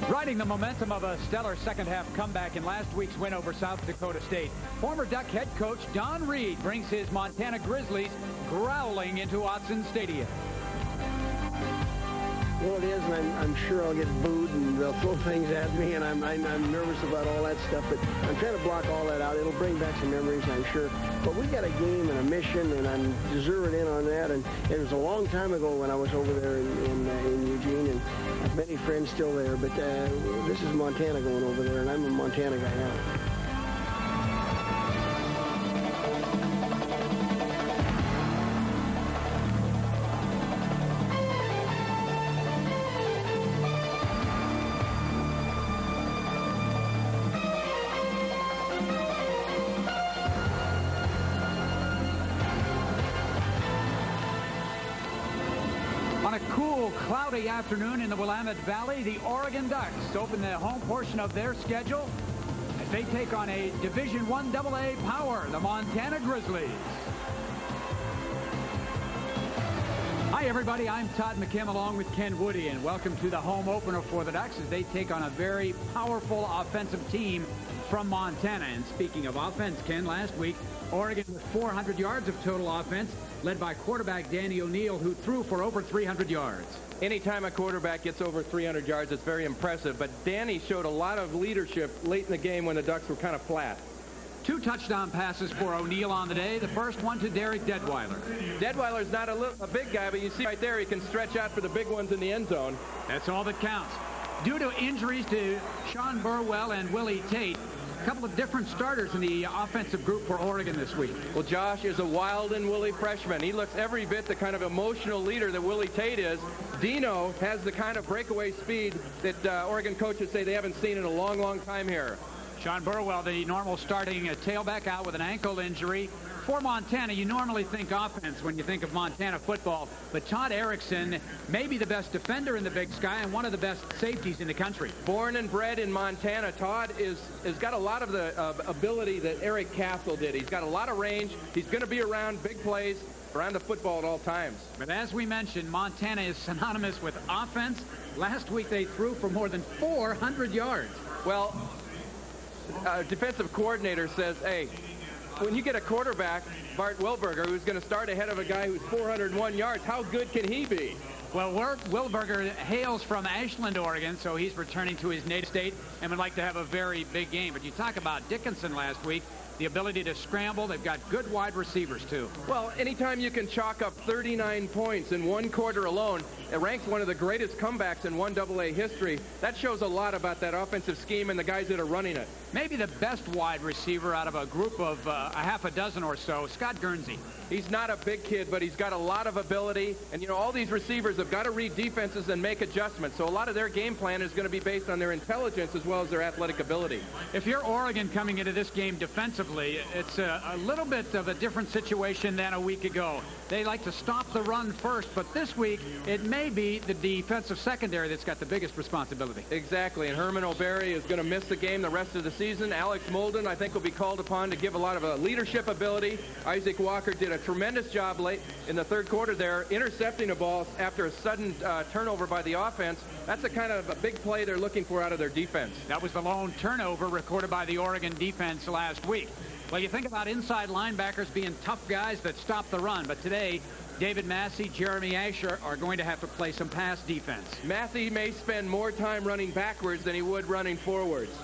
Riding the momentum of a stellar second-half comeback in last week's win over South Dakota State, former Duck head coach Don Reed brings his Montana Grizzlies growling into Autzen Stadium. Well, it is, and I'm sure I'll get booed and they'll throw things at me, and I'm nervous about all that stuff, but I'm trying to block all that out. It'll bring back some memories, I'm sure. But we got a game and a mission, and I'm deserving in on that. And it was a long time ago when I was over there in Eugene, and I have many friends still there. But this is Montana going over there, and I'm a Montana guy now. On a cool, cloudy afternoon in the Willamette Valley, the Oregon Ducks open the home portion of their schedule as they take on a Division I AA power, the Montana Grizzlies. Hi, everybody. I'm Todd McKim along with Ken Woody, and welcome to the home opener for the Ducks as they take on a very powerful offensive team from Montana. And speaking of offense, Ken, last week, Oregon with 400 yards of total offense, led by quarterback Danny O'Neill, who threw for over 300 yards. Anytime a quarterback gets over 300 yards, it's very impressive. But Danny showed a lot of leadership late in the game when the Ducks were kind of flat. 2 touchdown passes for O'Neill on the day. The first one to Derek Detweiler. Detweiler's not a big guy, but you see right there he can stretch out for the big ones in the end zone. That's all that counts. Due to injuries to Sean Burwell and Willie Tate, a couple of different starters in the offensive group for Oregon this week. Well, Josh is a wild and woolly freshman. He looks every bit the kind of emotional leader that Willie Tate is. Dino has the kind of breakaway speed that Oregon coaches say they haven't seen in a long, long time here. Sean Burwell, the normal starting tailback, out with an ankle injury. For Montana, you normally think offense when you think of Montana football, but Todd Erickson may be the best defender in the Big Sky and one of the best safeties in the country. Born and bred in Montana, Todd has got a lot of the ability that Eric Castle did. He's got a lot of range. He's going to be around big plays, around the football at all times. But as we mentioned, Montana is synonymous with offense. Last week they threw for more than 400 yards. Well, defensive coordinator says, hey, when you get a quarterback, Bart Wilberger, who's going to start ahead of a guy who's 401 yards, how good can he be? Well, Wilberger hails from Ashland, Oregon, so he's returning to his native state and would like to have a very big game. But you talk about Dickinson last week, the ability to scramble. They've got good wide receivers, too. Well, anytime you can chalk up 39 points in one quarter alone, it ranks one of the greatest comebacks in 1AA history. That shows a lot about that offensive scheme and the guys that are running it. Maybe the best wide receiver out of a group of a half a dozen or so, Scott Guernsey. He's not a big kid, but he's got a lot of ability. And, you know, all these receivers have got to read defenses and make adjustments. So a lot of their game plan is going to be based on their intelligence as well as their athletic ability. If you're Oregon coming into this game defensively, it's a little bit of a different situation than a week ago. They like to stop the run first, but this week it may be the defensive secondary that's got the biggest responsibility. Exactly, and Herman O'Berry is going to miss the game the rest of the season. Alex Molden, I think, will be called upon to give a lot of leadership ability. Isaac Walker did a tremendous job late in the third quarter there, intercepting a ball after a sudden turnover by the offense. That's the kind of a big play they're looking for out of their defense. That was the lone turnover recorded by the Oregon defense last week. Well, you think about inside linebackers being tough guys that stop the run, but today David Massey, Jeremy Asher are going to have to play some pass defense. Massey may spend more time running backwards than he would running forwards.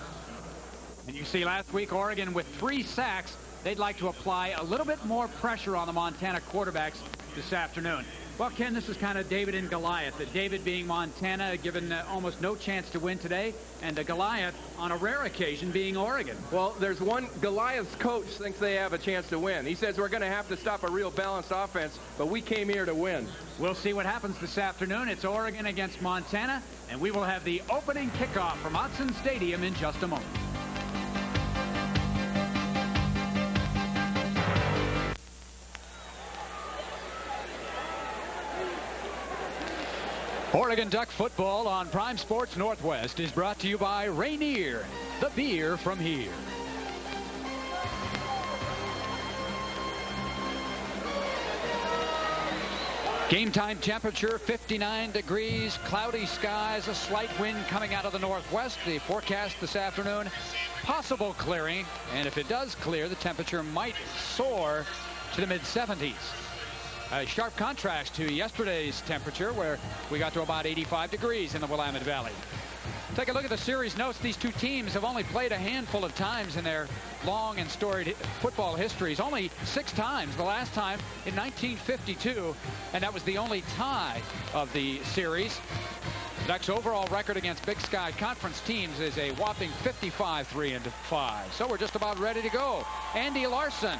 And you see last week Oregon with 3 sacks. They'd like to apply a little bit more pressure on the Montana quarterbacks this afternoon. Well, Ken, this is kind of David and Goliath. David being Montana, given almost no chance to win today, and Goliath on a rare occasion being Oregon. Well, there's one. Goliath's coach thinks they have a chance to win. He says we're going to have to stop a real balanced offense, but we came here to win. We'll see what happens this afternoon. It's Oregon against Montana, and we will have the opening kickoff from Autzen Stadium in just a moment. Oregon Duck football on Prime Sports Northwest is brought to you by Rainier, the beer from here. Game time temperature 59 degrees, cloudy skies, a slight wind coming out of the northwest. The forecast this afternoon, possible clearing, and if it does clear, the temperature might soar to the mid-70s. A sharp contrast to yesterday's temperature, where we got to about 85 degrees in the Willamette Valley. Take a look at the series notes. These two teams have only played a handful of times in their long and storied football histories. Only 6 times. The last time in 1952, and that was the only tie of the series. The Ducks' overall record against Big Sky Conference teams is a whopping 55-3-5. So we're just about ready to go. Andy Larson,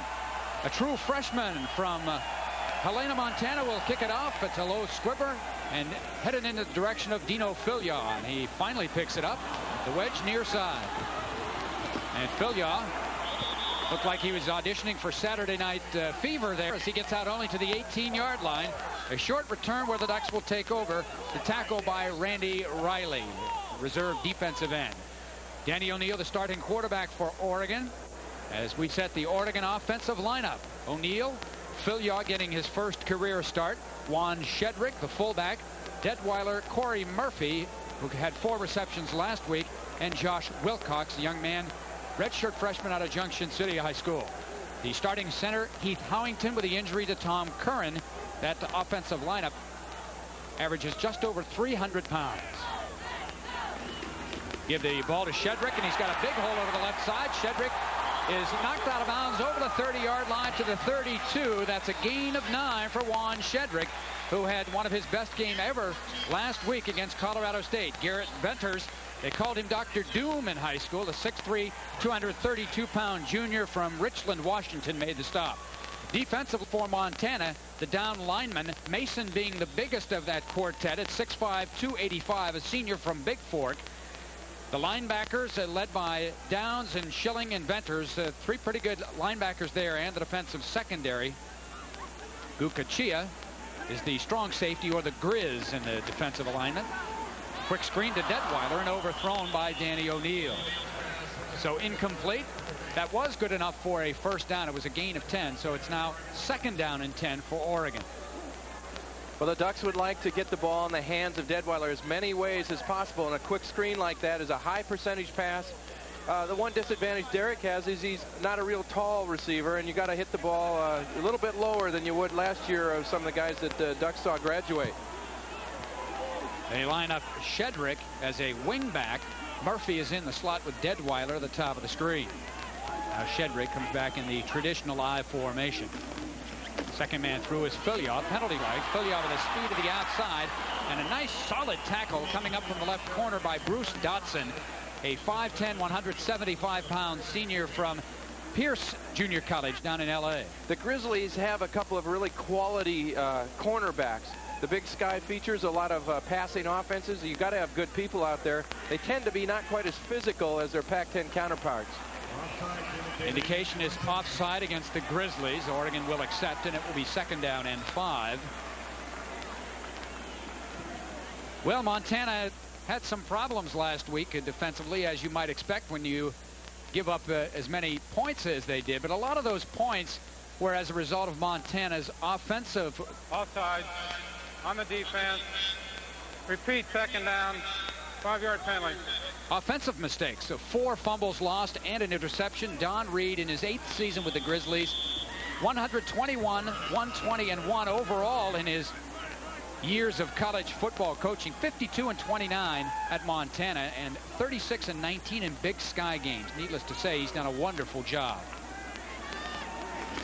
a true freshman from Helena, Montana, will kick it off. It's a low squibber and headed in the direction of Dino Filyaw. And he finally picks it up. The wedge near side. And Filyaw looked like he was auditioning for Saturday Night Fever there as he gets out only to the 18-yard line. A short return where the Ducks will take over. The tackle by Randy Riley, reserve defensive end. Danny O'Neill, the starting quarterback for Oregon, as we set the Oregon offensive lineup. O'Neill, Filyaw getting his first career start. Juan Shedrick, the fullback. Detweiler, Corey Murphy, who had 4 receptions last week, and Josh Wilcox, a young man, redshirt freshman out of Junction City High School. The starting center, Heath Howington, with the injury to Tom Curran. That offensive lineup averages just over 300 pounds. Give the ball to Shedrick, and he's got a big hole over the left side. Shedrick is knocked out of bounds over the 30-yard line to the 32. That's a gain of 9 for Juan Shedrick, who had one of his best games ever last week against Colorado State. Garrett Venters, they called him Dr. Doom in high school. The 6'3", 232-pound junior from Richland, Washington, made the stop. Defensive for Montana, the down lineman, Mason being the biggest of that quartet at 6'5", 285, a senior from Big Fork. The linebackers led by Downs and Schilling and Venters, 3 pretty good linebackers there, and the defensive secondary. Gukachia is the strong safety, or the Grizz, in the defensive alignment. Quick screen to Detweiler and overthrown by Danny O'Neill. So incomplete. That was good enough for a first down. It was a gain of 10, so it's now 2nd down and 10 for Oregon. Well, the Ducks would like to get the ball in the hands of Detweiler as many ways as possible, and a quick screen like that is a high percentage pass. The one disadvantage Derek has is he's not a real tall receiver, and you got to hit the ball a little bit lower than you would last year of some of the guys that the Ducks saw graduate. They line up Shedrick as a wingback. Murphy is in the slot with Detweiler at the top of the screen. Now Shedrick comes back in the traditional I formation. Second man through is Filyaw, penalty leg. Filyaw with a speed to the outside, and a nice solid tackle coming up from the left corner by Bruce Dotson, a 5'10", 175-pound senior from Pierce Junior College down in L.A. The Grizzlies have a couple of really quality cornerbacks. The Big Sky features a lot of passing offenses. You got to have good people out there. They tend to be not quite as physical as their Pac-10 counterparts. Indication is offside against the Grizzlies. Oregon will accept, and it will be 2nd down and 5. Well, Montana had some problems last week defensively, as you might expect when you give up as many points as they did. But a lot of those points were as a result of Montana's offensive. Offside on the defense. Repeat, 2nd down, 5-yard penalty. Offensive mistakes. So 4 fumbles lost and an interception. Don Reed in his 8th season with the Grizzlies, 121, 120, and 1 overall in his years of college football coaching. 52 and 29 at Montana, and 36 and 19 in Big Sky games. Needless to say, he's done a wonderful job.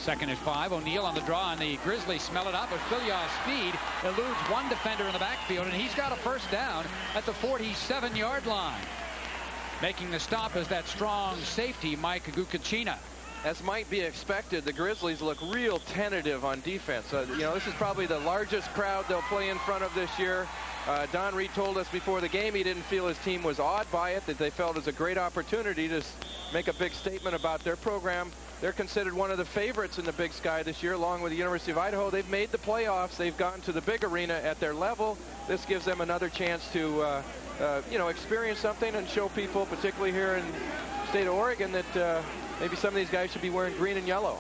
2nd and 5. O'Neill on the draw, and the Grizzlies smell it out, but Filyaw's speed eludes one defender in the backfield, and he's got a first down at the 47-yard line. Making the stop is that strong safety, Mike Gukachina. As might be expected, the Grizzlies look real tentative on defense. You know, this is probably the largest crowd they'll play in front of this year. Don Reed told us before the game he didn't feel his team was awed by it, that they felt it was a great opportunity to make a big statement about their program. They're considered one of the favorites in the Big Sky this year, along with the University of Idaho. They've made the playoffs. They've gotten to the big arena at their level. This gives them another chance to, you know, experience something and show people, particularly here in the state of Oregon, that maybe some of these guys should be wearing green and yellow.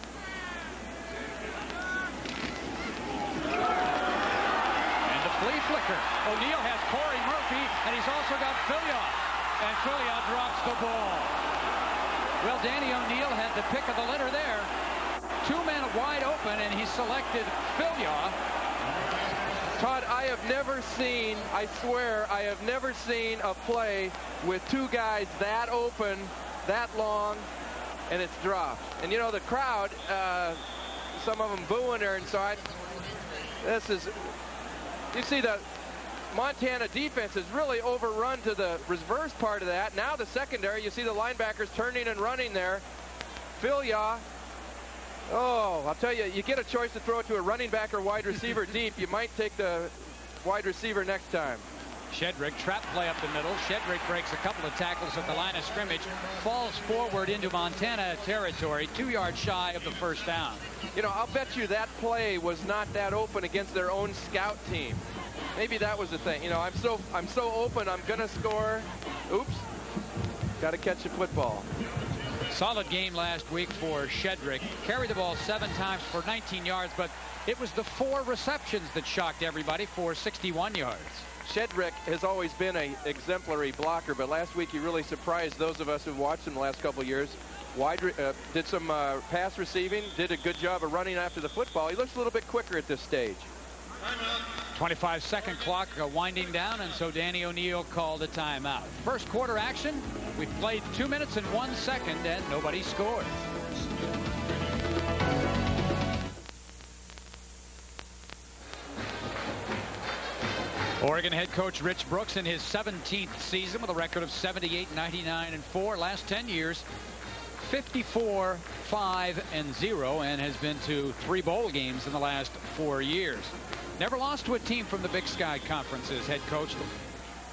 flicker. O'Neal has Corey Murphy, and he's also got Fillion. And Fillion drops the ball. Well, Danny O'Neal had the pick of the litter there. 2 men wide open, and he selected Fillion. Todd, I have never seen, I swear, I have never seen a play with 2 guys that open, that long, and it's dropped. And, you know, the crowd, some of them booing her, and so this is, you see the Montana defense is really overrun to the reverse part of that. Now the secondary, you see the linebackers turning and running there. Fillion. Oh, I'll tell you, you get a choice to throw it to a running back or wide receiver deep. You might take the wide receiver next time. Shedrick, trap play up the middle. Shedrick breaks a couple of tackles at the line of scrimmage, falls forward into Montana territory, 2 yards shy of the first down. You know, I'll bet you that play was not that open against their own scout team. Maybe that was the thing. You know, I'm so open, I'm gonna score. Oops, got to catch the football. Solid game last week for Shedrick. Carried the ball 7 times for 19 yards, but it was the 4 receptions that shocked everybody for 61 yards. Shedrick has always been an exemplary blocker, but last week he really surprised those of us who've watched him the last couple of years. Did some pass receiving, did a good job of running after the football. He looks a little bit quicker at this stage. 25-second clock winding down, and so Danny O'Neal called a timeout. First quarter action, we've played 2 minutes and 1 second, and nobody scored. Oregon head coach Rich Brooks in his 17th season with a record of 78, 99, and 4. Last 10 years, 54, 5, and 0, and has been to 3 bowl games in the last 4 years. Never lost to a team from the Big Sky Conference as head coach.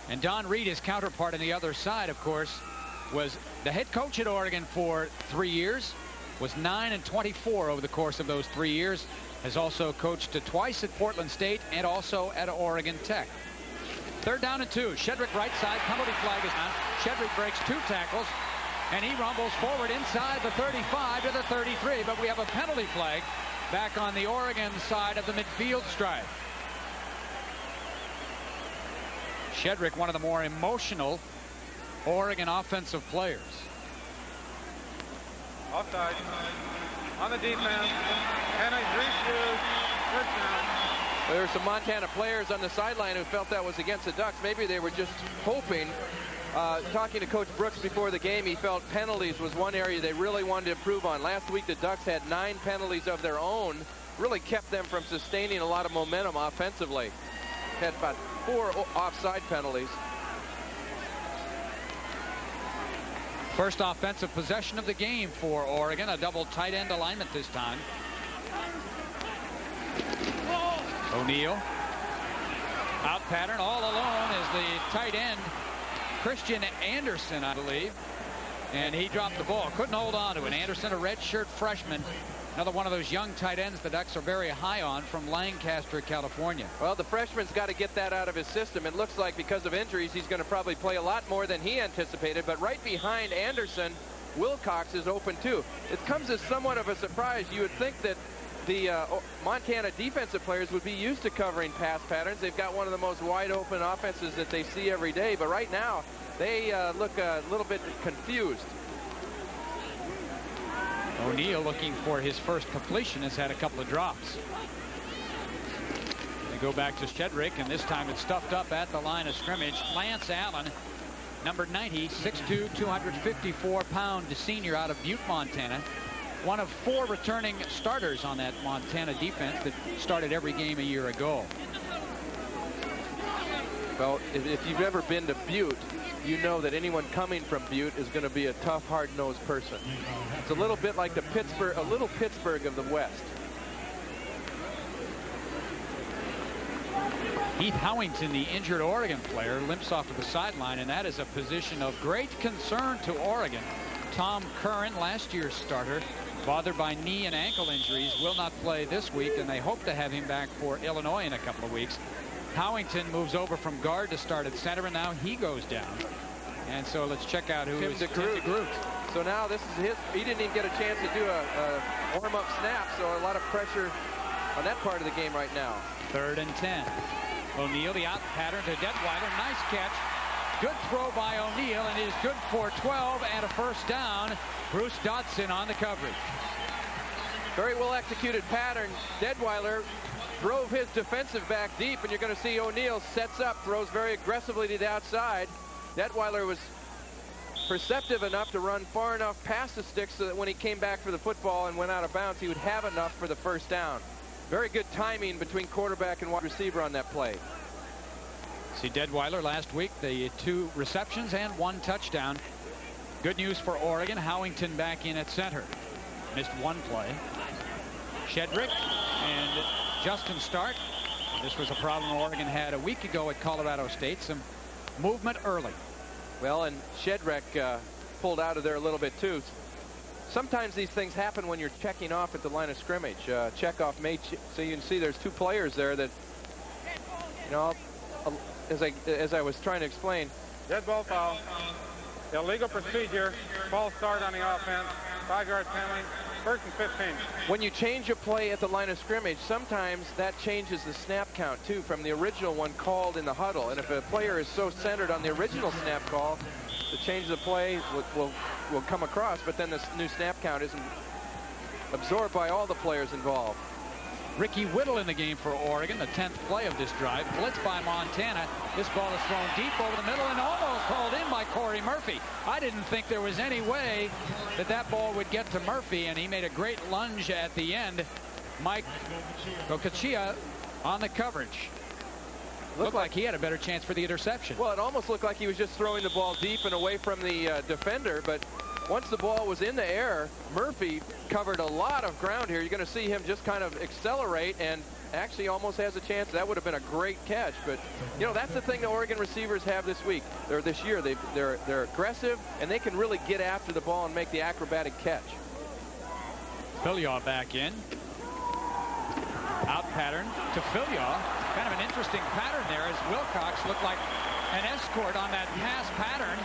And Don Reed, his counterpart on the other side, of course, was the head coach at Oregon for 3 years, was 9-24 over the course of those 3 years, has also coached twice at Portland State and also at Oregon Tech. 3rd down and 2. Shedrick right side, penalty flag is on. Shedrick breaks 2 tackles, and he rumbles forward inside the 35 to the 33, but we have a penalty flag back on the Oregon side of the midfield stripe. Shedrick, one of the more emotional Oregon offensive players. Offside. On the defense. Penalty, touchdown. There were some Montana players on the sideline who felt that was against the Ducks. Maybe they were just hoping. Talking to Coach Brooks before the game, he felt penalties was one area they really wanted to improve on. Last week, the Ducks had 9 penalties of their own, really kept them from sustaining a lot of momentum offensively. Had about 4 offside penalties. First offensive possession of the game for Oregon, a double tight end alignment this time. O'Neal. Out pattern all alone is the tight end, Christian Anderson, I believe. And he dropped the ball. Couldn't hold on to it. Anderson, a redshirt freshman. Another one of those young tight ends the Ducks are very high on from Lancaster, California. Well, the freshman's got to get that out of his system. It looks like because of injuries, he's going to probably play a lot more than he anticipated. But right behind Anderson, Wilcox is open too. It comes as somewhat of a surprise. You would think that the Montana defensive players would be used to covering pass patterns. They've got one of the most wide open offenses that they see every day. But right now, they look a little bit confused. O'Neal, looking for his first completion, has had a couple of drops. They go back to Shedrick, and this time it's stuffed up at the line of scrimmage. Lance Allen, number 90, 6'2", 254-pound senior out of Butte, Montana. One of 4 returning starters on that Montana defense that started every game a year ago. Well, if you've ever been to Butte, you know that anyone coming from Butte is going to be a tough, hard-nosed person. It's a little bit like the Pittsburgh, a little Pittsburgh of the West. Heath Howington, the injured Oregon player, limps off to the sideline, and that is a position of great concern to Oregon. Tom Curran, last year's starter, bothered by knee and ankle injuries, will not play this week, and they hope to have him back for Illinois in a couple of weeks. Howington moves over from guard to start at center, and now he goes down. And so let's check out who is Tim DeGroot. So now this is his. He didn't even get a chance to do a warm-up snap, so a lot of pressure on that part of the game right now. 3rd and 10. O'Neal, the out pattern to Detweiler. Nice catch. Good throw by O'Neal, and it is good for 12 and a first down. Bruce Dotson on the coverage. Very well executed pattern. Detweiler drove his defensive back deep, and you're going to see O'Neal sets up, throws very aggressively to the outside. Detweiler was perceptive enough to run far enough past the sticks so that when he came back for the football and went out of bounds, he would have enough for the first down. Very good timing between quarterback and wide receiver on that play. See Detweiler last week, the 2 receptions and 1 touchdown. Good news for Oregon. Howington back in at center. Missed 1 play. Shedrick and Justin Stark. This was a problem Oregon had a week ago at Colorado State. Some movement early. Well, and Shedrick pulled out of there a little bit too. Sometimes these things happen when you're checking off at the line of scrimmage. Checkoff may so you can see there's 2 players there that, you know, as I was trying to explain. Dead ball foul. Illegal procedure. False start on the offense. 5-yard penalty. First and 15. When you change a play at the line of scrimmage, sometimes that changes the snap count too from the original one called in the huddle. And if a player is so centered on the original snap call, the change of the play will come across, but then the new snap count isn't absorbed by all the players involved. Ricky Whittle in the game for Oregon, the 10th play of this drive. Blitz by Montana. This ball is thrown deep over the middle and almost hauled in by Corey Murphy. I didn't think there was any way that that ball would get to Murphy, and he made a great lunge at the end. Mike Gokachia on the coverage. Looked like he had a better chance for the interception. Well, it almost looked like he was just throwing the ball deep and away from the defender, but once the ball was in the air, Murphy covered a lot of ground here. You're going to see him just kind of accelerate and actually almost has a chance. That would have been a great catch. But, you know, that's the thing the Oregon receivers have this week. This year, they're aggressive, and they can really get after the ball and make the acrobatic catch. Filyaw back in. Out pattern to Filyaw. Kind of an interesting pattern there as Wilcox looked like an escort on that pass pattern.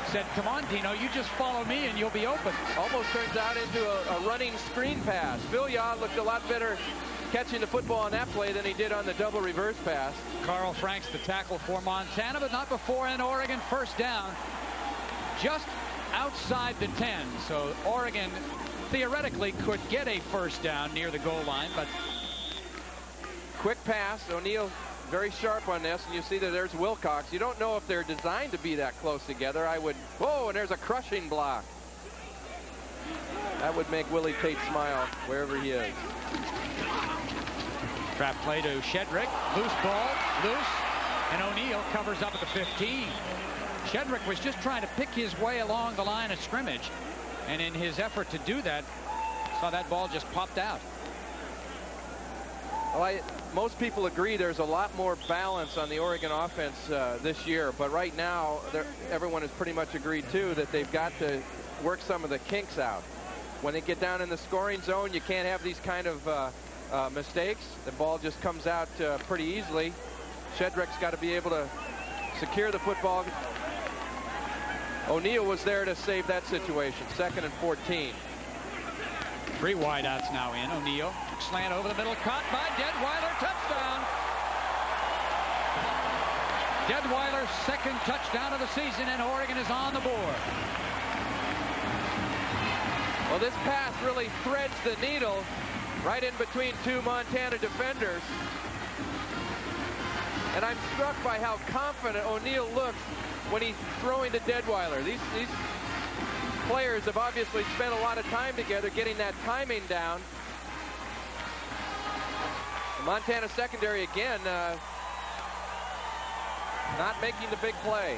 Said, come on, Dino, you just follow me and you'll be open. Almost turns out into a running screen pass. Filyaw looked a lot better catching the football on that play than he did on the double reverse pass. Carl Franks the tackle for Montana, but not before an Oregon first down. Just outside the 10. So Oregon theoretically could get a first down near the goal line, but quick pass. O'Neal very sharp on this, and you see that there's Wilcox. You don't know if they're designed to be that close together. Whoa, and there's a crushing block. That would make Willie Tate smile wherever he is. Trap play to Shedrick. Loose ball, loose, and O'Neal covers up at the 15. Shedrick was just trying to pick his way along the line of scrimmage, and in his effort to do that, saw that ball just popped out. Well, most people agree there's a lot more balance on the Oregon offense this year, but right now everyone has pretty much agreed too that they've got to work some of the kinks out. When they get down in the scoring zone, you can't have these kind of mistakes. The ball just comes out pretty easily. Shedrick's got to be able to secure the football. O'Neal was there to save that situation. 2nd and 14. 3 wideouts now in. O'Neal slant over the middle, caught by Detweiler, touchdown. Detweiler's 2nd touchdown of the season, and Oregon is on the board. Well, this pass really threads the needle right in between 2 Montana defenders. And I'm struck by how confident O'Neal looks when he's throwing to Detweiler. These players have obviously spent a lot of time together getting that timing down. The Montana secondary again not making the big play.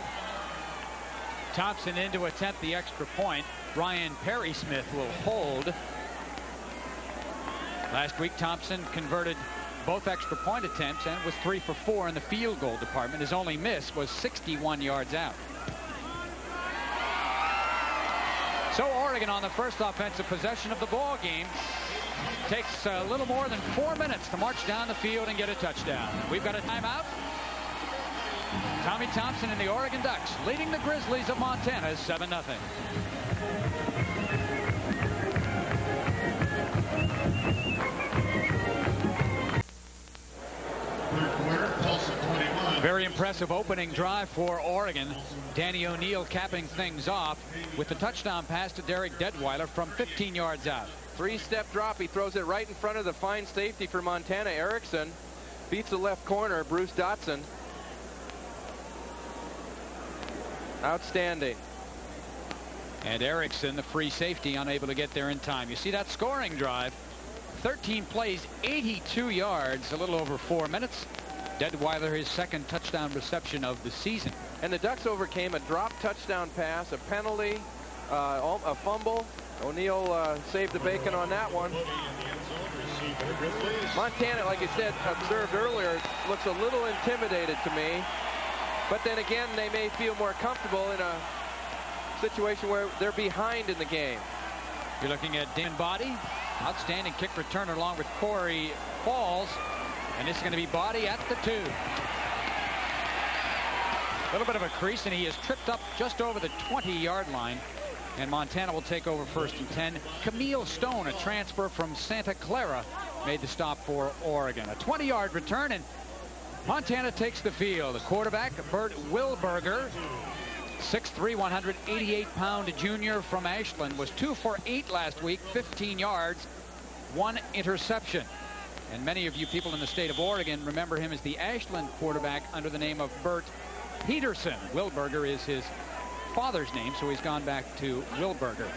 Thompson in to attempt the extra point. Ryan Perry-Smith will hold. Last week Thompson converted both extra point attempts and was 3 for 4 in the field goal department. His only miss was 61 yards out. So Oregon on the first offensive possession of the ball game takes a little more than 4 minutes to march down the field and get a touchdown. We've got a timeout. Tommy Thompson and the Oregon Ducks leading the Grizzlies of Montana 7-0. Third quarter, Tulsa 20. Very impressive opening drive for Oregon. Danny O'Neill capping things off with the touchdown pass to Derek Detweiler from 15 yards out. Three-step drop. He throws it right in front of the fine safety for Montana, Erickson. Beats the left corner, Bruce Dotson. Outstanding. And Erickson, the free safety, unable to get there in time. You see that scoring drive. 13 plays, 82 yards, a little over 4 minutes. Detweiler, his second touchdown reception of the season. And the Ducks overcame a drop touchdown pass, a penalty, a fumble. O'Neill saved the bacon on that one. Montana, like I said, observed earlier, looks a little intimidated to me. But then again, they may feel more comfortable in a situation where they're behind in the game. You're looking at Dan Body, outstanding kick returner along with Corey Falls. And this is going to be Body at the 2. A little bit of a crease, and he is tripped up just over the 20-yard line. And Montana will take over 1st and 10. Camille Stone, a transfer from Santa Clara, made the stop for Oregon. A 20-yard return, and Montana takes the field. The quarterback, Bert Wilberger, 6'3", 188-pound junior from Ashland, was 2 for 8 last week, 15 yards, 1 interception. And many of you people in the state of Oregon remember him as the Ashland quarterback under the name of Bert Peterson. Wilberger is his father's name, so he's gone back to Wilberger.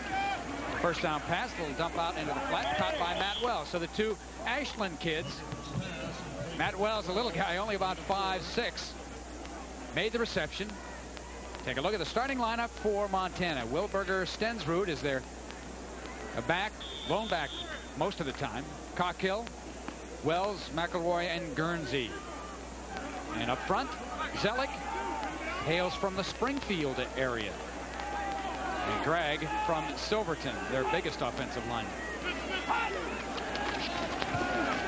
First down pass, little dump out into the flat, caught by Matt Wells. So the two Ashland kids, Matt Wells, a little guy, only about 5'6", made the reception. Take a look at the starting lineup for Montana. Wilberger, Stensrud is their back, lone back most of the time. Cockhill, Wells, McElroy, and Guernsey. And up front, Zellick hails from the Springfield area. And Gregg from Silverton, their biggest offensive lineman.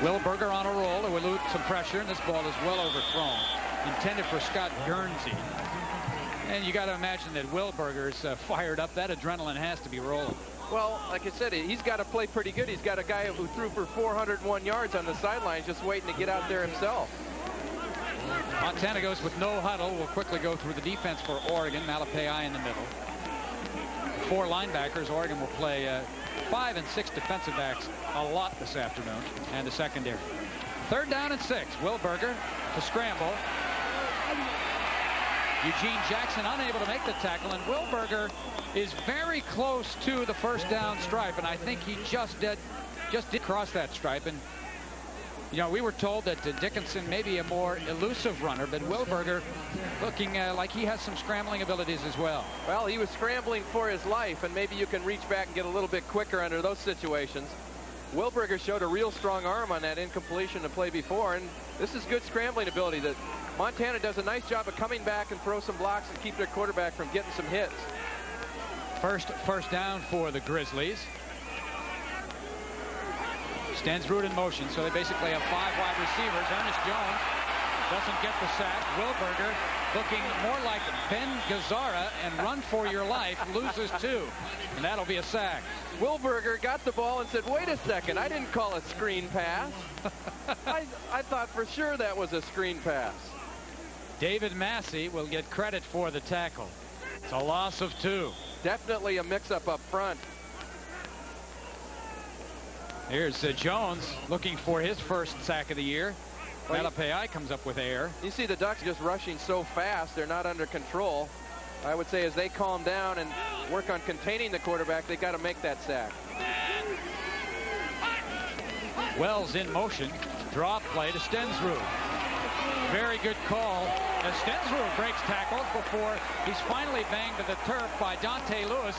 Wilberger on a roll to elude some pressure, and this ball is well overthrown. Intended for Scott Guernsey. And you got to imagine that Wilberger's fired up. That adrenaline has to be rolling. Well, like I said, he's got to play pretty good. He's got a guy who threw for 401 yards on the sidelines just waiting to get out there himself. Montana goes with no huddle. We'll quickly go through the defense for Oregon. Malapei in the middle. 4 linebackers. Oregon will play 5 and 6 defensive backs a lot this afternoon, and the secondary. 3rd down and 6. Wilberger to scramble. Eugene Jackson unable to make the tackle, and Wilberger is very close to the first down stripe, and I think he just did cross that stripe. And you know, we were told that Dickinson may be a more elusive runner, but Wilberger looking like he has some scrambling abilities as well. Well, he was scrambling for his life, and maybe you can reach back and get a little bit quicker under those situations. Wilberger showed a real strong arm on that incompletion to play before, and this is good scrambling ability. That Montana does a nice job of coming back and throw some blocks and keep their quarterback from getting some hits. First down for the Grizzlies. Stensrud in motion, so they basically have 5 wide receivers. Ernest Jones doesn't get the sack. Wilberger looking more like Ben Gazzara and run for your life, loses 2, and that'll be a sack. Wilberger got the ball and said, wait a second, I didn't call a screen pass. I thought for sure that was a screen pass. David Massey will get credit for the tackle. It's a loss of 2. Definitely a mix-up up front. Here's Jones looking for his first sack of the year. Malapei comes up with air. You see the Ducks just rushing so fast, they're not under control. I would say as they calm down and work on containing the quarterback, they got to make that sack. Wells in motion. Draw play to Stensrud. Very good call as Stensrud breaks tackles before he's finally banged to the turf by Dante Lewis.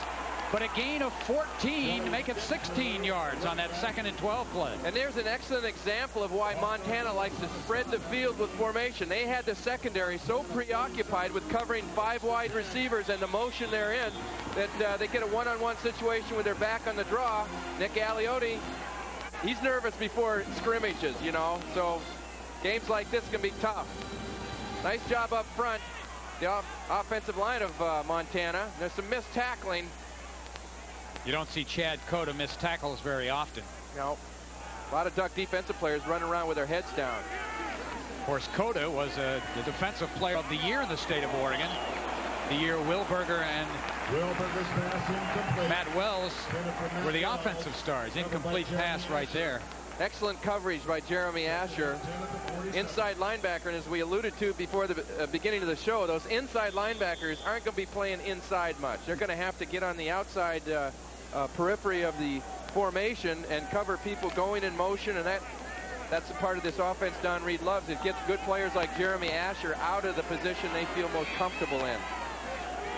But a gain of 14 to make it 16 yards on that 2nd and 12 play. And there's an excellent example of why Montana likes to spread the field with formation. They had the secondary so preoccupied with covering 5 wide receivers and the motion they're in that they get a one-on-one situation with their back on the draw. Nick Aliotti, he's nervous before scrimmages, you know, so games like this can be tough. Nice job up front, the offensive line of Montana. There's some missed tackling. You don't see Chad Cota miss tackles very often. No. A lot of Duck defensive players running around with their heads down. Of course, Cota was the defensive player of the year in the state of Oregon. The year Wilberger and Matt Wells were the offensive stars. Incomplete pass right there. Excellent coverage by Jeremy Asher. Inside linebacker, and as we alluded to before the beginning of the show, those inside linebackers aren't going to be playing inside much. They're going to have to get on the outside periphery of the formation and cover people going in motion, and that's a part of this offense Don Reed loves. It gets good players like Jeremy Asher out of the position they feel most comfortable in.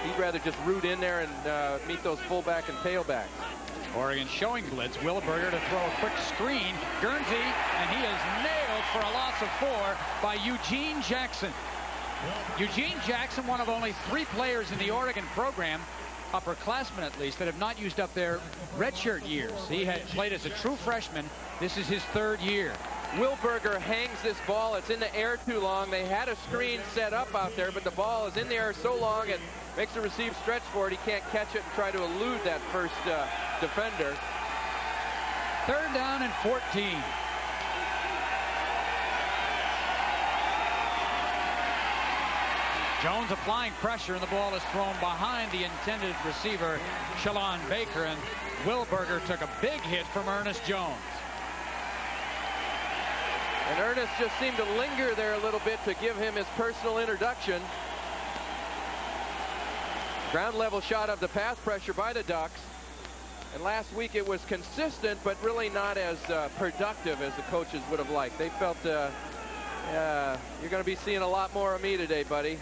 He'd rather just root in there and meet those fullback and tailbacks. Oregon showing blitz. Wilberger to throw a quick screen. Guernsey, and he is nailed for a loss of 4 by Eugene Jackson. Eugene Jackson, one of only 3 players in the Oregon program, upperclassmen at least, that have not used up their redshirt years. He had played as a true freshman. This is his 3rd year. Wilberger hangs this ball. It's in the air too long. They had a screen set up out there, but the ball is in the air so long it makes the receiver stretch for it. He can't catch it and try to elude that first defender. 3rd down and 14. Jones applying pressure, and the ball is thrown behind the intended receiver, Shalon Baker, and Wilberger took a big hit from Ernest Jones. And Ernest just seemed to linger there a little bit to give him his personal introduction. Ground level shot of the pass pressure by the Ducks. And last week it was consistent, but really not as productive as the coaches would have liked. They felt, you're going to be seeing a lot more of me today, buddy.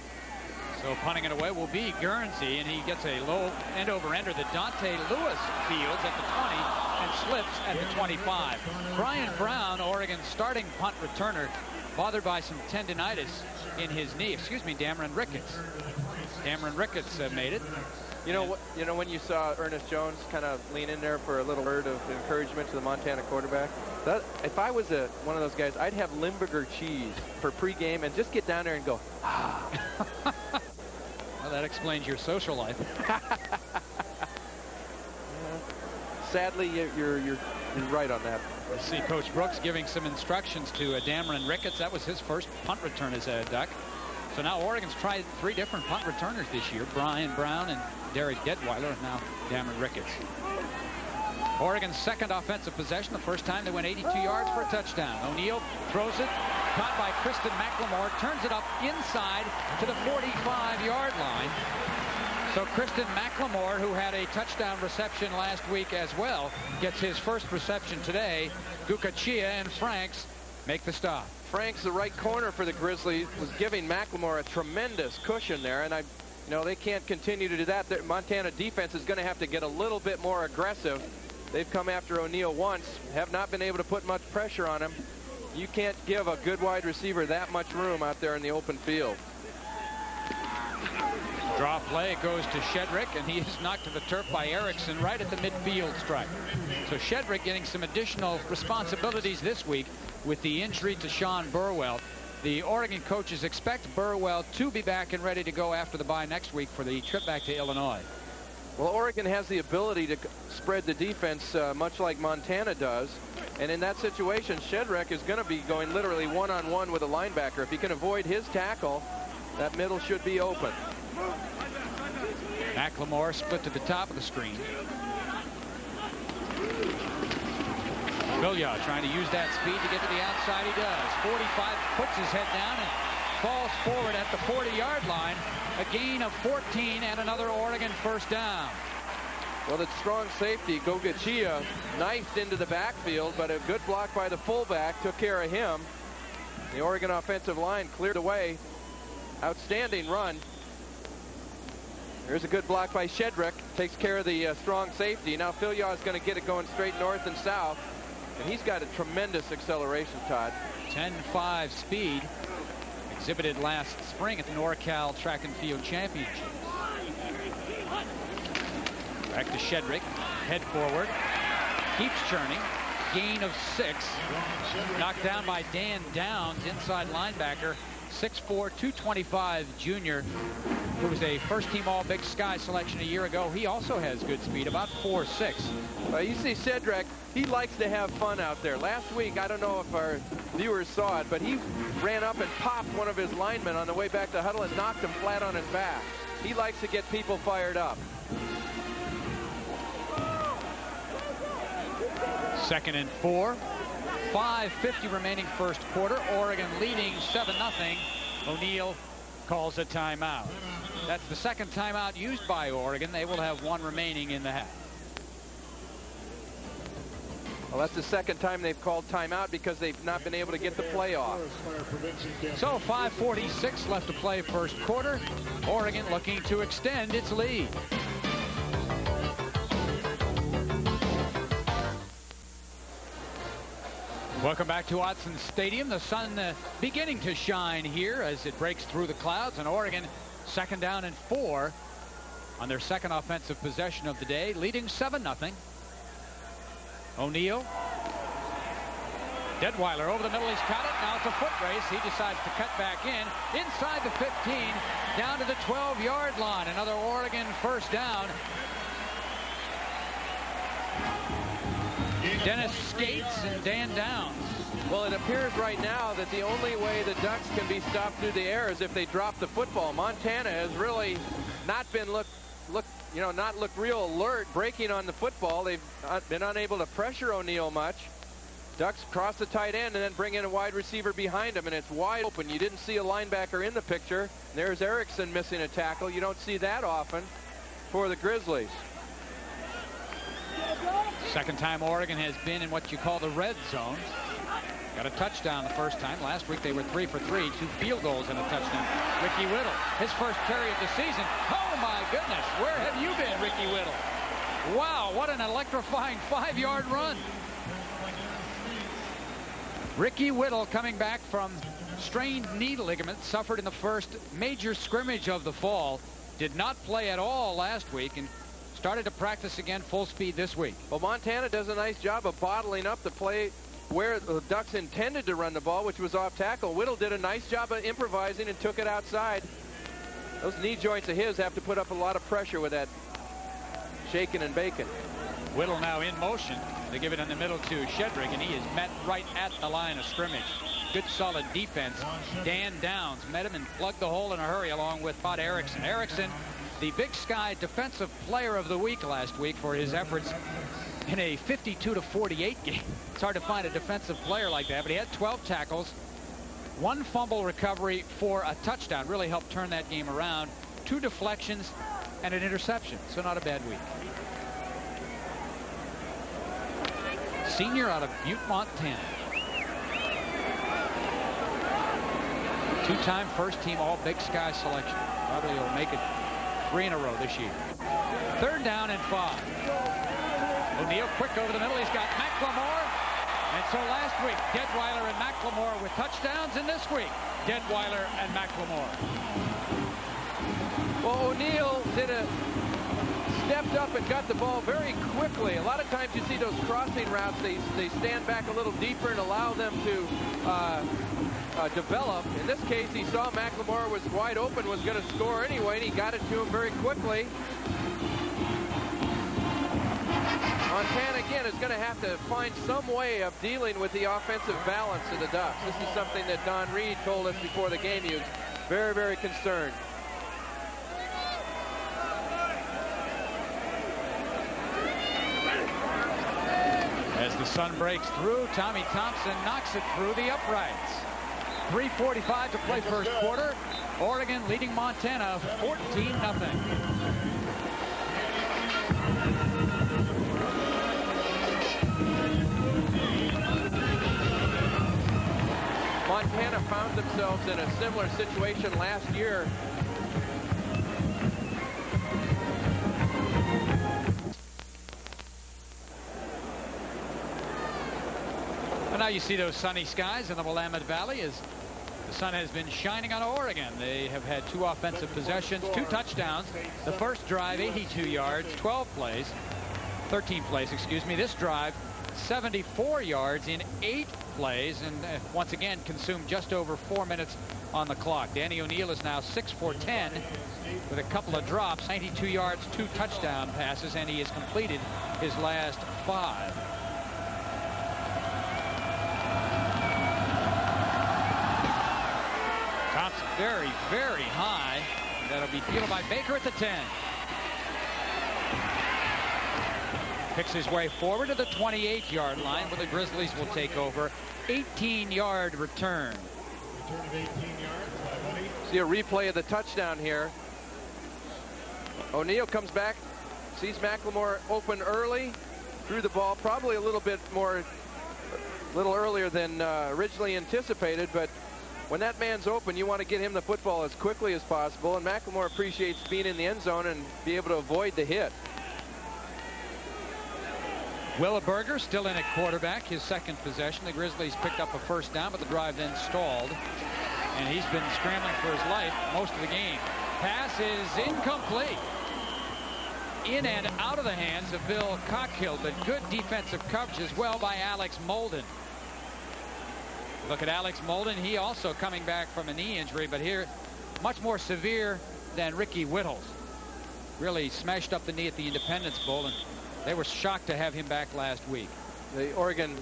So punting it away will be Guernsey, and he gets a low end-over-ender that Dante Lewis fields at the 20 and slips at the 25. Brian Brown, Oregon's starting punt returner, bothered by some tendinitis in his knee. Excuse me, Dameron Ricketts. Dameron Ricketts made it. You know when you saw Ernest Jones kind of lean in there for a little word of encouragement to the Montana quarterback? If I was one of those guys, I'd have Limburger cheese for pregame and just get down there and go, ah. Well, that explains your social life. Sadly, you're right on that. You see Coach Brooks giving some instructions to Dameron Ricketts. That was his first punt return as a Duck. So now Oregon's tried 3 different punt returners this year. Brian Brown and Derek Detweiler, and now Dameron Ricketts. Oregon's 2nd offensive possession, the first time they went 82 yards for a touchdown. O'Neal throws it, caught by Kristen McLemore, turns it up inside to the 45-yard line. So Kristen McLemore, who had a touchdown reception last week as well, gets his first reception today. Gukachia and Franks make the stop. Franks, the right corner for the Grizzlies, was giving McLemore a tremendous cushion there, and they can't continue to do that. The Montana defense is going to have to get a little bit more aggressive. They've come after O'Neal once, have not been able to put much pressure on him. You can't give a good wide receiver that much room out there in the open field. Draw play goes to Shedrick, and he is knocked to the turf by Erickson right at the midfield stripe. So Shedrick getting some additional responsibilities this week with the injury to Sean Burwell. The Oregon coaches expect Burwell to be back and ready to go after the bye next week for the trip back to Illinois. Well, Oregon has the ability to spread the defense much like Montana does. And in that situation, Shedrick is going to be going literally one-on-one with a linebacker. If he can avoid his tackle, that middle should be open. McLemore split to the top of the screen. Vilja trying to use that speed to get to the outside. He does. 45, puts his head down and falls forward at the 40-yard line. A gain of 14 and another Oregon first down. Well, the strong safety, Gogachia, knifed into the backfield, but a good block by the fullback took care of him. The Oregon offensive line cleared away. Outstanding run. There's a good block by Shedrick. Takes care of the strong safety. Now Vilja is going to get it going straight north and south. And he's got a tremendous acceleration, Todd. 10.5 speed. Exhibited last spring at the NorCal Track and Field Championships. Back to Shedrick. Head forward. Keeps churning. Gain of 6. Knocked down by Dan Downs, inside linebacker. 6'4", 225 junior, who was a first-team All-Big Sky selection a year ago. He also has good speed, about 4'6". You see Cedric, he likes to have fun out there. Last week, I don't know if our viewers saw it, but he ran up and popped one of his linemen on the way back to huddle and knocked him flat on his back. He likes to get people fired up. 2nd and 4. 5:50 remaining first quarter. Oregon leading 7-0. O'Neill calls a timeout. That's the second timeout used by Oregon. They will have one remaining in the half. Well, that's the second time they've called timeout because they've not been able to get the play off. So 5:46 left to play first quarter. Oregon looking to extend its lead. Welcome back to Autzen Stadium. The sun beginning to shine here as it breaks through the clouds, and Oregon 2nd down and 4 on their second offensive possession of the day, leading 7-0. O'Neill. Detweiler over the middle. He's got it. Now it's a foot race. He decides to cut back in. Inside the 15, down to the 12-yard line. Another Oregon first down. Dennis Skates and Dan Downs. Well, it appears right now that the only way the Ducks can be stopped through the air is if they drop the football. Montana has really not been not looked real alert breaking on the football. They've been unable to pressure O'Neill much. Ducks cross the tight end and then bring in a wide receiver behind him, and it's wide open. You didn't see a linebacker in the picture. There's Erickson missing a tackle. You don't see that often for the Grizzlies. Second time Oregon has been in what you call the red zone. Got a touchdown the first time. Last week they were 3 for 3, 2 field goals and a touchdown. Ricky Whittle, his first carry of the season. Oh my goodness, where have you been, Ricky Whittle? Wow, what an electrifying 5-yard run. Ricky Whittle coming back from strained knee ligament suffered in the first major scrimmage of the fall. Did not play at all last week and started to practice again full speed this week. Well, Montana does a nice job of bottling up the play where the Ducks intended to run the ball, which was off tackle. Whittle did a nice job of improvising and took it outside. Those knee joints of his have to put up a lot of pressure with that shaking and baking. Whittle now in motion. They give it in the middle to Shedrick, and he is met right at the line of scrimmage. Good solid defense. Dan Downs met him and plugged the hole in a hurry along with Bud Erickson. Erickson, the Big Sky Defensive Player of the Week last week for his efforts in a 52-48 game. It's hard to find a defensive player like that, but he had 12 tackles, 1 fumble recovery for a touchdown. Really helped turn that game around. 2 deflections and an interception, so not a bad week. Senior out of Butte, Montana. 2-time first-team All-Big Sky selection. Probably will make it 3 in a row this year. 3rd down and 5. O'Neill quick over the middle. He's got McLemore. And so last week, Detweiler and McLemore with touchdowns, and this week, Detweiler and McLemore. Well, O'Neill stepped up and got the ball very quickly. A lot of times you see those crossing routes, they stand back a little deeper and allow them to develop. In this case, he saw McLemore was wide open, was going to score anyway, and he got it to him very quickly. Montana, again, is going to have to find some way of dealing with the offensive balance of the Ducks. This is something that Don Reed told us before the game. He was very, very concerned. As the sun breaks through, Tommy Thompson knocks it through the uprights. 3:45 to play first quarter. Oregon leading Montana 14-0. Montana found themselves in a similar situation last year. And now you see those sunny skies in the Willamette Valley as the sun has been shining on Oregon. They have had 2 offensive possessions, 2 touchdowns. The first drive, 82 yards, 13 plays, excuse me. This drive, 74 yards in 8 plays and once again consumed just over 4 minutes on the clock. Danny O'Neill is now 6 for 10 with a couple of drops, 92 yards, 2 touchdown passes, and he has completed his last 5. Thompson very, very high. That'll be fielded by Baker at the 10. Picks his way forward to the 28-yard line where the Grizzlies will take over. 18-yard return. See a replay of the touchdown here. O'Neill comes back, sees McLemore open early, threw the ball probably a little earlier than originally anticipated, but when that man's open, you want to get him the football as quickly as possible, and McLemore appreciates being in the end zone and be able to avoid the hit. Willenberger still in at quarterback, his second possession. The Grizzlies picked up a first down, but the drive then stalled. And he's been scrambling for his life most of the game. Pass is incomplete. In and out of the hands of Bill Cockhill, but good defensive coverage as well by Alex Molden. Look at Alex Molden. He also coming back from a knee injury, but here much more severe than Ricky Whittles. Really smashed up the knee at the Independence Bowl, and they were shocked to have him back last week. The Oregon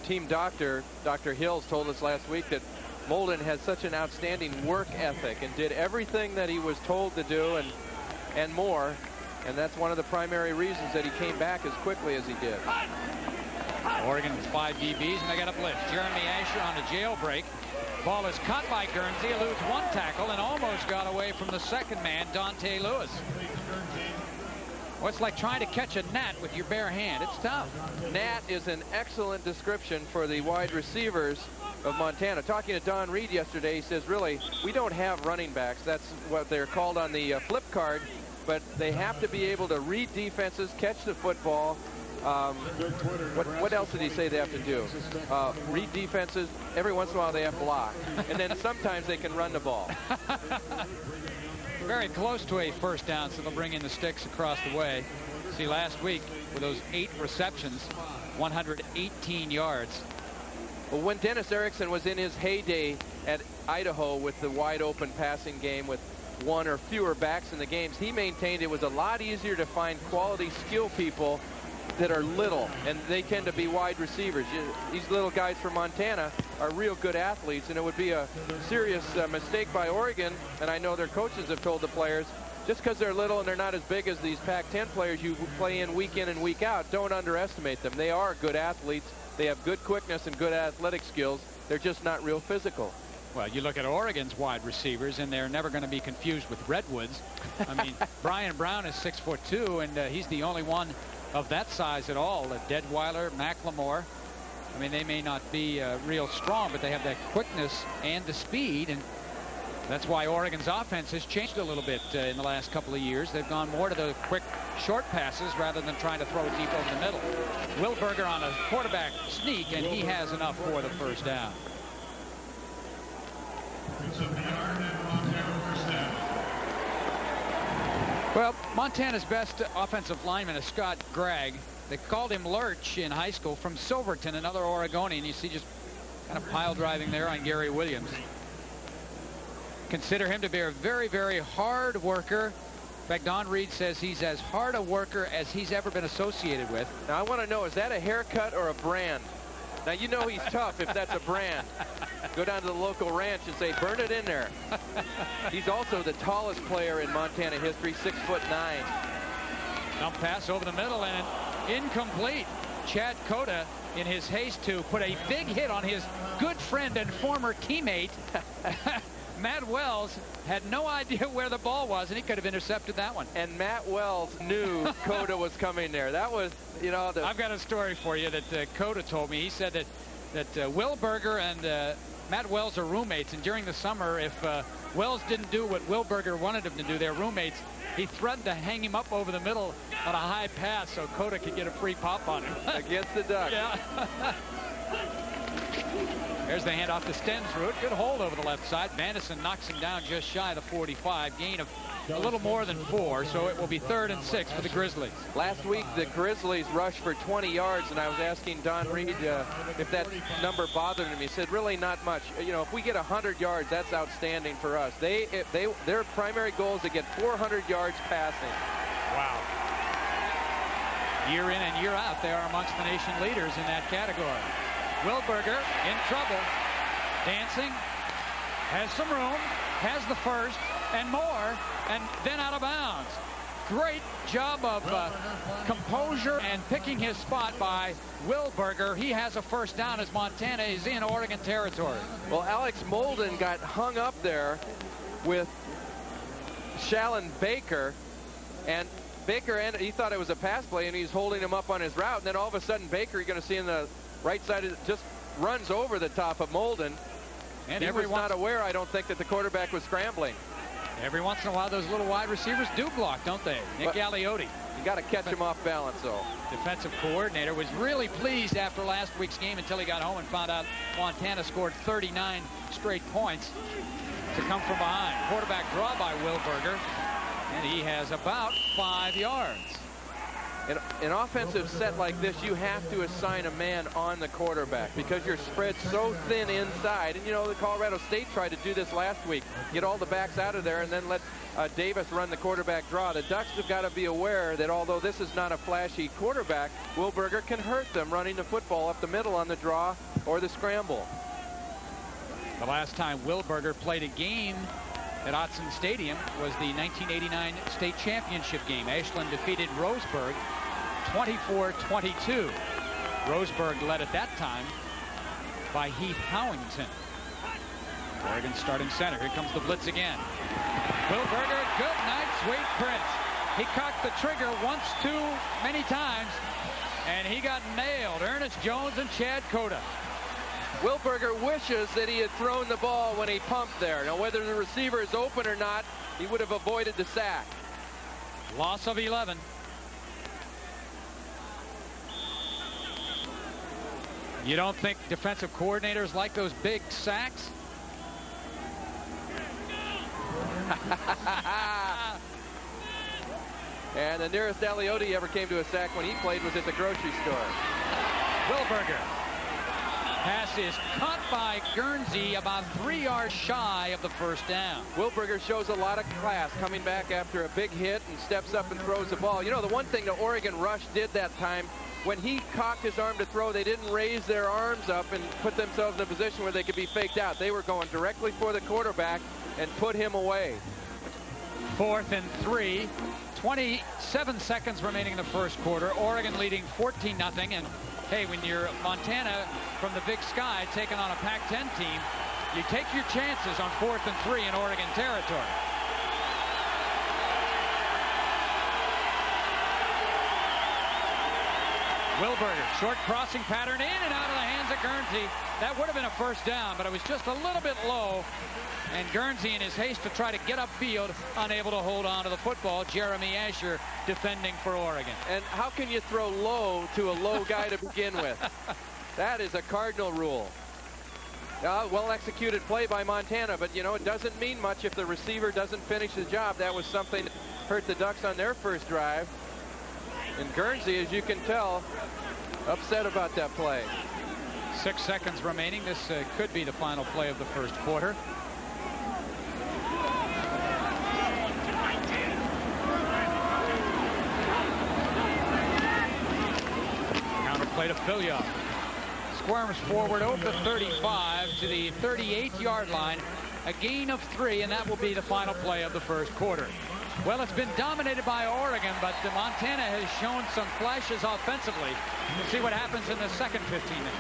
team doctor, Dr. Hills, told us last week that Molden has such an outstanding work ethic and did everything that he was told to do and more. And that's one of the primary reasons that he came back as quickly as he did. Oregon with 5 DBs, and they got a blitz. Jeremy Asher on a jailbreak. Ball is caught by Guernsey, eludes one tackle, and almost got away from the second man, Dante Lewis. Well, it's like trying to catch a gnat with your bare hand. It's tough. Gnat is an excellent description for the wide receivers of Montana. Talking to Don Reed yesterday, he says, really, we don't have running backs. That's what they're called on the flip card, but they have to be able to read defenses, catch the football. What else did he say they have to do? Read defenses. Every once in a while they have block. And then sometimes they can run the ball. Very close to a first down, so they'll bring in the sticks across the way. See, last week with those 8 receptions, 118 yards. Well, when Dennis Erickson was in his heyday at Idaho with the wide open passing game with 1 or fewer backs in the games, he maintained it was a lot easier to find quality skill people that are little, and they tend to be wide receivers. These little guys from Montana are real good athletes, and it would be a serious mistake by Oregon, and I know their coaches have told the players, just because they're little and they're not as big as these Pac-10 players you play in and week out, don't underestimate them. They are good athletes. They have good quickness and good athletic skills. They're just not real physical. Well, you look at Oregon's wide receivers, and they're never going to be confused with Redwoods. I mean, Brian Brown is 6'2", and he's the only one of that size at all. Deadweiler, McLemore. I mean, they may not be real strong, but they have that quickness and the speed, and that's why Oregon's offense has changed a little bit in the last couple of years. They've gone more to the quick short passes rather than trying to throw it deep over the middle. Wilberger on a quarterback sneak, and he has enough for the first down. Well, Montana's best offensive lineman is Scott Gregg. They called him Lurch in high school, from Silverton, another Oregonian. You see just kind of pile driving there on Gary Williams. Consider him to be a very, very hard worker. In fact, Don Reed says he's as hard a worker as he's ever been associated with. Now, I want to know, is that a haircut or a brand? Now, you know he's tough if that's a brand. Go down to the local ranch and say, burn it in there. He's also the tallest player in Montana history, 6'9". Dump pass over the middle and incomplete. Chad Cota, in his haste to put a big hit on his good friend and former teammate, Matt Wells, had no idea where the ball was, and he could have intercepted that one. And Matt Wells knew Cota was coming there. That was, you know, I've got a story for you that Cota told me. He said that Wilberger and Matt Wells are roommates, and during the summer, if Wells didn't do what Wilberger wanted him to do, they're roommates, he threatened to hang him up over the middle on a high pass so Cota could get a free pop on him. Against the Ducks. Yeah. There's the handoff to Stensrud. Good hold over the left side. Madison knocks him down just shy of the 45. Gain of a little more than 4, so it will be 3rd and 6 for the Grizzlies. Last week, the Grizzlies rushed for 20 yards, and I was asking Don Reed if that number bothered him. He said, really not much. You know, if we get 100 yards, that's outstanding for us. Their primary goal is to get 400 yards passing. Wow. Year in and year out, they are amongst the nation leaders in that category. Wilberger in trouble. Dancing, has some room, has the first and more, and then out of bounds. Great job of composure and picking his spot by Wilberger. He has a first down as Montana is in Oregon territory. Well, Alex Molden got hung up there with Shallon Baker, and Baker, he thought it was a pass play, and he's holding him up on his route, and then all of a sudden Baker, you're going to see in the right side, just runs over the top of Molden. And he was not aware, I don't think, that the quarterback was scrambling. Every once in a while, those little wide receivers do block, don't they? Nick Galeotti. You got to catch him off balance, though. Defensive coordinator was really pleased after last week's game until he got home and found out Montana scored 39 straight points to come from behind. Quarterback draw by Wilberger, and he has about 5 yards. In an offensive set like this, you have to assign a man on the quarterback because you're spread so thin inside. And, you know, the Colorado State tried to do this last week, get all the backs out of there and then let Davis run the quarterback draw. The Ducks have got to be aware that although this is not a flashy quarterback, Wilberger can hurt them running the football up the middle on the draw or the scramble. The last time Wilberger played a game at Autzen Stadium was the 1989 state championship game. Ashland defeated Roseburg 24-22. Roseburg led at that time by Heath Howington. Oregon starting center. Here comes the blitz again. Wilberger, good night, sweet prince. He cocked the trigger once too many times, and he got nailed. Ernest Jones and Chad Cota. Wilberger wishes that he had thrown the ball when he pumped there. Now, whether the receiver is open or not, he would have avoided the sack. Loss of 11. You don't think defensive coordinators like those big sacks? And the nearest Galeotti ever came to a sack when he played was at the grocery store. Wilberger. Pass is caught by Guernsey about 3 yards shy of the first down. Wilberger shows a lot of class coming back after a big hit and steps up and throws the ball. You know, the one thing the Oregon rush did that time, when he cocked his arm to throw, they didn't raise their arms up and put themselves in a position where they could be faked out. They were going directly for the quarterback and put him away. 4th and 3. 27 seconds remaining in the first quarter. Oregon leading 14-0. And hey, when you're Montana from the Big Sky taking on a Pac-10 team, you take your chances on 4th and 3 in Oregon territory. Wilberger, short crossing pattern in and out of the hands of Guernsey. That would have been a first down, but it was just a little bit low. And Guernsey, in his haste to try to get upfield, unable to hold on to the football. Jeremy Asher defending for Oregon. And how can you throw low to a low guy to begin with? That is a cardinal rule. Well-executed play by Montana, but, you know, it doesn't mean much if the receiver doesn't finish the job. That was something that hurt the Ducks on their first drive. And Guernsey, as you can tell, upset about that play. 6 seconds remaining. This could be the final play of the first quarter. Counter play to Filya. Squirms forward over the 35 to the 38-yard line. A gain of 3, and that will be the final play of the first quarter. Well, it's been dominated by Oregon, but Montana has shown some flashes offensively. We'll see what happens in the second 15 minutes.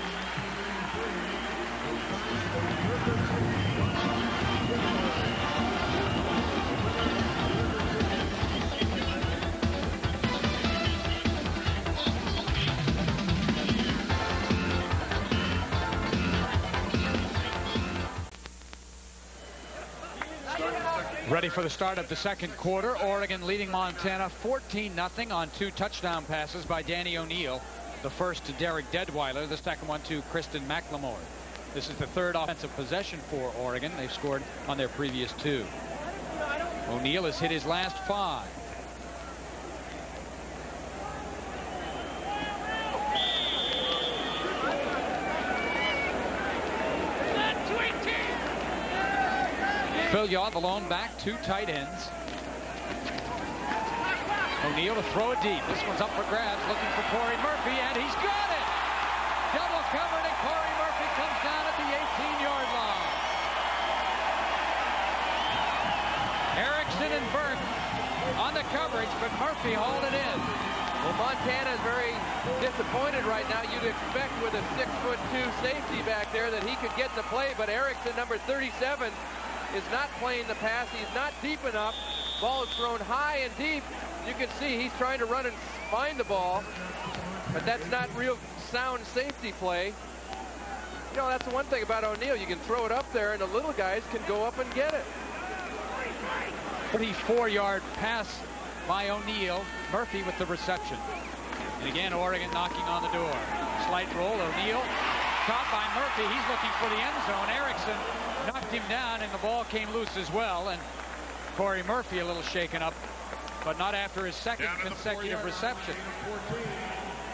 Ready for the start of the second quarter. Oregon leading Montana 14-0 on 2 touchdown passes by Danny O'Neill. The first to Derek Deadweiler, the second one to Kristen McLemore. This is the 3rd offensive possession for Oregon. They've scored on their previous 2. O'Neal has hit his last 5. Filyaw, the lone back, 2 tight ends. O'Neal to throw it deep. This one's up for grabs, looking for Corey Murphy, and he's got it! Double covered, and Corey Murphy comes down at the 18-yard line. Erickson and Burke on the coverage, but Murphy hauled it in. Well, Montana is very disappointed right now. You'd expect with a 6'2" safety back there that he could get the play, but Erickson, number 37, is not playing the pass. He's not deep enough. Ball is thrown high and deep. You can see he's trying to run and find the ball, but that's not real sound safety play. You know, that's the one thing about O'Neal. You can throw it up there, and the little guys can go up and get it. 34-yard pass by O'Neal. Murphy with the reception. And again, Oregon knocking on the door. Slight roll. O'Neal caught by Murphy. He's looking for the end zone. Erickson knocked him down, and the ball came loose as well. And Corey Murphy a little shaken up, but not after his second consecutive reception.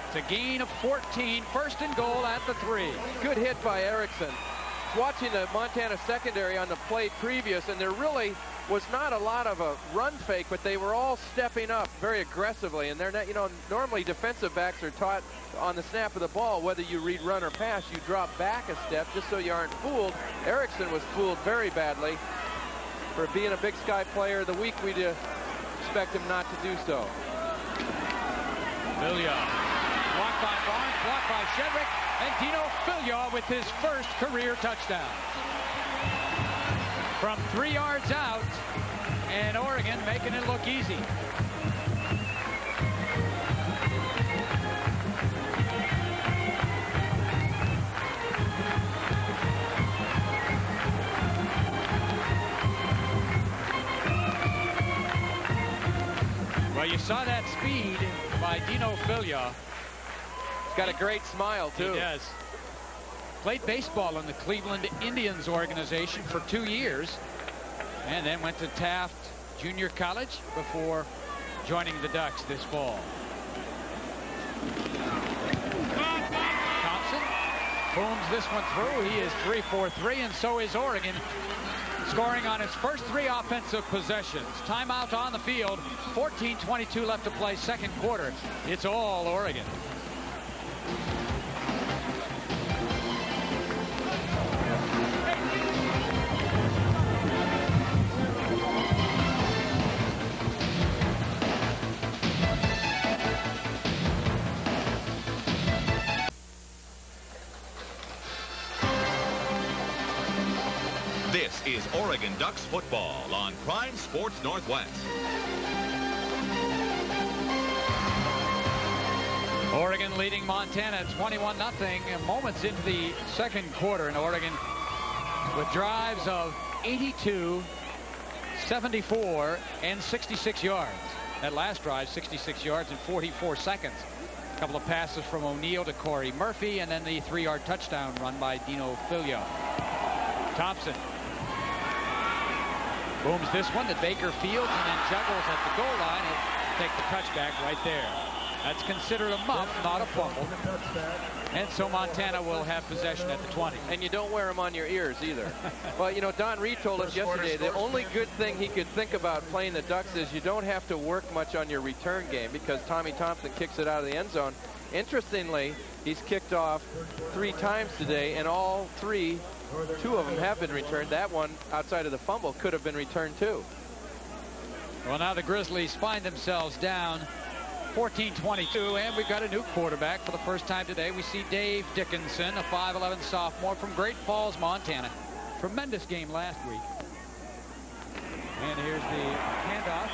It's a gain of 14. First and goal at the 3. Good hit by Erickson. Watching the Montana secondary on the play previous, and there really was not a lot of a run fake, but they were all stepping up very aggressively. And they're not, you know, normally defensive backs are taught on the snap of the ball, whether you read run or pass, you drop back a step just so you aren't fooled. Erickson was fooled very badly. For being a Big Sky player of the week, we'd expect him not to do so. Filyaw. Blocked by Barnes, blocked by Shedrick, and Dino Filyaw with his first career touchdown. From 3 yards out, and Oregon making it look easy. Well, you saw that speed by Dino Filyaw. He's got a great smile, too. He does. Played baseball in the Cleveland Indians organization for 2 years, and then went to Taft Junior College before joining the Ducks this fall. Thompson booms this one through. He is 3 for 3, and so is Oregon, scoring on his first 3 offensive possessions. Timeout on the field. 14:22 left to play, second quarter. It's all Oregon. This is Oregon Ducks football on Prime Sports Northwest. Oregon leading Montana 21-0. Moments into the second quarter, and Oregon with drives of 82, 74, and 66 yards. That last drive, 66 yards in 44 seconds. A couple of passes from O'Neal to Corey Murphy, and then the 3-yard touchdown run by Dino Filyaw. Thompson booms this one that Baker fields and then juggles at the goal line and take the touchback right there. That's considered a muff, not a fumble. And so Montana will have possession at the 20. And you don't wear them on your ears either. Well, you know, Don Reed told us yesterday the only good thing he could think about playing the Ducks is you don't have to work much on your return game because Tommy Thompson kicks it out of the end zone. Interestingly, he's kicked off 3 times today, and all 3, 2 of them have been returned. That one, outside of the fumble, could have been returned too. Well, now the Grizzlies find themselves down 14-22, and we've got a new quarterback for the first time today. We see Dave Dickinson, a 5'11" sophomore from Great Falls, Montana. Tremendous game last week. And here's the handoff.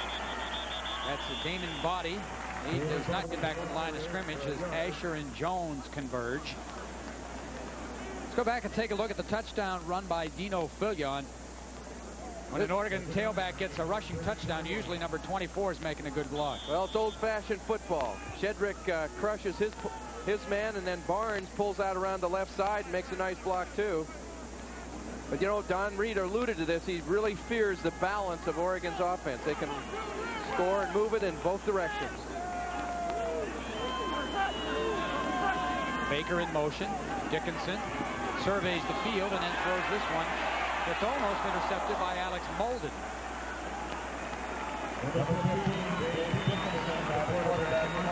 That's the Damon Body. He does not get back to the line of scrimmage as Asher and Jones converge. Let's go back and take a look at the touchdown run by Dino Filyaw. When an Oregon tailback gets a rushing touchdown, usually number 24 is making a good block. Well, it's old-fashioned football. Shedrick crushes his man, and then Barnes pulls out around the left side and makes a nice block too. But, you know, Don Reed alluded to this. He really fears the balance of Oregon's offense. They can score and move it in both directions. Baker in motion. Dickinson surveys the field and then throws this one. It's almost intercepted by Alex Molden.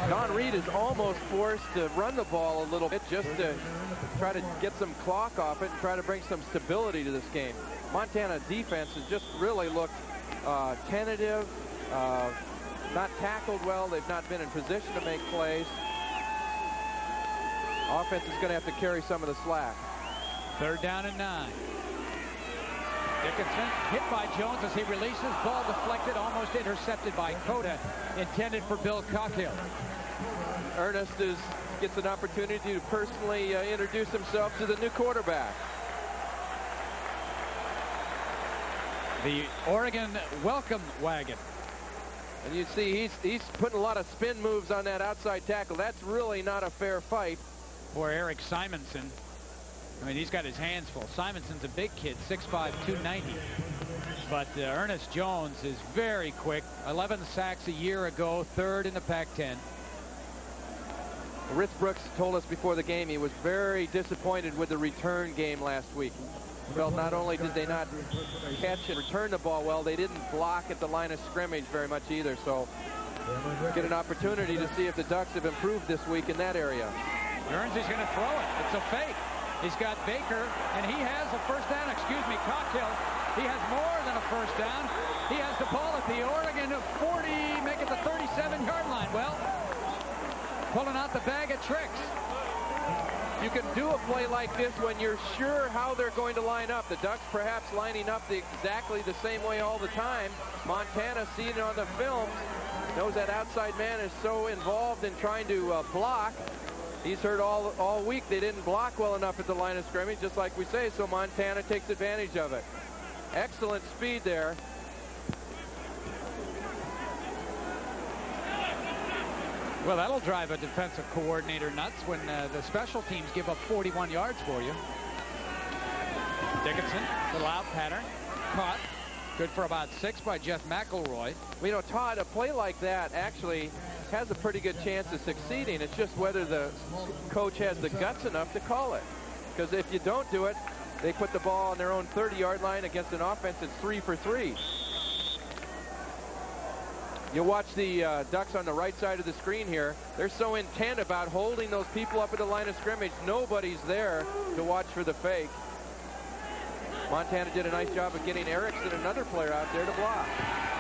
Don Reed is almost forced to run the ball a little bit just to try to get some clock off it and try to bring some stability to this game. Montana defense has just really looked tentative, not tackled well. They've not been in position to make plays. Offense is going to have to carry some of the slack. 3rd down and 9. Dickinson hit by Jones as he releases. Ball deflected, almost intercepted by Cota. Intended for Bill Cockhill. Ernest gets an opportunity to personally introduce himself to the new quarterback. The Oregon welcome wagon. And you see he's putting a lot of spin moves on that outside tackle. That's really not a fair fight. For Eric Simonson. I mean, he's got his hands full. Simonson's a big kid, 6'5", 290. But Ernest Jones is very quick. 11 sacks a year ago, 3rd in the Pac-10. Rich Brooks told us before the game he was very disappointed with the return game last week. He felt not only did they not catch and return the ball well, they didn't block at the line of scrimmage very much either. So get an opportunity to see if the Ducks have improved this week in that area. Guernsey's going to throw it. It's a fake. He's got Baker, and he has a first down. Excuse me, Cockhill. He has more than a first down. He has the ball at the Oregon 40, make it the 37-yard line. Well, pulling out the bag of tricks. You can do a play like this when you're sure how they're going to line up. The Ducks perhaps lining up exactly the same way all the time. Montana, seeing it on the film, knows that outside man is so involved in trying to block. He's heard all week they didn't block well enough at the line of scrimmage, just like we say, so Montana takes advantage of it. Excellent speed there. Well, that'll drive a defensive coordinator nuts when the special teams give up 41 yards for you. Dickinson, little out pattern, caught. Good for about 6 by Jeff McElroy. Well, you know, Todd, a play like that actually has a pretty good chance of succeeding. It's just whether the coach has the guts enough to call it. Because if you don't do it, they put the ball on their own 30-yard line against an offense that's 3 for 3. You watch the Ducks on the right side of the screen here. They're so intent about holding those people up at the line of scrimmage. Nobody's there to watch for the fake. Montana did a nice job of getting Erickson, another player, out there to block.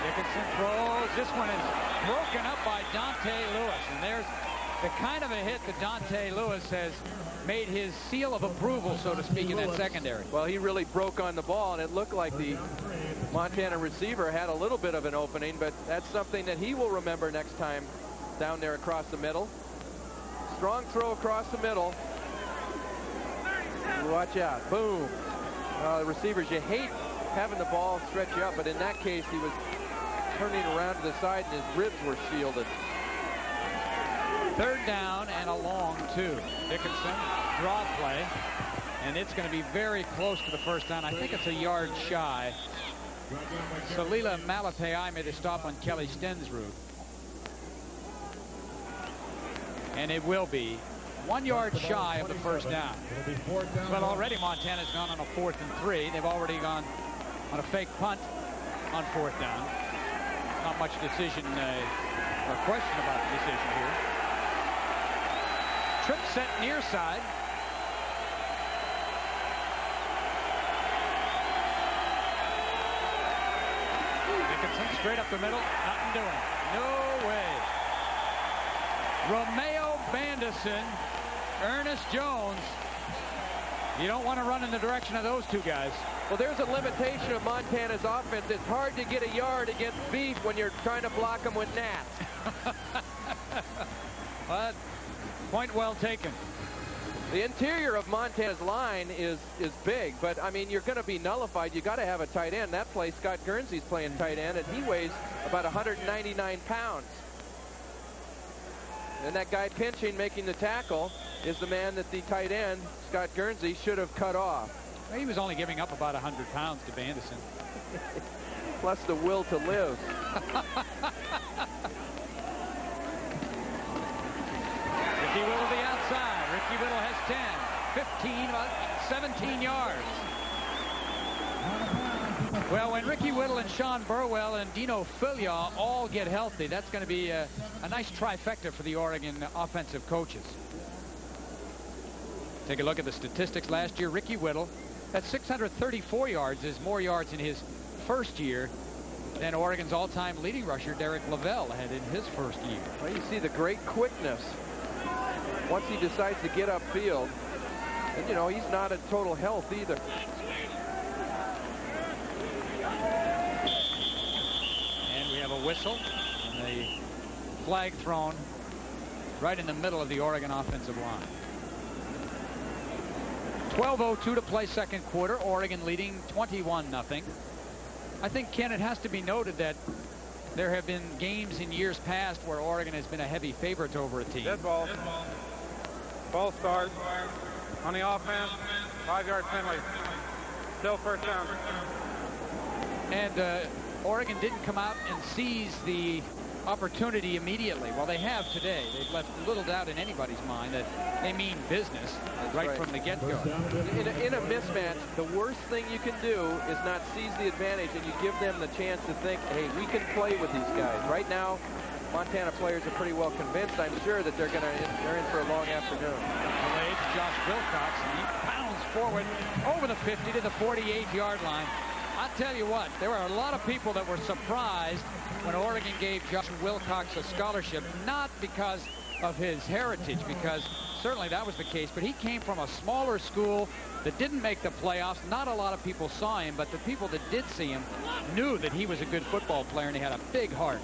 Dickinson throws. This one is broken up by Dante Lewis. And there's the kind of a hit that Dante Lewis has made his seal of approval, so to speak, in that secondary. Well, he really broke on the ball, and it looked like the Montana receiver had a little bit of an opening, but that's something that he will remember next time down there across the middle. Strong throw across the middle. Watch out. Boom. The receivers, you hate having the ball stretch you up, but in that case, he was turning around to the side and his ribs were shielded. 3rd down and a long 2. Dickinson, draw play, and it's going to be very close to the first down. I think it's a yard shy. Salila Malapai made a stop on Kelly Stensrud. And it will be 1 yard shy of the first down. Well, already Montana's gone on a 4th and 3. They've already gone on a fake punt on 4th down. Not much decision or question about the decision here. Trip set near side. Dickinson straight up the middle. Nothing doing. No way. Romeo Bandison, Ernest Jones. You don't want to run in the direction of those two guys. Well, there's a limitation of Montana's offense. It's hard to get a yard against beef when you're trying to block them with gnats. But point well taken. The interior of Montana's line is big, but I mean, you're going to be nullified. You got to have a tight end. That play, Scott Guernsey's playing tight end, and he weighs about 199 pounds. And that guy pinching, making the tackle, is the man that the tight end, Scott Guernsey, should have cut off. Well, he was only giving up about 100 pounds to Vanderson. Plus the will to live. Ricky Whittle to the outside. Ricky Whittle has 10, 15, about 17 yards. Well, when Ricky Whittle and Sean Burwell and Dino Filia all get healthy, that's going to be a nice trifecta for the Oregon offensive coaches. Take a look at the statistics last year. Ricky Whittle, that's 634 yards, is more yards in his first year than Oregon's all-time leading rusher Derek Lavelle had in his first year. Well, you see the great quickness once he decides to get upfield. And, you know, he's not in total health either. And we have a whistle and a flag thrown right in the middle of the Oregon offensive line. 12:02 to play second quarter. Oregon leading 21-0. I think, Ken, it has to be noted that there have been games in years past where Oregon has been a heavy favorite over a team. Dead ball. Ball starts on the offense. 5-yard penalty. Still first down. And Oregon didn't come out and seize the opportunity immediately. Well, they have today. They've left little doubt in anybody's mind that they mean business right from the get-go. In a mismatch, the worst thing you can do is not seize the advantage, and you give them the chance to think, hey, we can play with these guys. Right now, Montana players are pretty well convinced, I'm sure, that they're in for a long afternoon. Delayed to Josh Wilcox, and he pounds forward over the 50 to the 48-yard line. I'll tell you what, there were a lot of people that were surprised when Oregon gave Josh Wilcox a scholarship, not because of his heritage, because certainly that was the case, but he came from a smaller school that didn't make the playoffs. Not a lot of people saw him, but the people that did see him knew that he was a good football player, and he had a big heart.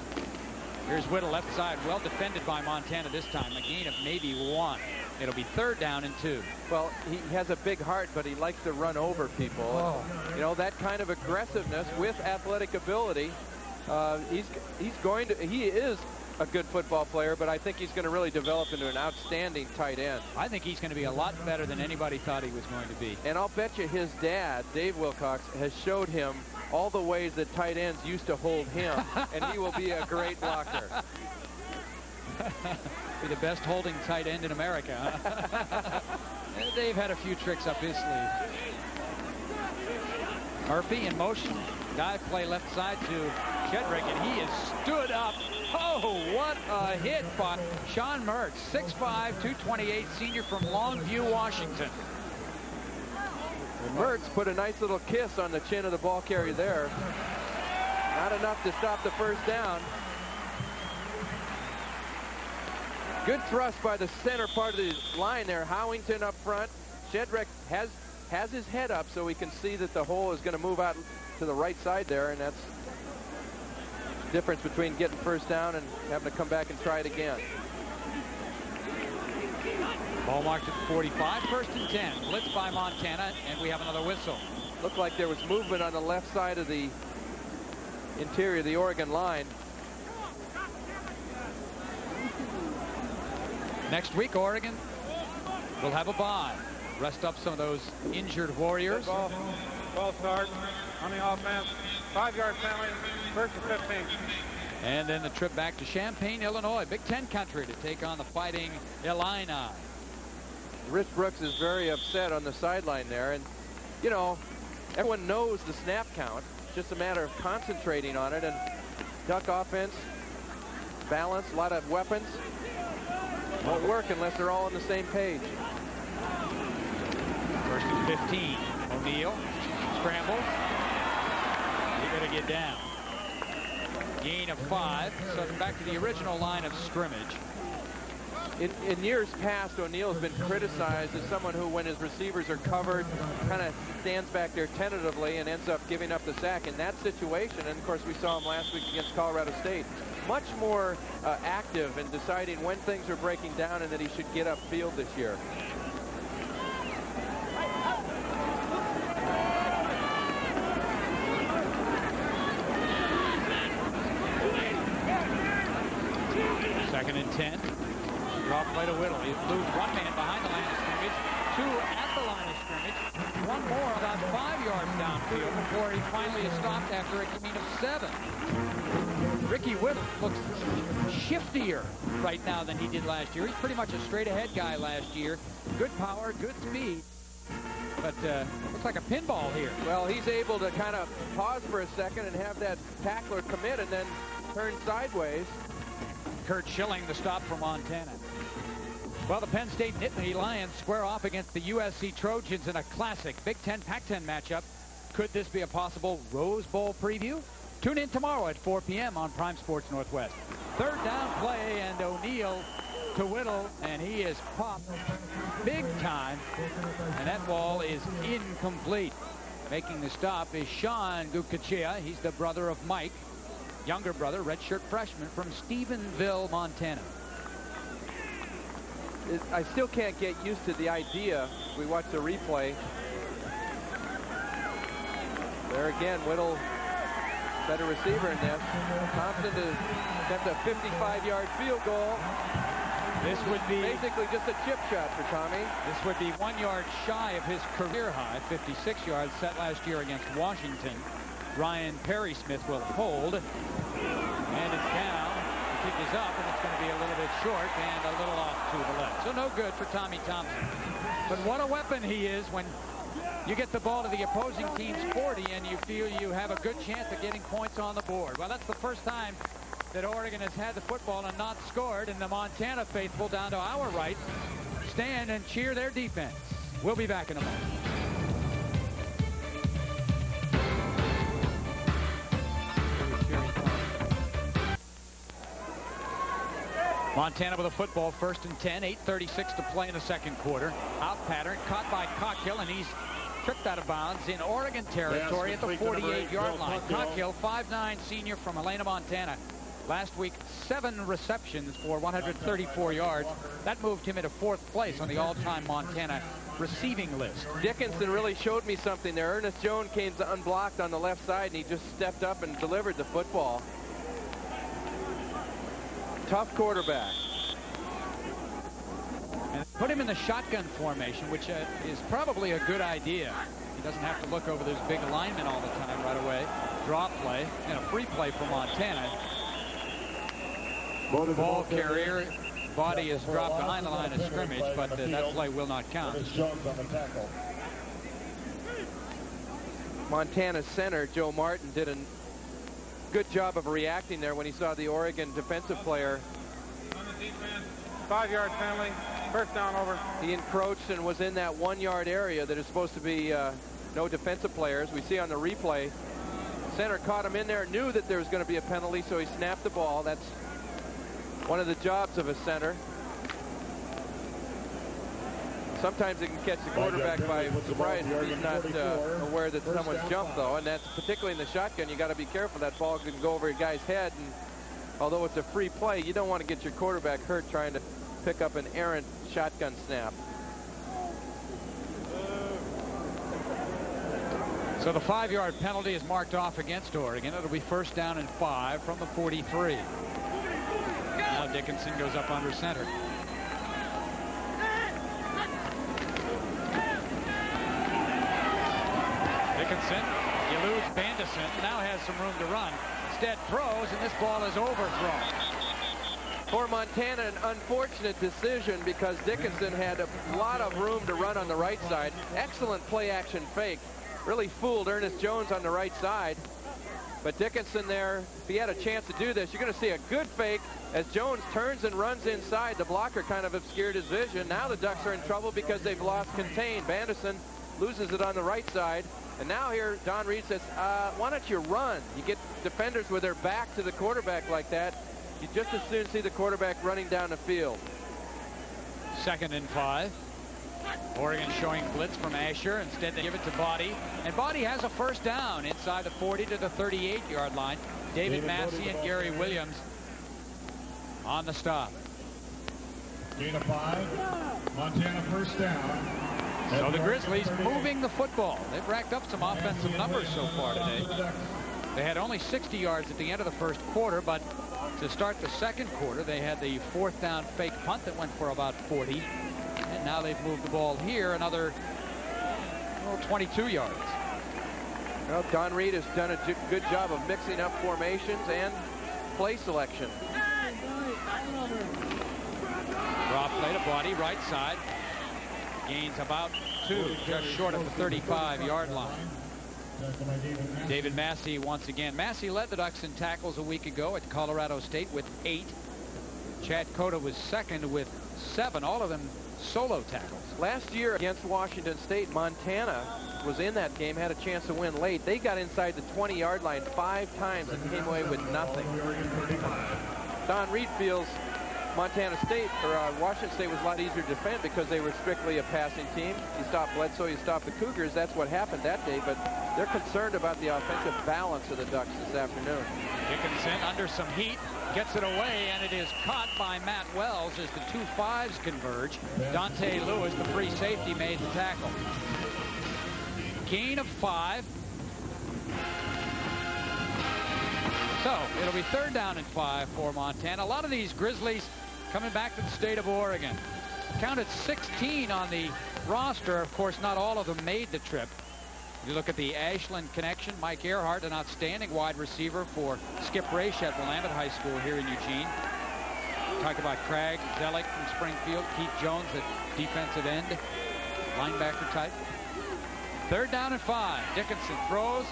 Here's Whittle left side, well defended by Montana this time, a gain of maybe 1. It'll be 3rd down and 2. Well, he has a big heart, but he likes to run over people. Oh. You know, that kind of aggressiveness with athletic ability. He is a good football player, but I think he's going to really develop into an outstanding tight end. I think he's going to be a lot better than anybody thought he was going to be. And I'll bet you his dad, Dave Wilcox, has showed him all the ways that tight ends used to hold him, and he will be a great blocker. Be the best holding tight end in America, huh? Dave had a few tricks up his sleeve. Murphy in motion. Dive play left side to Shedrick, and he is stood up. Oh, what a hit by Sean Mertz, 6'5", 228, senior from Longview, Washington. And Mertz put a nice little kiss on the chin of the ball carrier there. Not enough to stop the first down. Good thrust by the center part of the line there. Howington up front. Shedrick has his head up so we can see that the hole is going to move out to the right side there, and that's the difference between getting first down and having to come back and try it again. Ball marked at 45, 1st and 10. Blitz by Montana, and we have another whistle. Looked like there was movement on the left side of the interior of the Oregon line. Next week, Oregon will have a bye. Rest up some of those injured Warriors. Ball start on the offense. 5-yard penalty. 1st and 15. And then the trip back to Champaign, Illinois, Big Ten country, to take on the Fighting Illini. Rich Brooks is very upset on the sideline there. And, you know, everyone knows the snap count. It's just a matter of concentrating on it. And Duck offense, balance, a lot of weapons. Won't work unless they're all on the same page. 1st and 15. O'Neal scrambles. He better get down. Gain of 5. So it's back to the original line of scrimmage. In years past, O'Neal has been criticized as someone who, when his receivers are covered, kind of stands back there tentatively and ends up giving up the sack. In that situation, and of course we saw him last week against Colorado State, much more active in deciding when things are breaking down and that he should get upfield this year. Second and 10. Drop play to Whittle. He moves one man behind the line of scrimmage. 2 at the line of scrimmage. 1 more about 5 yards downfield before he finally is stopped after a gain of 7. Ricky Whittle looks shiftier right now than he did last year. He's pretty much a straight-ahead guy last year. Good power, good speed. But looks like a pinball here. Well, he's able to kind of pause for a second and have that tackler commit and then turn sideways. Kurt Schilling, the stop for Montana. Well, the Penn State Nittany Lions square off against the USC Trojans in a classic Big Ten Pac-10 matchup. Could this be a possible Rose Bowl preview? Tune in tomorrow at 4 p.m. on Prime Sports Northwest. 3rd down play, and O'Neal to Whittle, and he is popped big time, and that ball is incomplete. Making the stop is Sean Gukachia. He's the brother of Mike, younger brother, redshirt freshman from Stephenville, Montana. I still can't get used to the idea. We watch the replay. There again, Whittle, better receiver in this. Thompson to attempt a 55-yard field goal. This would be basically just a chip shot for Tommy. This would be 1 yard shy of his career high, 56 yards set last year against Washington. Ryan Perry Smith will hold, and it's down. The kick is up, and it's going to be a little bit short and a little off to the left. So no good for Tommy Thompson. But what a weapon he is when you get the ball to the opposing team's 40 and you feel you have a good chance of getting points on the board. Well, that's the first time that Oregon has had the football and not scored, and the Montana faithful down to our right stand and cheer their defense. We'll be back in a moment. Montana with a football, 1st and 10, 8:36 to play in the 2nd quarter. Out pattern, caught by Cockhill, and he's tripped out of bounds in Oregon territory at the 48-yard line. Cockhill, 5'9" senior from Helena, Montana. Last week, 7 receptions for 134 yards. That moved him into 4th place on the all-time Montana receiving list. Dickinson really showed me something there. Ernest Jones came unblocked on the left side, and he just stepped up and delivered the football. Tough quarterback. And put him in the shotgun formation, which is probably a good idea. He doesn't have to look over those big linemen all the time right away. Draw play and a free play for Montana. Ball carrier, body is dropped behind the line of scrimmage, but that play will not count. Montana center Joe Martin did a good job of reacting there when he saw the Oregon defensive player. 5-yard penalty, 1st down over. He encroached and was in that 1-yard area that is supposed to be no defensive players. We see on the replay, center caught him in there, knew that there was going to be a penalty, so he snapped the ball. That's one of the jobs of a center. Sometimes it can catch the quarterback by surprise if he's not aware that someone's jumped, though, and that's particularly in the shotgun. You got to be careful. That ball can go over your guy's head, and although it's a free play, you don't want to get your quarterback hurt trying to pick up an errant shotgun snap. So the 5-yard penalty is marked off against Oregon. It'll be 1st down and 5 from the 43. Now Dickinson goes up under center. Dickinson, you lose Bandison, now has some room to run. Instead throws, and this ball is overthrown. For Montana, an unfortunate decision because Dickinson had a lot of room to run on the right side. Excellent play-action fake. Really fooled Ernest Jones on the right side. But Dickinson there, if he had a chance to do this, you're going to see a good fake as Jones turns and runs inside. The blocker kind of obscured his vision. Now the Ducks are in trouble because they've lost contain. Bandison loses it on the right side. And now here, Don Reed says, why don't you run? You get defenders with their back to the quarterback like that. You just as soon see the quarterback running down the field. 2nd and 5. Oregon showing blitz from Asher. Instead, they give it to Body. And Body has a 1st down inside the 40 to the 38-yard line. David Massey and Gary Williams on the stop. Gain of 5. Montana 1st down. So the Grizzlies moving the football. They've racked up some offensive numbers so far today. They had only 60 yards at the end of the 1st quarter, but to start the 2nd quarter, they had the 4th down fake punt that went for about 40. And now they've moved the ball here another 22 yards. Well, Don Reed has done a good job of mixing up formations and play selection. Draw play to Body, right side. Gains about 2, just short of the 35-yard line. David Massey once again. Massey led the Ducks in tackles a week ago at Colorado State with 8. Chad Cota was second with 7, all of them solo tackles. Last year against Washington State, Montana was in that game, had a chance to win late. They got inside the 20-yard line 5 times and came away with nothing. Don Reed feels Montana State, or Washington State, was a lot easier to defend because they were strictly a passing team. You stop Bledsoe, you stop the Cougars. That's what happened that day, but they're concerned about the offensive balance of the Ducks this afternoon. Dickinson under some heat, gets it away, and it is caught by Matt Wells as the 2 5s converge. Dante Lewis, the free safety, made the tackle. Gain of 5. So it'll be 3rd down and 5 for Montana. A lot of these Grizzlies coming back to the state of Oregon. Counted 16 on the roster. Of course, not all of them made the trip. You look at the Ashland connection. Mike Earhart, an outstanding wide receiver for Skip Raish at Willamette High School here in Eugene. Talk about Craig Zellick from Springfield. Keith Jones at defensive end, linebacker type. 3rd down and 5. Dickinson throws.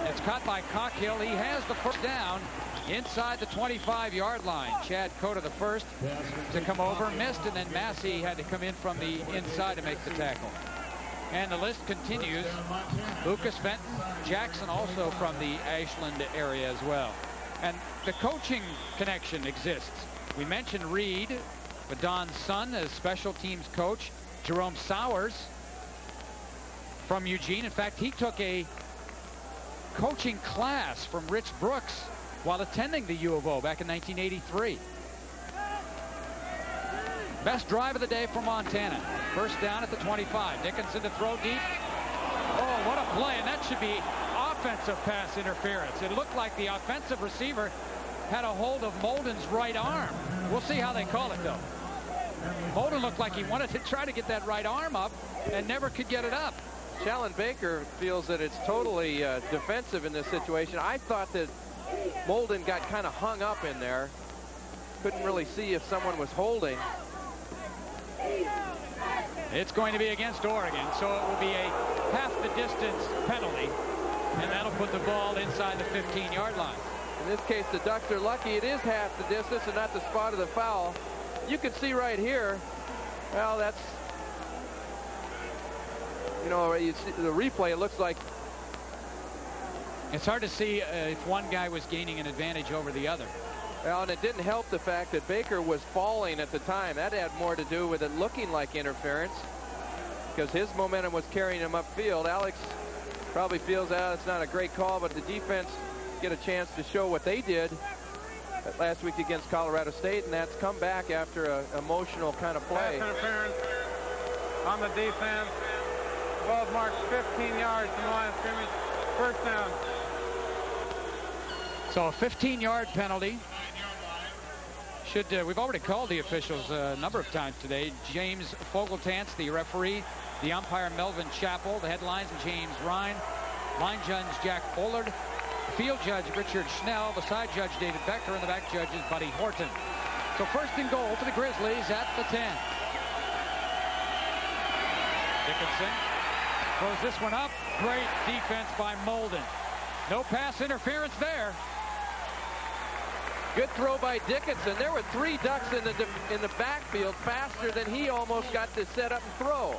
It's caught by Cockhill. He has the 1st down inside the 25-yard line. Chad Cota, the first to come over, missed, and then Massey had to come in from the inside to make the tackle. And the list continues. Lucas Fenton, Jackson also from the Ashland area as well. And the coaching connection exists. We mentioned Reed, but Don's son as special teams coach. Jerome Sowers from Eugene. In fact, he took a coaching class from Rich Brooks while attending the U of O back in 1983. Best drive of the day for Montana. 1st down at the 25. Dickinson to throw deep. Oh, what a play, and that should be offensive pass interference. It looked like the offensive receiver had a hold of Molden's right arm. We'll see how they call it, though. Molden looked like he wanted to try to get that right arm up and never could get it up. Challen Baker feels that it's totally defensive in this situation. I thought that Molden got kind of hung up in there. Couldn't really see if someone was holding. It's going to be against Oregon, so it will be a half the distance penalty, and that'll put the ball inside the 15-yard line. In this case, the Ducks are lucky it is half the distance and not the spot of the foul. You can see right here, well, that's, you know, you see the replay, it looks like. It's hard to see if one guy was gaining an advantage over the other. Well, and it didn't help the fact that Baker was falling at the time. That had more to do with it looking like interference because his momentum was carrying him upfield. Alex probably feels that it's not a great call, but the defense get a chance to show what they did last week against Colorado State, and that's come back after an emotional kind of play. Pass interference on the defense. Ball marked 15 yards from the line of scrimmage. 1st down. So a 15-yard penalty. We've already called the officials a number of times today. James Fogeltance, the referee, the umpire Melvin Chappell, the headlines James Ryan, line judge Jack Ollard, field judge Richard Schnell, the side judge David Becker, and the back judge is Buddy Horton. So 1st and goal for the Grizzlies at the 10. Dickinson throws this one up. Great defense by Molden. No pass interference there. Good throw by Dickinson. There were 3 Ducks in the backfield faster than he almost got to set up and throw.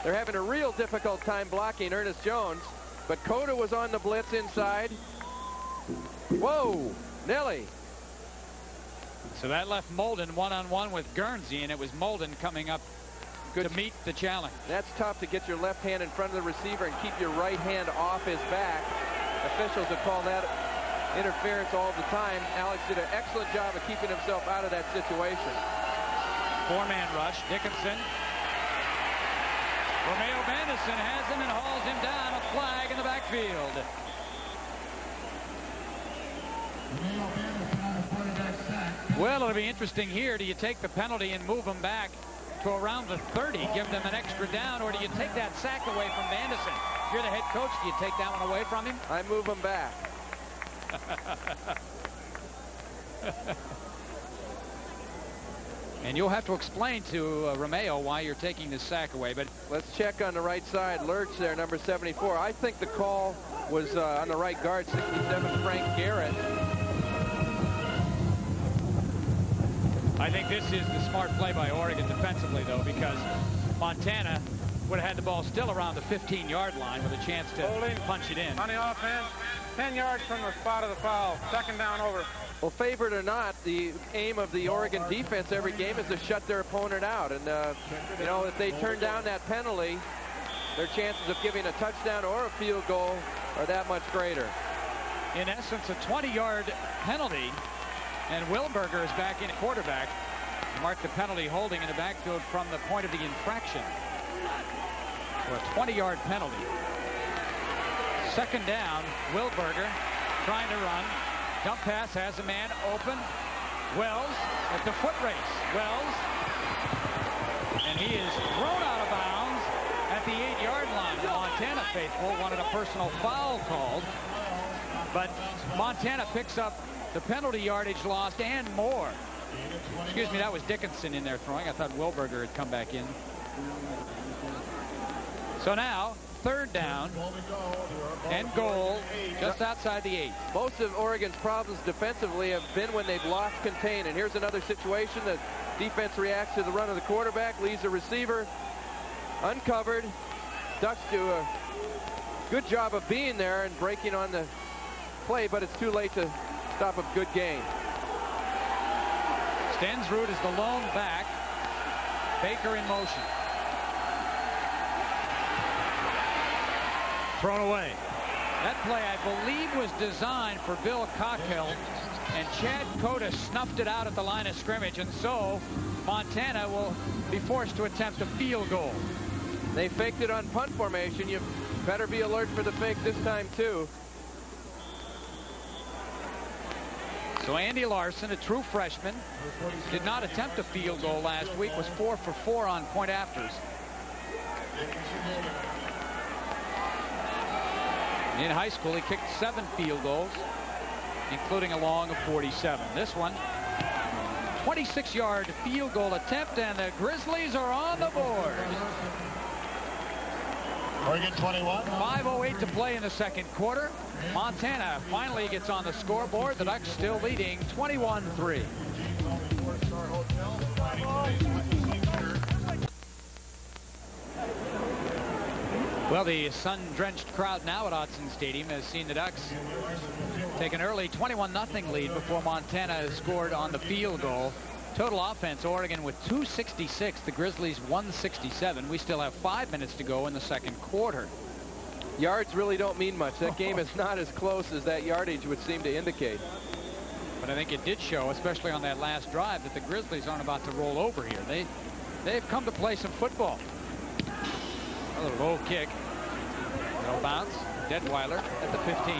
They're having a real difficult time blocking Ernest Jones, but Cota was on the blitz inside. Whoa, Nelly. So that left Molden one-on-one with Guernsey, and it was Molden coming up to meet the challenge. That's tough to get your left hand in front of the receiver and keep your right hand off his back. Officials have called that interference all the time. Alex did an excellent job of keeping himself out of that situation. 4-man rush. Dickinson. Romeo Bandison has him and hauls him down. A flag in the backfield. Well, it'll be interesting here. Do you take the penalty and move him back to around the 30, give them an extra down, or do you take that sack away from Anderson? If you're the head coach, do you take that one away from him? I move him back. And you'll have to explain to Romeo why you're taking this sack away. But let's check on the right side. Lurch there, number 74. I think the call was on the right guard, 67, Frank Garrett. I think this is the smart play by Oregon defensively, though, because Montana would have had the ball still around the 15-yard line with a chance to punch it in. On the offense, 10 yards from the spot of the foul. Second down over. Well, favored or not, the aim of the Oregon defense every game is to shut their opponent out. And, you know, if they turn down that penalty, their chances of giving a touchdown or a field goal are that much greater. In essence, a 20-yard penalty, and Wilberger is back in quarterback. Marked the penalty holding in the backfield from the point of the infraction. So a 20-yard penalty. Second down, Wilberger trying to run. Dump pass has a man open. Wells at the foot race. Wells. And he is thrown out of bounds at the 8-yard line. The Montana faithful wanted a personal foul called. But Montana picks up the penalty yardage lost and more. Excuse me, that was Dickinson in there throwing. I thought Wilberger had come back in. So now, third down and goal just outside the 8. Most of Oregon's problems defensively have been when they've lost contain. And here's another situation. The defense reacts to the run of the quarterback, leaves the receiver uncovered. Ducks do a good job of being there and breaking on the play, but it's too late to stop a good game. Stensrud is the lone back. Baker in motion. Thrown away. That play, I believe, was designed for Bill Cockhill, and Chad Cota snuffed it out at the line of scrimmage, and so Montana will be forced to attempt a field goal. They faked it on punt formation. You better be alert for the fake this time, too. So Andy Larson, a true freshman, did not attempt a field goal last week, was 4 for 4 on point afters. In high school, he kicked 7 field goals, including a long of 47. This one, 26-yard field goal attempt, and the Grizzlies are on the board. Oregon 21. 5:08 to play in the second quarter. Montana finally gets on the scoreboard. The Ducks still leading 21-3. Well, the sun-drenched crowd now at Autzen Stadium has seen the Ducks take an early 21-0 lead before Montana scored on the field goal. Total offense, Oregon with 266, the Grizzlies 167. We still have 5 minutes to go in the second quarter. Yards really don't mean much. That game is not as close as that yardage would seem to indicate. But I think it did show, especially on that last drive, that the Grizzlies aren't about to roll over here. They've come to play some football. A little low kick. No bounce. Detweiler at the 15.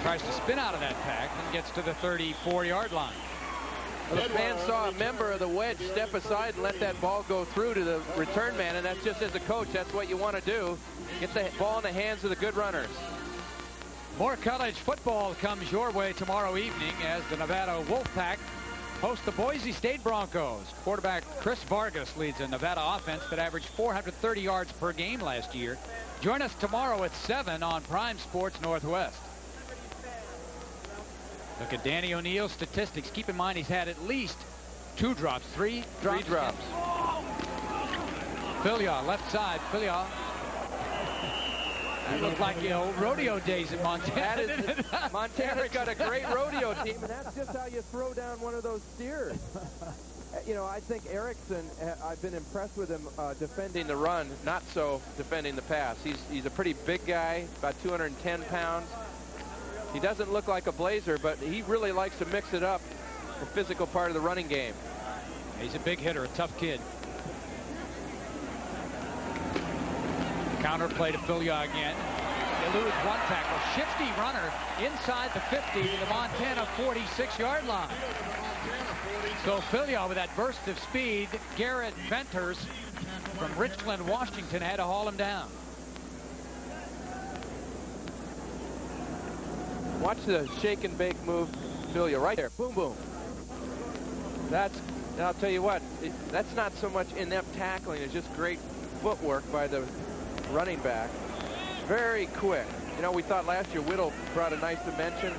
Tries to spin out of that pack and gets to the 34-yard line. Well, the fan saw a member of the wedge step aside and let that ball go through to the return man, and that's just as a coach, that's what you want to do. Get the ball in the hands of the good runners. More college football comes your way tomorrow evening as the Nevada Wolfpack host the Boise State Broncos. Quarterback Chris Vargas leads a Nevada offense that averaged 430 yards per game last year. Join us tomorrow at 7 on Prime Sports Northwest. Look at Danny O'Neill's statistics. Keep in mind he's had at least 2 drops, 3 drops. 3 drops. Filia, left side. Filia. That looked like the old rodeo days in Montana. Montana's got a great rodeo team, and that's just how you throw down one of those steers. You know, I think Erickson, I've been impressed with him defending the run, not so defending the pass. He's a pretty big guy, about 210 pounds. He doesn't look like a blazer, but he really likes to mix it up, the physical part of the running game. He's a big hitter, a tough kid. Counter play to Filia again. Eludes one tackle. Shifty runner inside the 50 to the Montana 46-yard line. So Filia with that burst of speed, Garrett Venters from Richland, Washington had to haul him down. Watch the shake and bake move, Filia, right there. Boom, boom. And I'll tell you what, that's not so much inept tackling. It's just great footwork by the running back. Very quick. You know, we thought last year Whittle brought a nice dimension.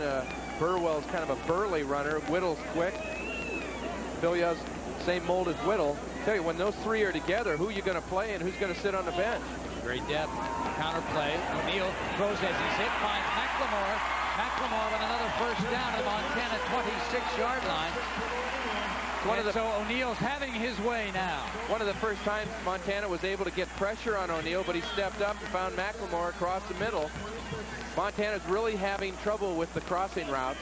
Burwell's kind of a burly runner. Whittle's quick. Filia's same mold as Whittle. Tell you, when those three are together, who are you going to play and who's going to sit on the bench? Great depth. Counter play. O'Neill throws as he's hit. Finds McLemore. McLemore with another first down at the Montana 26-yard line. So O'Neill's having his way now. One of the first times Montana was able to get pressure on O'Neill, but he stepped up and found McLemore across the middle. Montana's really having trouble with the crossing routes.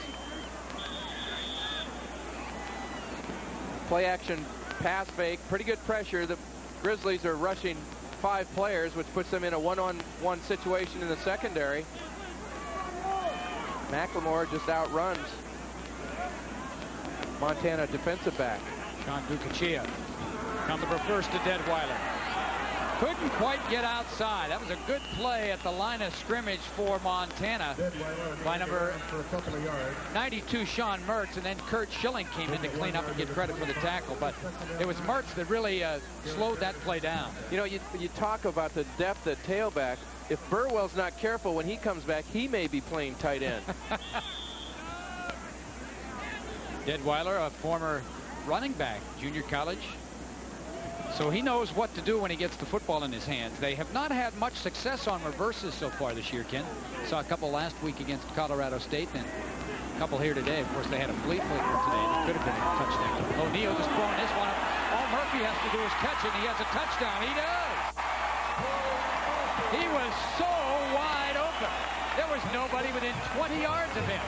Play action pass fake, pretty good pressure. The Grizzlies are rushing 5 players, which puts them in a one-on-one situation in the secondary. McLemore just outruns Montana defensive back. Sean Bucaccia comes over first to Detweiler. Couldn't quite get outside. That was a good play at the line of scrimmage for Montana by number 92, Sean Mertz, and then Kurt Schilling came in to clean up and get credit for the tackle. But it was Mertz that really slowed that play down. You know, you talk about the depth at tailback. If Burwell's not careful when he comes back, he may be playing tight end. Detweiler, a former running back, junior college. So he knows what to do when he gets the football in his hands. They have not had much success on reverses so far this year, Ken. Saw a couple last week against Colorado State, and a couple here today. Of course, they had a flea flicker today that could have been a touchdown. O'Neill just throwing this one. All Murphy has to do is catch it, and he has a touchdown. He does. He was so wide open. There was nobody within 20 yards of him.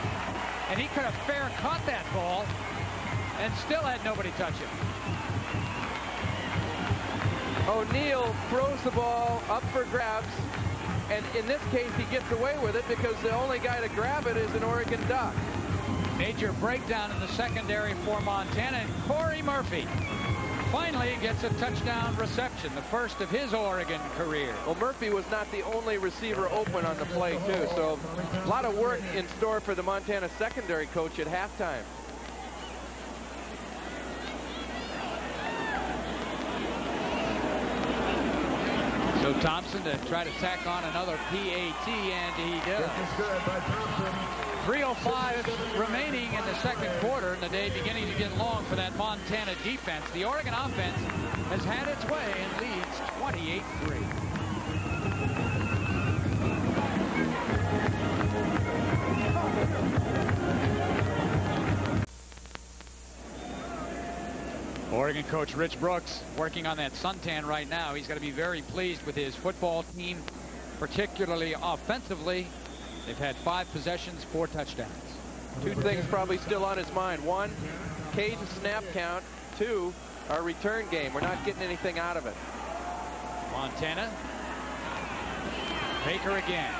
And he could have fair caught that ball and still had nobody touch him. O'Neill throws the ball up for grabs, and in this case he gets away with it because the only guy to grab it is an Oregon Duck. Major breakdown in the secondary for Montana, and Corey Murphy finally gets a touchdown reception, the first of his Oregon career. Well, Murphy was not the only receiver open on the play, too, so a lot of work in store for the Montana secondary coach at halftime. So Thompson to try to tack on another PAT, and he does. 3:05 remaining in the second quarter, and the day beginning to get long for that Montana defense. The Oregon offense has had its way and leads 28-3. Oregon coach Rich Brooks working on that suntan right now. He's got to be very pleased with his football team, particularly offensively. They've had 5 possessions, 4 touchdowns. 2 things probably still on his mind. 1, Caden snap count. 2, our return game. We're not getting anything out of it. Montana. Baker again.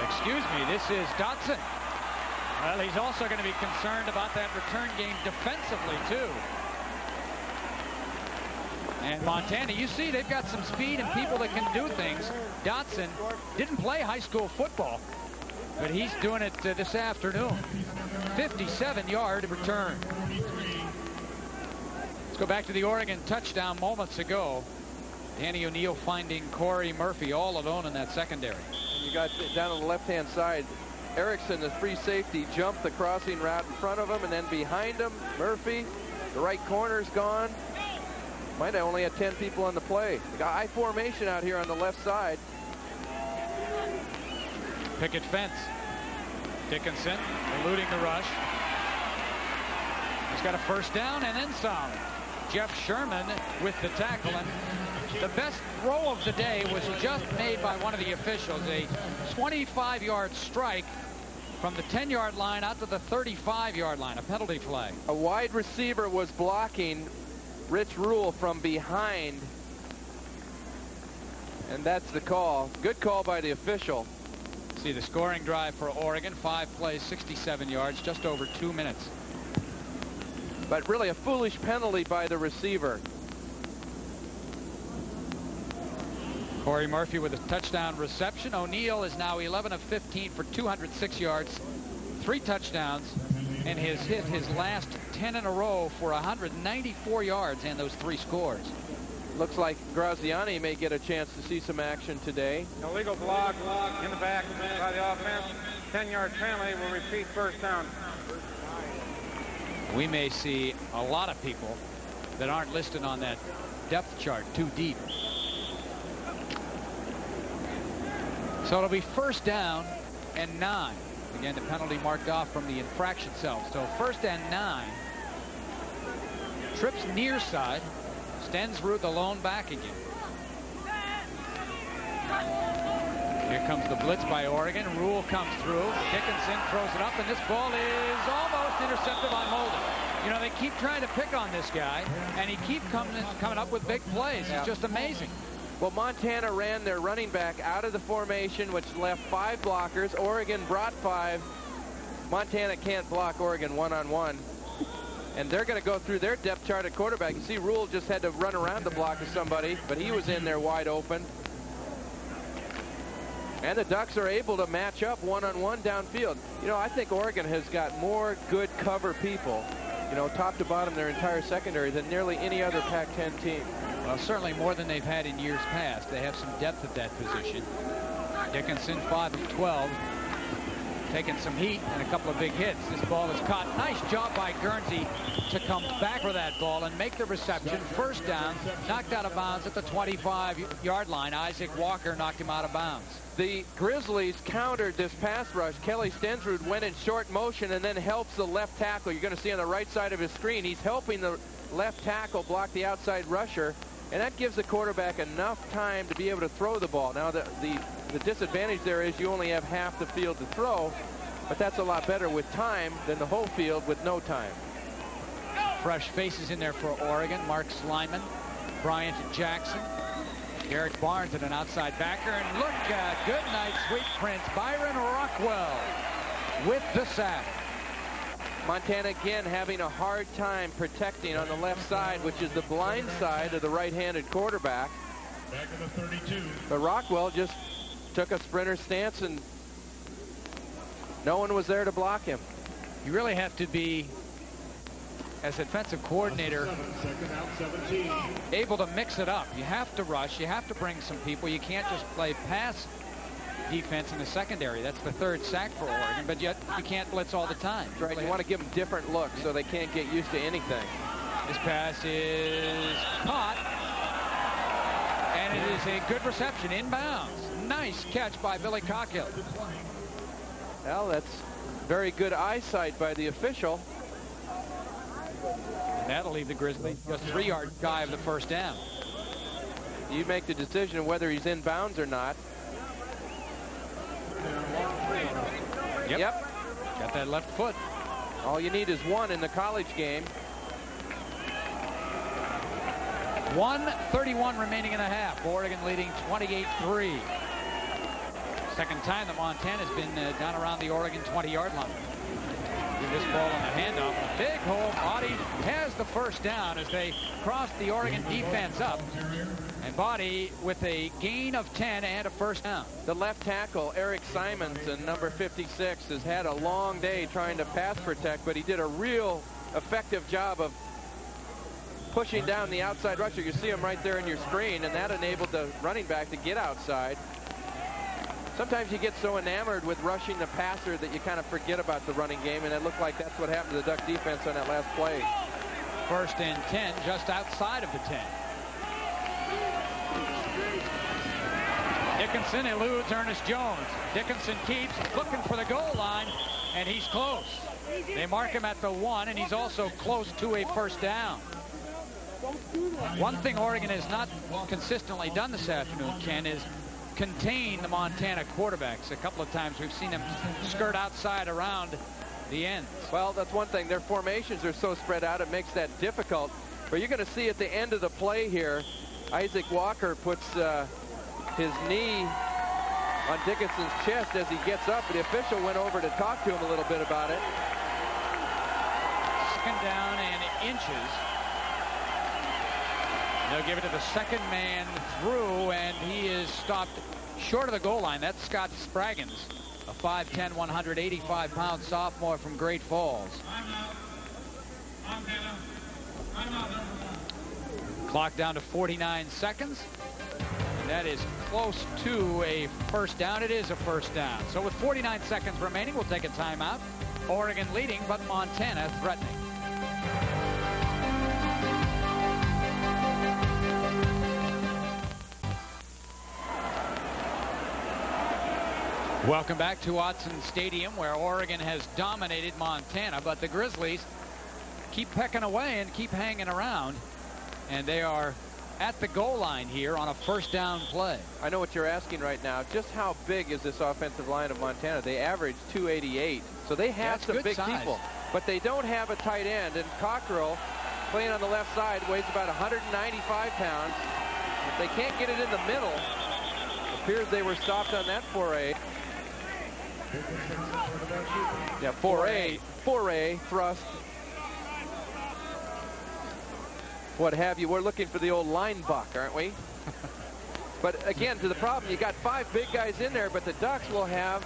Excuse me, this is Dotson. Well, he's also going to be concerned about that return game defensively, too. And Montana, you see, they've got some speed and people that can do things. Dotson didn't play high school football, but he's doing it this afternoon. 57-yard return. Let's go back to the Oregon touchdown moments ago. Danny O'Neill finding Corey Murphy all alone in that secondary. And you got down on the left-hand side, Erickson, the free safety, jumped the crossing route in front of him, and then behind him, Murphy. The right corner's gone. Might have only had 10 people on the play. They got I formation out here on the left side. Picket fence. Dickinson eluding the rush. He's got a first down and then some. Jeff Sherman with the tackle, and the best throw of the day was just made by one of the officials. A 25-yard strike from the 10-yard line out to the 35-yard line, a penalty flag. A wide receiver was blocking Rich Rule from behind, and that's the call. Good call by the official. See the scoring drive for Oregon, 5 plays, 67 yards, just over 2 minutes. but really a foolish penalty by the receiver. Corey Murphy with a touchdown reception. O'Neal is now 11 of 15 for 206 yards, 3 touchdowns, and has hit his last 10 in a row for 194 yards and those 3 scores. Looks like Graziani may get a chance to see some action today. Illegal block in the back by the offense. 10-yard penalty will repeat first down. We may see a lot of people that aren't listed on that depth chart too deep. So it'll be first down and 9. Again, the penalty marked off from the infraction itself. So first and 9. Trips near side. Stensrud alone back again. Here comes the blitz by Oregon. Rule comes through. Dickinson throws it up, and this ball is almost intercepted by Molden. You know, they keep trying to pick on this guy, and he keeps coming up with big plays. It's just amazing. Well, Montana ran their running back out of the formation, which left 5 blockers. Oregon brought 5. Montana can't block Oregon one-on-one. And they're going to go through their depth chart at quarterback. You see Rule just had to run around the block of somebody, but he was in there wide open. And the Ducks are able to match up one-on-one downfield. You know, I think Oregon has got more good cover people, you know, top to bottom, their entire secondary, than nearly any other Pac-10 team. Well, certainly more than they've had in years past. They have some depth at that position. Dickinson, 5 of 12. Taking some heat and a couple of big hits. This ball is caught. Nice job by Guernsey to come back for that ball and make the reception. First down, knocked out of bounds at the 25-yard line. Isaac Walker knocked him out of bounds. The Grizzlies countered this pass rush. Kelly Stensrud went in short motion and then helps the left tackle. You're going to see on the right side of his screen, he's helping the left tackle block the outside rusher, and that gives the quarterback enough time to be able to throw the ball. Now, the disadvantage there is you only have half the field to throw, but that's a lot better with time than the whole field with no time. Fresh faces in there for Oregon. Mark Slyman, Bryant Jackson, Garrett Barnes and an outside backer. And look, good night, sweet prince. Byron Rockwell with the sack. Montana again having a hard time protecting on the left side, which is the blind side of the right-handed quarterback. Back at the 32. But Rockwell just took a sprinter stance and no one was there to block him. You really have to be, as a defensive coordinator, able to mix it up. You have to rush. You have to bring some people. You can't just play pass defense in the secondary. That's the 3rd sack for Oregon, but yet you can't blitz all the time. Right. You want to give them different looks so they can't get used to anything. This pass is caught, and it is a good reception inbounds. Nice catch by Billy Cockhill. Well, that's very good eyesight by the official. And that'll leave the Grizzlies just 3-yard shy of the first down. You make the decision whether he's in bounds or not. Yep. Got that left foot. All you need is 1 in the college game. 1:31 remaining in the half. Oregon leading 28-3. Second time that Montana's been down around the Oregon 20-yard line. Give this ball on the handoff. Big hole. Body has the first down as they cross the Oregon defense up. And Body with a gain of 10 and a first down. The left tackle, Eric Simonson, number 56, has had a long day trying to pass protect, but he did a real effective job of pushing down the outside rusher. You see him right there in your screen, and that enabled the running back to get outside. Sometimes you get so enamored with rushing the passer that you kind of forget about the running game, and it looked like that's what happened to the Duck defense on that last play. First and 10, just outside of the 10. Dickinson eludes Ernest Jones. Dickinson keeps looking for the goal line, and he's close. They mark him at the 1, and he's also close to a first down. One thing Oregon has not consistently done this afternoon, Ken, is contain the Montana quarterbacks. A couple of times we've seen them skirt outside around the ends. Well, that's one thing. Their formations are so spread out, it makes that difficult. But you're going to see at the end of the play here, Isaac Walker puts his knee on Dickinson's chest as he gets up. The official went over to talk to him a little bit about it. Second down and inches. They'll give it to the second man through, and he is stopped short of the goal line. That's Scott Spraggins, a 5'10", 185-pound sophomore from Great Falls. Clock down to 49 seconds. And that is close to a first down. It is a first down. So with 49 seconds remaining, we'll take a timeout. Oregon leading, but Montana threatening. Welcome back to Autzen Stadium, where Oregon has dominated Montana, but the Grizzlies keep pecking away and keep hanging around, and they are at the goal line here on a first down play. I know what you're asking right now. Just how big is this offensive line of Montana? They average 288, so they have some big people, but they don't have a tight end, and Cockrell, playing on the left side, weighs about 195 pounds. If they can't get it in the middle, it appears they were stopped on that foray. Yeah, foray, thrust, what have you. We're looking for the old line buck, aren't we? But again, to the problem, you got 5 big guys in there, but the Ducks will have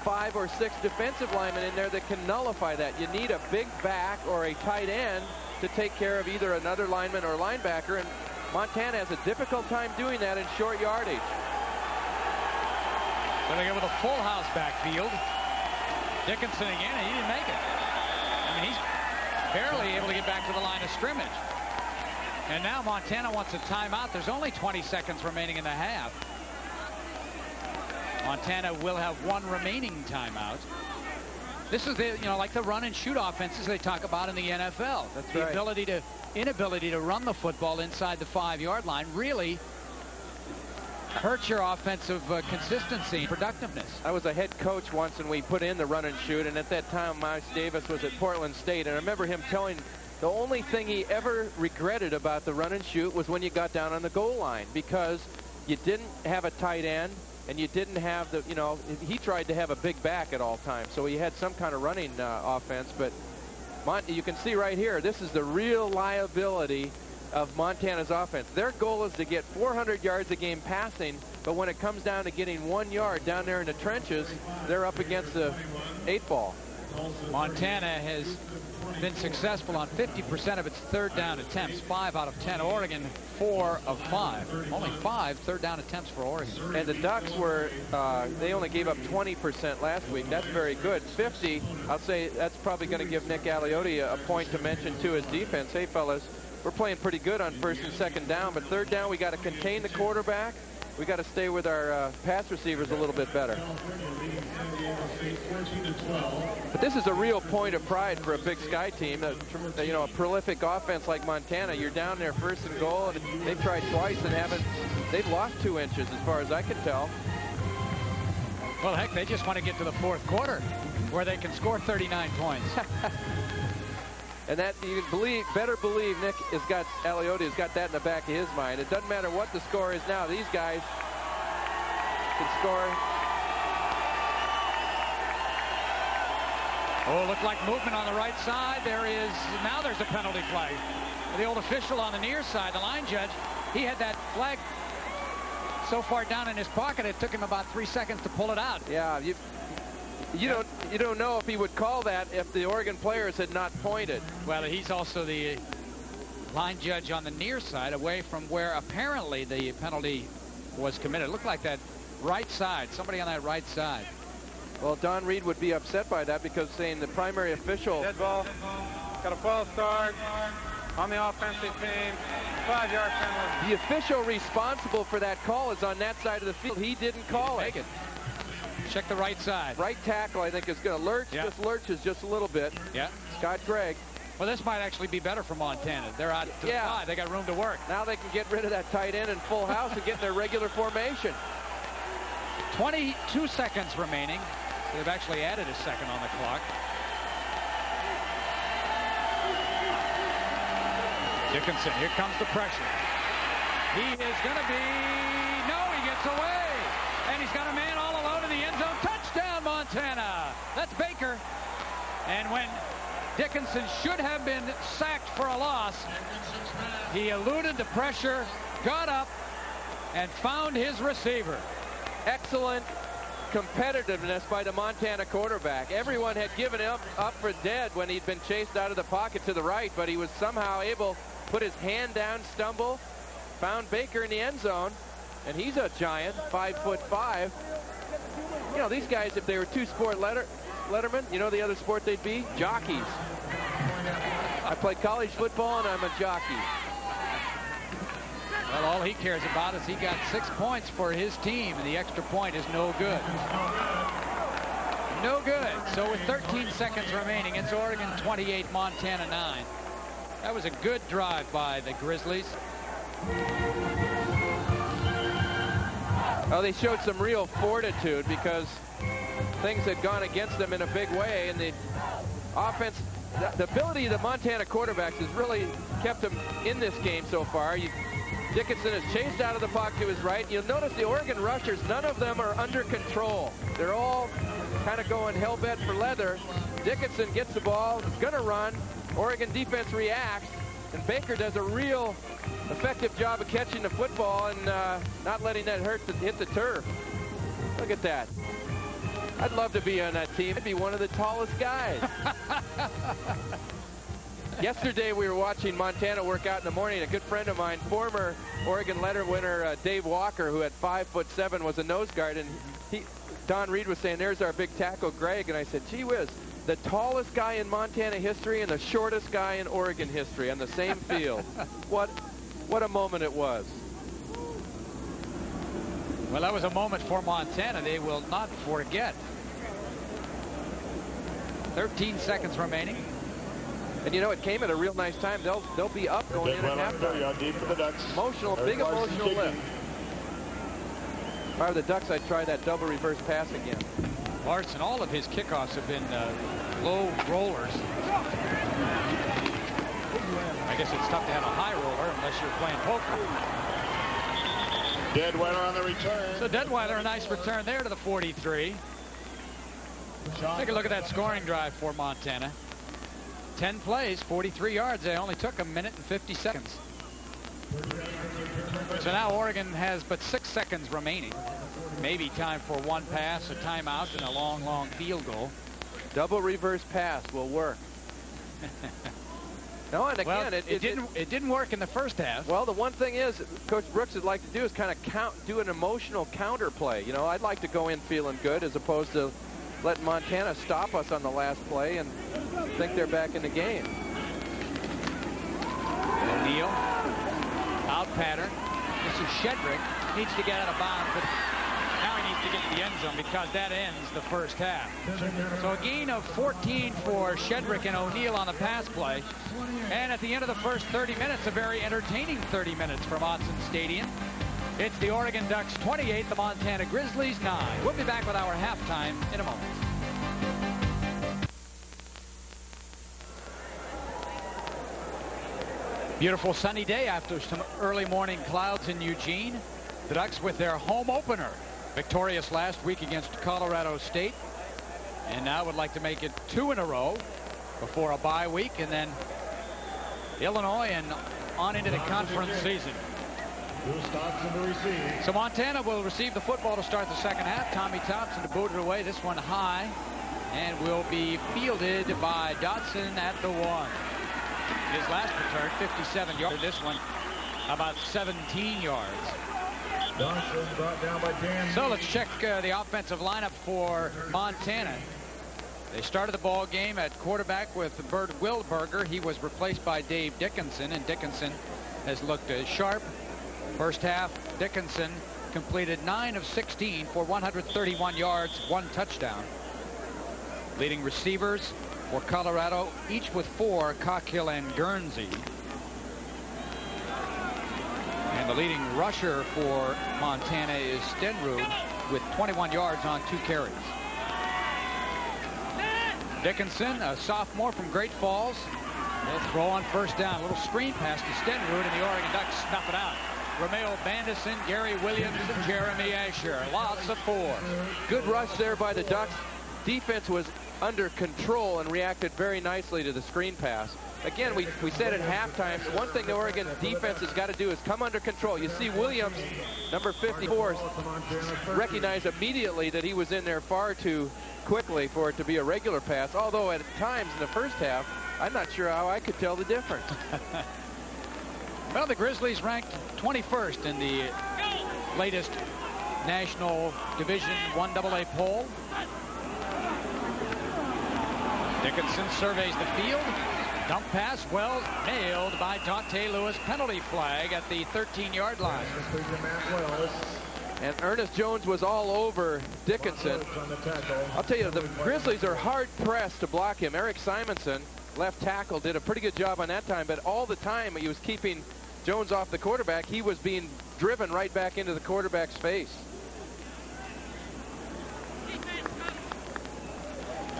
5 or 6 defensive linemen in there that can nullify that. You need a big back or a tight end to take care of either another lineman or linebacker, and Montana has a difficult time doing that in short yardage. So they go with a full house backfield. Dickinson again, and he didn't make it. I mean, he's barely able to get back to the line of scrimmage. And now Montana wants a timeout. There's only 20 seconds remaining in the half. Montana will have 1 remaining timeout. This is the, like the run and shoot offenses they talk about in the NFL. That's the right. inability to run the football inside the 5-yard line really hurts your offensive consistency and productiveness. I was a head coach once, and we put in the run and shoot, and at that time Miles Davis was at Portland State, and I remember him telling the only thing he ever regretted about the run and shoot was when you got down on the goal line, because you didn't have a tight end and you didn't have the, he tried to have a big back at all times, so he had some kind of running offense. But you can see right here, this is the real liability of Montana's offense. Their goal is to get 400 yards a game passing, but when it comes down to getting 1 yard down there in the trenches, they're up against the 8 ball. Montana has been successful on 50% of its third down attempts, 5 out of 10. Oregon, 4 of 5. Only 5 third down attempts for Oregon. And the Ducks were, they only gave up 20% last week. That's very good. 50, I'll say that's probably going to give Nick Aliotti a point to mention to his defense. Hey, fellas, we're playing pretty good on first and second down, but third down, we got to contain the quarterback. We got to stay with our pass receivers a little bit better. But this is a real point of pride for a Big Sky team. A prolific offense like Montana. You're down there first and goal, and they've tried twice and they've lost 2 inches as far as I can tell. Well, heck, they just want to get to the 4th quarter where they can score 39 points. And that you can better believe Nick Aliotti has got that in the back of his mind. It doesn't matter what the score is now. These guys can score. Oh, looked like movement on the right side. Now there's a penalty flag. The old official on the near side, the line judge, he had that flag so far down in his pocket it took him about 3 seconds to pull it out. Yeah, you don't know if he would call that if the Oregon players had not pointed. Well, he's also the line judge on the near side, away from where apparently the penalty was committed. It looked like that right side, somebody on that right side. Well, Don Reed would be upset by that, because saying the primary official. Dead ball. Got a false start on the offensive team. 5-yard penalty. The official responsible for that call is on that side of the field. He didn't call it. Check the right side. Right tackle, I think, is going to lurch. Yeah. Just lurches just a little bit. Yeah. Scott Craig. Well, this might actually be better for Montana. They're out to the side. They got room to work. Now they can get rid of that tight end in full house and get in their regular formation. 22 seconds remaining. They've actually added a second on the clock. Dickinson, here comes the pressure. He is going to be, no, he gets away. And he's got a man all alone in the end zone. Touchdown, Montana. That's Baker. And when Dickinson should have been sacked for a loss. He eluded the pressure, got up, and found his receiver. Excellent competitiveness by the Montana quarterback. Everyone had given him up for dead when he'd been chased out of the pocket to the right, but he was somehow able to put his hand down, stumble, found Baker in the end zone, and he's a giant, 5'5". You know, these guys, if they were two-sport lettermen, you know the other sport they'd be? Jockeys. I played college football, and I'm a jockey. Well, all he cares about is he got 6 points for his team, and the extra point is no good. No good. So with 13 seconds remaining, it's Oregon 28, Montana 9. That was a good drive by the Grizzlies. Well, they showed some real fortitude because things had gone against them in a big way, and the offense, the ability of the Montana quarterbacks has really kept them in this game so far. Dickinson is chased out of the pocket to his right. You'll notice the Oregon rushers, none of them are under control. They're all kind of going hell-bent for leather. Dickinson gets the ball, is going to run. Oregon defense reacts, and Baker does a real effective job of catching the football and not letting that hit the turf. Look at that. I'd love to be on that team. I'd be one of the tallest guys. Yesterday we were watching Montana work out in the morning. A good friend of mine, former Oregon letter winner Dave Walker, who at 5'7", was a nose guard, and Don Reed was saying, "There's our big tackle, Greg." And I said, "Gee whiz, the tallest guy in Montana history and the shortest guy in Oregon history on the same field." What a moment it was. Well, that was a moment for Montana they will not forget. 13 seconds remaining. And you know, it came at a real nice time. They'll be up going in at halftime. Deep for the Ducks. Emotional, big emotional lift. If I were the Ducks, I'd try that double reverse pass again. Larson, all of his kickoffs have been low rollers. I guess it's tough to have a high roller unless you're playing poker. Deadweiler on the return. So Deadweiler, a nice return there to the 43. Take a look at that scoring drive for Montana. 10 plays, 43 yards. They only took a minute and 50 seconds. So now Oregon has but 6 seconds remaining. Maybe time for one pass, a timeout, and a long, long field goal. Double reverse pass will work. No, and again, well, it didn't work in the first half. Well, the one thing is, Coach Brooks would like to do is kind of do an emotional counter play. You know, I'd like to go in feeling good as opposed to letting Montana stop us on the last play and think they're back in the game. O'Neal, out pattern. This is Shedrick. Needs to get out of bounds, but now he needs to get to the end zone because that ends the first half. So a gain of 14 for Shedrick and O'Neal on the pass play. And at the end of the first 30 minutes, a very entertaining 30 minutes from Autzen Stadium. It's the Oregon Ducks 28, the Montana Grizzlies 9. We'll be back with our halftime in a moment. Beautiful sunny day after some early morning clouds in Eugene. The Ducks with their home opener. Victorious last week against Colorado State. And now would like to make it 2 in a row before a bye week. And then Illinois and on into the conference season. So Montana will receive the football to start the second half. Tommy Thompson to boot it away. This one high. And will be fielded by Dotson at the 1. His last return, 57 yards. This one, about 17 yards. Brought down by Dan. So let's check the offensive lineup for Montana. They started the ball game at quarterback with Bert Wilberger. He was replaced by Dave Dickinson, and Dickinson has looked sharp. First half, Dickinson completed 9 of 16 for 131 yards, 1 touchdown. Leading receivers for Colorado, each with 4, Cockhill and Guernsey. And the leading rusher for Montana is Stenrud with 21 yards on 2 carries. Dickinson, a sophomore from Great Falls, will throw on first down. A little screen pass to Stenrud, and the Oregon Ducks snuff it out. Romeo Bandison, Gary Williams, and Jeremy Asher. Lots of 4. Good rush there by the Ducks. defense was under control and reacted very nicely to the screen pass. Again, we said at halftime, one thing the Oregon defense has got to do is come under control. You see Williams, number 54, recognize immediately that he was in there far too quickly for it to be a regular pass, although at times in the first half, I'm not sure how I could tell the difference. Well, the Grizzlies ranked 21st in the latest National Division I AA poll. Dickinson surveys the field. Dump pass, well nailed by Dante Lewis. Penalty flag at the 13-yard line. And Ernest Jones was all over Dickinson. I'll tell you, the Grizzlies are hard-pressed to block him. Eric Simonson, left tackle, did a pretty good job on that time, but all the time he was keeping Jones off the quarterback. He was being driven right back into the quarterback's face.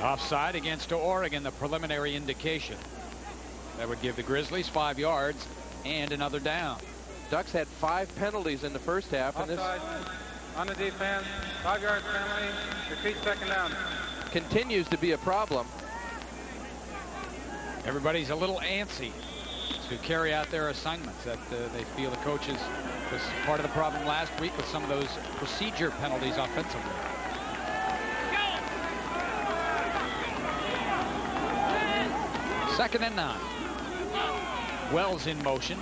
Offside against Oregon, the preliminary indication. That would give the Grizzlies 5 yards and another down. Ducks had 5 penalties in the first half. And this on the defense, 5-yard penalty, repeat second down. Continues to be a problem. Everybody's a little antsy to carry out their assignments. That they feel the coaches was part of the problem last week with some of those procedure penalties offensively. Second and 9. Wells in motion.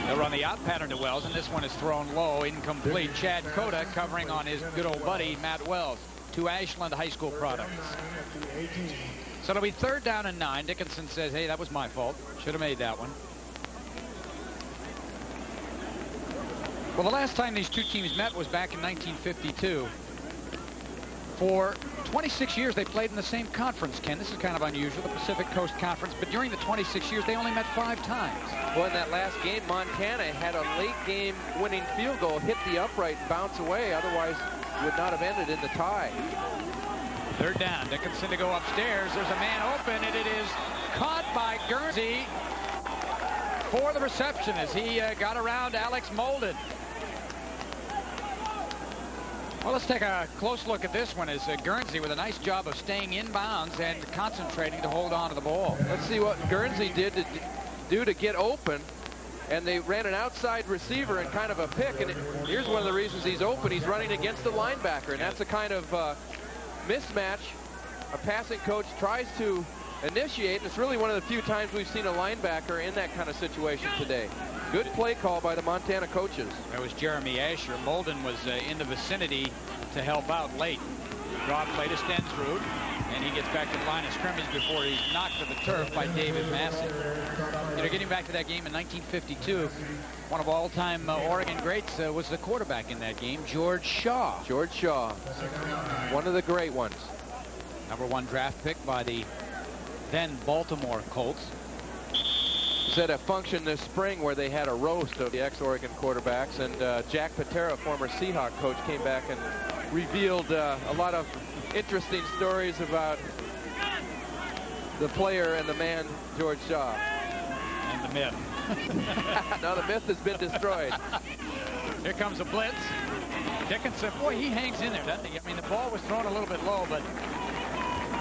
They'll run the out pattern to Wells, and this one is thrown low, incomplete. Chad Cota covering on his good old buddy, Matt Wells, 2 Ashland High School products. So it'll be 3rd down and 9. Dickinson says, hey, that was my fault. Should have made that one. Well, the last time these two teams met was back in 1952. For 26 years, they played in the same conference, Ken. This is kind of unusual, the Pacific Coast Conference. But during the 26 years, they only met 5 times. Well, in that last game, Montana had a late game winning field goal, hit the upright, and bounce away. Otherwise, would not have ended in the tie. 3rd down. Dickinson to go upstairs. There's a man open, and it is caught by Guernsey for the reception as he got around Alex Molden. Well, let's take a close look at this one as Guernsey with a nice job of staying in bounds and concentrating to hold on to the ball. Let's see what Guernsey did to do to get open. And they ran an outside receiver and kind of a pick. And here's one of the reasons he's open. He's running against the linebacker. And that's a kind of mismatch a passing coach tries to initiate. And it's really one of the few times we've seen a linebacker in that kind of situation today. Good play call by the Montana coaches. That was Jeremy Asher. Molden was in the vicinity to help out late. Draw play to Stensrud, and he gets back to the line of scrimmage before he's knocked to the turf by David Massey. You know, getting back to that game in 1952, one of all-time Oregon greats was the quarterback in that game, George Shaw. George Shaw, one of the great ones. #1 draft pick by the then Baltimore Colts. Was at a function this spring where they had a roast of the ex-Oregon quarterbacks, and Jack Patera, former Seahawk coach, came back and revealed a lot of interesting stories about the player and the man, George Shaw. And the myth. Now the myth has been destroyed. Here comes a blitz. Dickinson, boy, he hangs in there, doesn't he? I mean, the ball was thrown a little bit low, but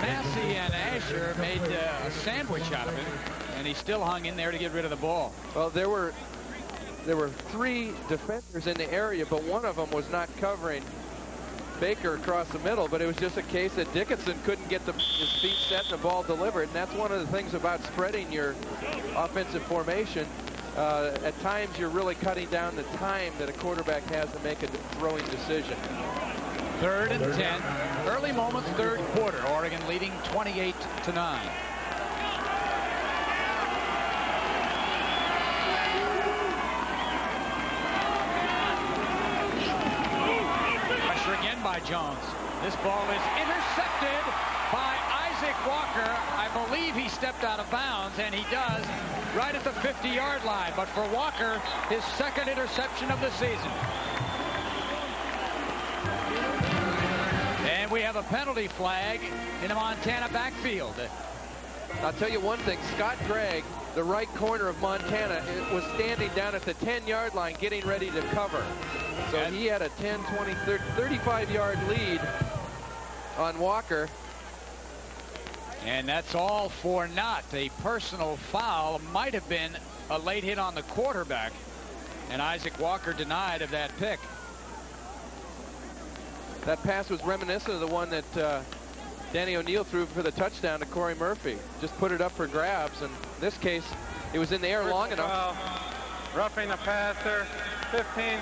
Massey and Asher made a sandwich out of it, and he still hung in there to get rid of the ball. Well, there were 3 defenders in the area, but one of them was not covering Baker across the middle, but it was just a case that Dickinson couldn't get his feet set and the ball delivered, and that's one of the things about spreading your offensive formation. At times, you're really cutting down the time that a quarterback has to make a throwing decision. 3rd and 10. Early moments, 3rd quarter. Oregon leading 28-9. Pressure again by Jones. This ball is intercepted by Isaac Walker. I believe he stepped out of bounds, and he does, right at the 50-yard line. But for Walker, his 2nd interception of the season. And we have a penalty flag in the Montana backfield. I'll tell you one thing, Scott Gregg, the right corner of Montana, was standing down at the 10-yard line getting ready to cover. So he had a 10, 20, 35-yard lead on Walker. And that's all for naught. A personal foul might have been a late hit on the quarterback. And Isaac Walker denied of that pick. That pass was reminiscent of the one that Danny O'Neill threw for the touchdown to Corey Murphy. Just put it up for grabs. And in this case, it was in the air long enough. Roughing the passer. 15,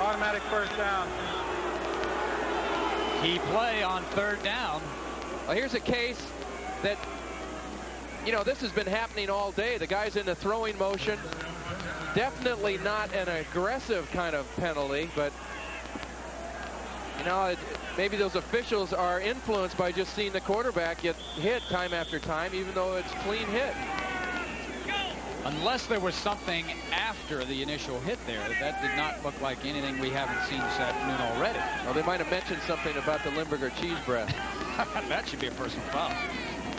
automatic first down. Key play on third down. Well, here's a case that, you know, this has been happening all day. The guy's in the throwing motion. Definitely not an aggressive kind of penalty, but, you know, maybe those officials are influenced by just seeing the quarterback get hit time after time, even though it's clean hit. Unless there was something after the initial hit there. That did not look like anything we haven't seen this afternoon already. Well, they might have mentioned something about the Limburger cheese breath. That should be a personal foul.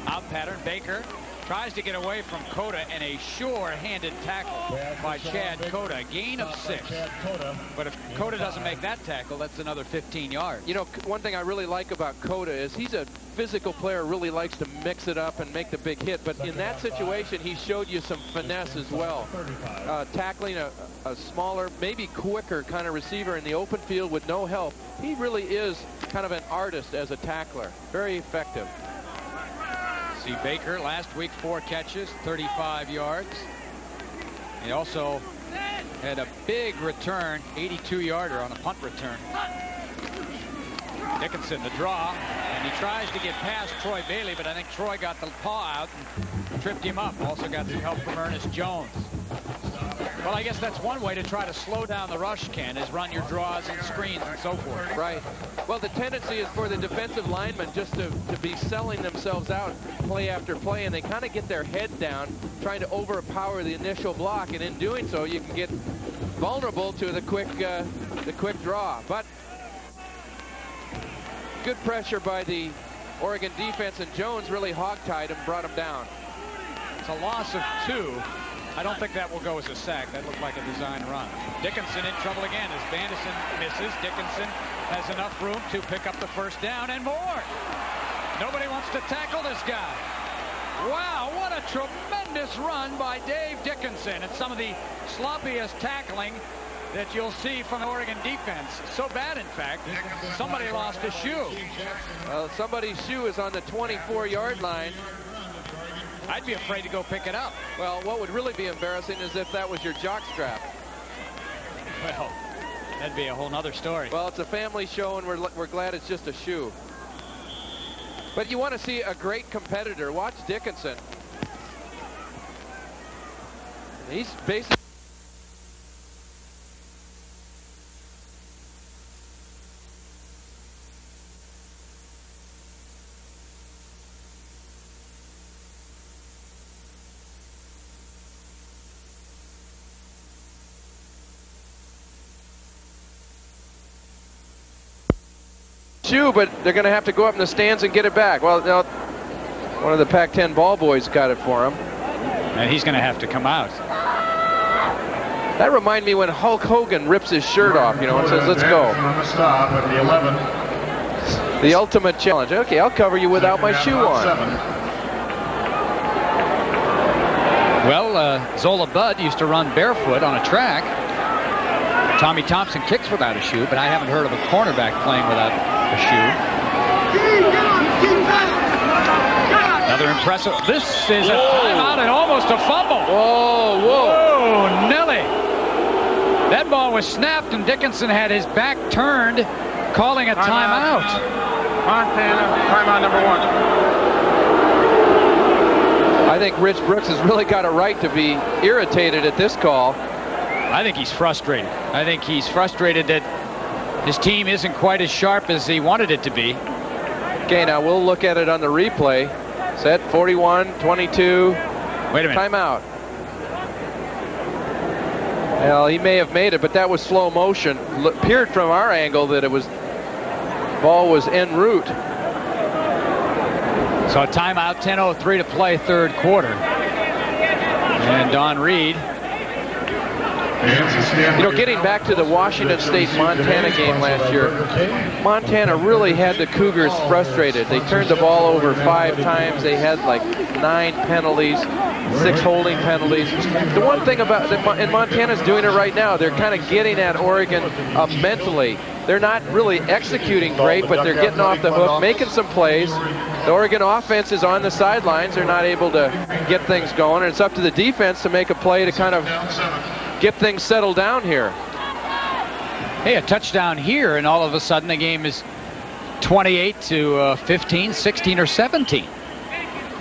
Out pattern, Baker tries to get away from Cota, and a sure-handed tackle by Chad Cota. Gain of 6. But if Cota doesn't make that tackle, that's another 15 yards. You know, one thing I really like about Cota is he's a physical player, really likes to mix it up and make the big hit. But in that situation, he showed you some finesse as well. Tackling a smaller, maybe quicker kind of receiver in the open field with no help. He really is kind of an artist as a tackler. Very effective. See Baker last week, 4 catches, 35 yards. He also had a big return, 82-yarder on a punt return. Dickinson the draw, and he tries to get past Troy Bailey, but I think Troy got the paw out and tripped him up. Also got some help from Ernest Jones. Well, I guess that's one way to try to slow down the rush, Ken, is run your draws and screens and so forth. Right. Well, the tendency is for the defensive linemen just to be selling themselves out play after play, and they kind of get their head down trying to overpower the initial block, and in doing so, you can get vulnerable to the quick draw. But good pressure by the Oregon defense, and Jones really hogtied him, brought him down. It's a loss of 2. I don't think that will go as a sack. That looked like a design run. Dickinson in trouble again as Vandison misses. Dickinson has enough room to pick up the first down and more. Nobody wants to tackle this guy. Wow, what a tremendous run by Dave Dickinson. It's some of the sloppiest tackling that you'll see from the Oregon defense. So bad, in fact, somebody lost a shoe. Well, somebody's shoe is on the 24-yard line. I'd be afraid to go pick it up. Well, what would really be embarrassing is if that was your jock strap. Well, that'd be a whole nother story. Well, it's a family show, and we're glad it's just a shoe. But you want to see a great competitor. Watch Dickinson. He's basically... shoe, but they're going to have to go up in the stands and get it back. Well, now one of the Pac-10 ball boys got it for him. And he's going to have to come out. That reminded me when Hulk Hogan rips his shirt off, you know, and says, let's go. Stop at the 11. The ultimate challenge. Okay, I'll cover you without my shoe on. Well, Zola Budd used to run barefoot on a track. Tommy Thompson kicks without a shoe, but I haven't heard of a cornerback playing without a shoe. Another impressive. This is a timeout and almost a fumble. Whoa, whoa. Whoa, Nelly. That ball was snapped, and Dickinson had his back turned, calling a timeout. Montana, timeout number 1. I think Rich Brooks has really got a right to be irritated at this call. I think he's frustrated. I think he's frustrated that his team isn't quite as sharp as he wanted it to be. Okay, now we'll look at it on the replay. Set 41, 22. Wait a minute. Timeout. Well, he may have made it, but that was slow motion. Appeared from our angle that it was ball was en route. So a timeout, 10:03 to play, third quarter. And Don Reed You know, getting back to the Washington State-Montana game last year, Montana really had the Cougars frustrated. They turned the ball over 5 times. They had like 9 penalties, 6 holding penalties. The one thing about, and Montana's doing it right now, they're kind of getting at Oregon mentally. They're not really executing great, but they're getting off the hook, making some plays. The Oregon offense is on the sidelines. They're not able to get things going, and it's up to the defense to make a play to kind of get things settled down here. Hey, a touchdown here, and all of a sudden the game is 28 to 15, 16, or 17.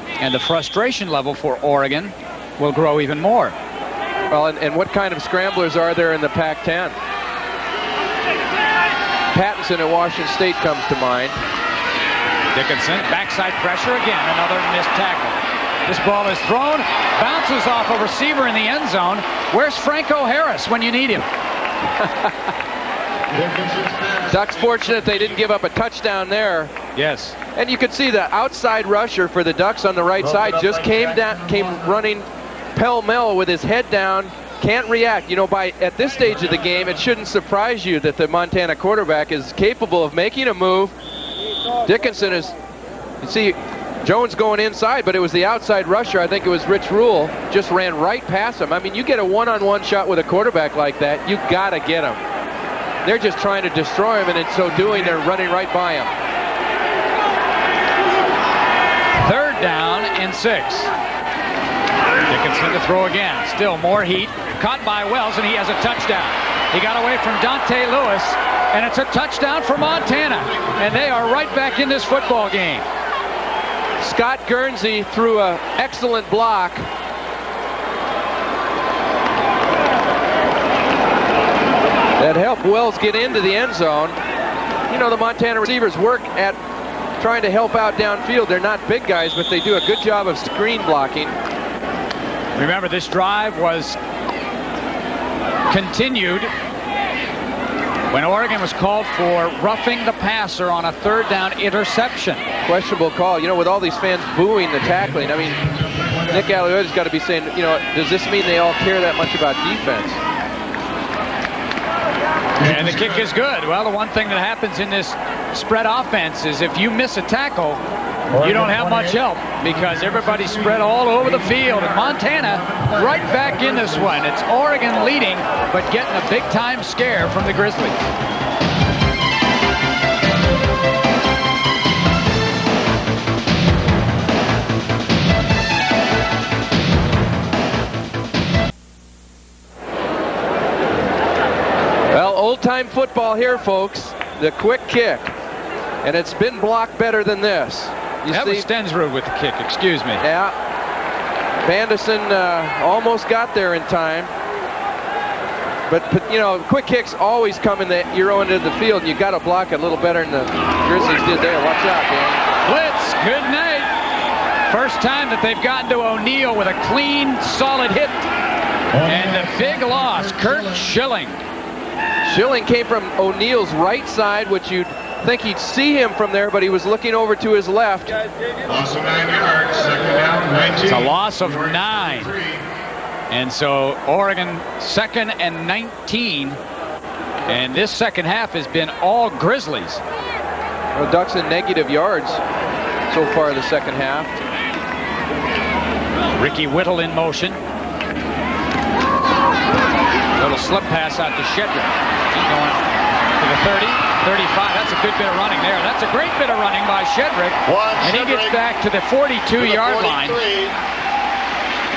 And the frustration level for Oregon will grow even more. Well, and what kind of scramblers are there in the Pac-10? Pattinson at Washington State comes to mind. Dickinson, backside pressure again, another missed tackle. This ball is thrown, bounces off a receiver in the end zone. Where's Franco Harris when you need him? Ducks fortunate they didn't give up a touchdown there. Yes. And you could see the outside rusher for the Ducks on the right side just came running pell-mell with his head down. Can't react. You know, at this stage of the game, it shouldn't surprise you that the Montana quarterback is capable of making a move. Dickinson is, you see, Jones going inside, but it was the outside rusher. I think it was Rich Rule, just ran right past him. I mean, you get a one-on-one shot with a quarterback like that, you got to get him. They're just trying to destroy him, and in so doing, they're running right by him. 3rd down and 6. Dickinson to throw again. Still more heat. Caught by Wells, and he has a touchdown. He got away from Dante Lewis, and it's a touchdown for Montana. And they are right back in this football game. Scott Guernsey threw an excellent block. That helped Wells get into the end zone. You know, the Montana receivers work at trying to help out downfield. They're not big guys, but they do a good job of screen blocking. Remember, this drive was continued when Oregon was called for roughing the passer on a 3rd down interception. Questionable call. You know, with all these fans booing the tackling, I mean, Nick Aliota's got to be saying, you know, does this mean they all care that much about defense? And the kick is good. Well, the one thing that happens in this spread offense is if you miss a tackle, you don't have much help because everybody's spread all over the field. And Montana right back in this one. It's Oregon leading, but getting a big-time scare from the Grizzlies. Well, old-time football here, folks. The quick kick. And it's been blocked better than this. That was Stensrud with the kick, excuse me. Yeah. Bandison almost got there in time. But, you know, quick kicks always come in your own end of the field, and you got to block it a little better than the Grizzlies did there. Watch out, Dan. Blitz, good night. First time that they've gotten to O'Neal with a clean, solid hit. And the big loss, Kurt Schilling. Schilling came from O'Neal's right side, which you'd think he'd see him from there, but he was looking over to his left. Loss of 9 yards, 2nd down, 19. It's a loss of 9. And so Oregon 2nd and 19. And this second half has been all Grizzlies. Well, Ducks in negative yards so far the second half. Ricky Whittle in motion. Little slip pass out to Shedrick. He's going to the 30, 35. That's a good bit of running there. That's a great bit of running by Shedrick. And he gets back to the 42-yard line.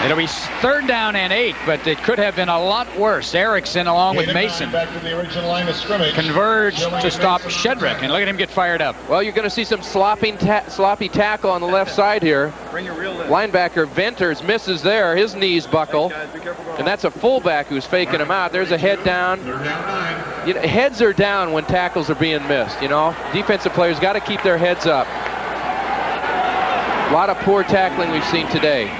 It'll be 3rd down and 8, but it could have been a lot worse. Erickson, along with Mason, Back to the original line of scrimmage. converged to stop Shedrick. And look at him get fired up. Well, you're going to see some sloppy tackle on the left side here. Linebacker Venters misses there. His knees buckle. And that's a fullback who's faking him out. There's a head down. You know, heads are down when tackles are being missed, you know. Defensive players got to keep their heads up. A lot of poor tackling we've seen today.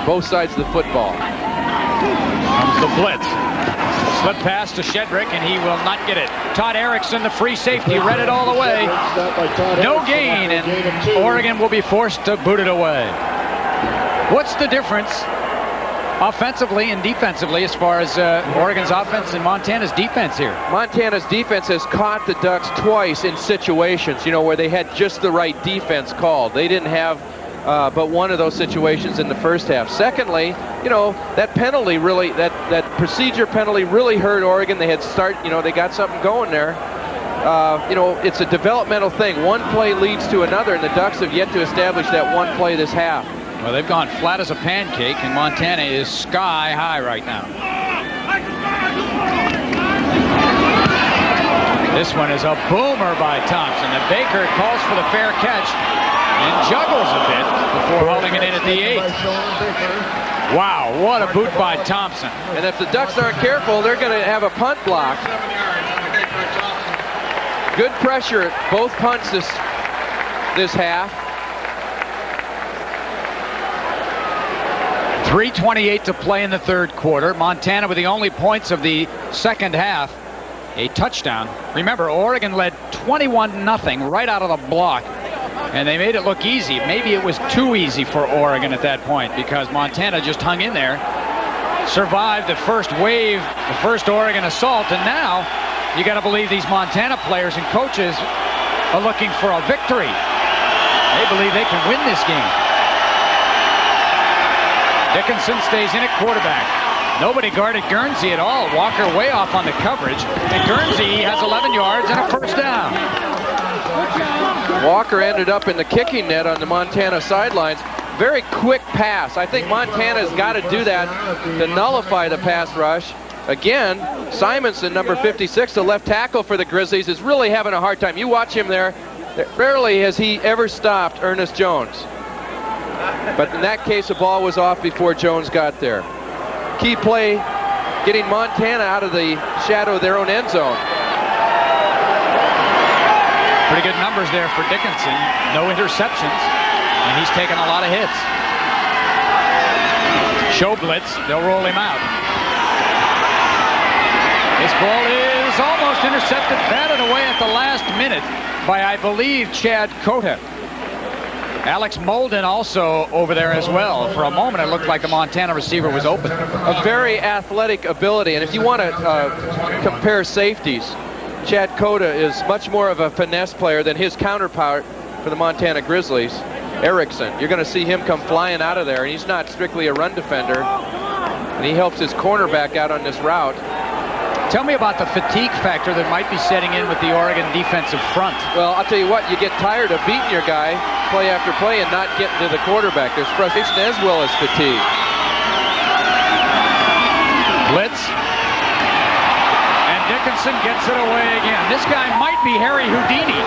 Both sides of the football. Comes the blitz. Slip pass to Shedrick, and he will not get it. Todd Erickson, the free safety, read it all the way. No gain, and Oregon will be forced to boot it away. What's the difference offensively and defensively as far as Oregon's offense and Montana's defense here. Montana's defense has caught the Ducks twice in situations, you know, where they had just the right defense called. They didn't have but one of those situations in the first half. Secondly, you know, that penalty really, that procedure penalty really hurt Oregon. They had they got something going there. You know, it's a developmental thing. One play leads to another, and the Ducks have yet to establish that one play this half. Well, they've gone flat as a pancake, and Montana is sky high right now. This one is a boomer by Thompson. And Baker calls for the fair catch and juggles a bit before holding it in at the 8. Wow, what a boot by Thompson. And if the Ducks aren't careful, they're going to have a punt block. Good pressure at both punts this half. 3:28 to play in the third quarter. Montana with the only points of the second half, a touchdown. Remember, Oregon led 21-0 right out of the block, and they made it look easy. Maybe it was too easy for Oregon at that point because Montana just hung in there, survived the first wave, the first Oregon assault, and now you got to believe these Montana players and coaches are looking for a victory. They believe they can win this game. Dickinson stays in at quarterback. Nobody guarded Guernsey at all. Walker way off on the coverage. And Guernsey has 11 yards and a first down. Walker ended up in the kicking net on the Montana sidelines. Very quick pass. I think Montana's got to do that to nullify the pass rush. Again, Simonson, number 56, the left tackle for the Grizzlies, is really having a hard time. You watch him there. Rarely has he ever stopped Ernest Jones. But in that case, the ball was off before Jones got there. Key play, getting Montana out of the shadow of their own end zone. Pretty good numbers there for Dickinson. No interceptions, and he's taken a lot of hits. Show blitz, they'll roll him out. This ball is almost intercepted, batted away at the last minute by, I believe, Chad Cota. Alex Molden also over there as well. For a moment, it looked like the Montana receiver was open. A very athletic ability, and if you want to compare safeties, Chad Cota is much more of a finesse player than his counterpart for the Montana Grizzlies, Erickson. You're going to see him come flying out of there, and he's not strictly a run defender, and he helps his cornerback out on this route. Tell me about the fatigue factor that might be setting in with the Oregon defensive front. Well, I'll tell you what, you get tired of beating your guy play after play and not getting to the quarterback. There's frustration as well as fatigue. Blitz. And Dickinson gets it away again. This guy might be Harry Houdini.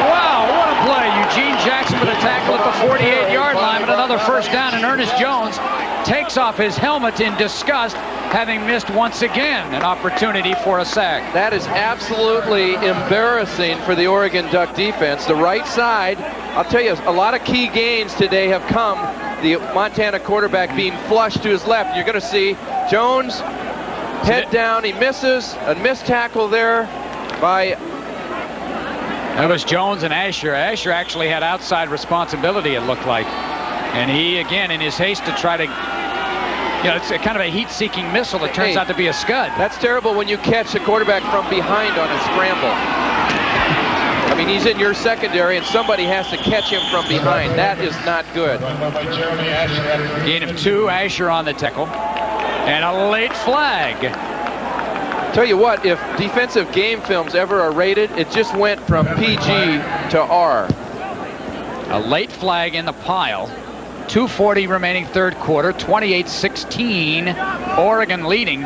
Wow, what a play. Eugene Jackson with a tackle at the 48-yard line, but another first down, and Ernest Jones takes off his helmet in disgust, having missed once again an opportunity for a sack. That is absolutely embarrassing for the Oregon Duck defense. The right side, I'll tell you, a lot of key gains today have come. The Montana quarterback being flushed to his left. You're going to see Jones head down. He misses. A missed tackle there by... That was Jones and Asher. Asher actually had outside responsibility, it looked like. And he, again, in his haste to try to... You know, it's kind of a heat-seeking missile that turns out to be a scud. That's terrible when you catch the quarterback from behind on a scramble. I mean, he's in your secondary, and somebody has to catch him from behind. That is not good. Gain of 2, Asher on the tackle. And a late flag. Tell you what, if defensive game films ever are rated, it just went from PG to R. A late flag in the pile. 2:40 remaining third quarter, 28-16, Oregon leading.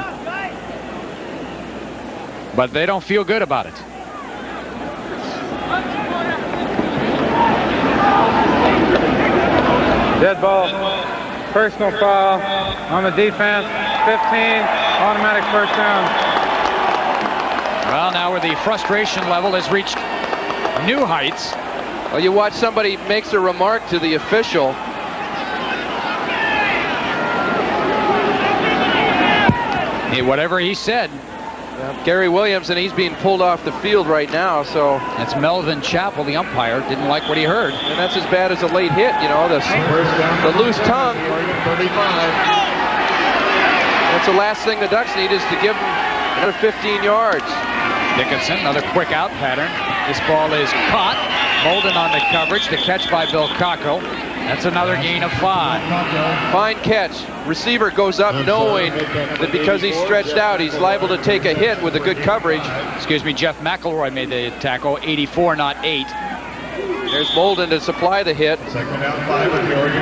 But they don't feel good about it. Dead ball. Personal foul on the defense. 15, automatic first down. Well, now where the frustration level has reached new heights. Well, you watch somebody makes a remark to the official. Whatever he said. Gary Williams, and he's being pulled off the field right now. So that's Melvin Chappell, the umpire, didn't like what he heard. And that's as bad as a late hit, you know, the loose tongue. That's the last thing the Ducks need, is to give them another 15 yards. Dickinson, another quick out pattern. This ball is caught. Molden on the coverage. The catch by Bill Cockrell. That's another gain of 5. Fine catch. Receiver goes up knowing that because he's stretched out, he's liable to take a hit with the good coverage. Excuse me, Jeff McElroy made the tackle. 84, not 8. There's Molden to supply the hit. Second down 5 at the Oregon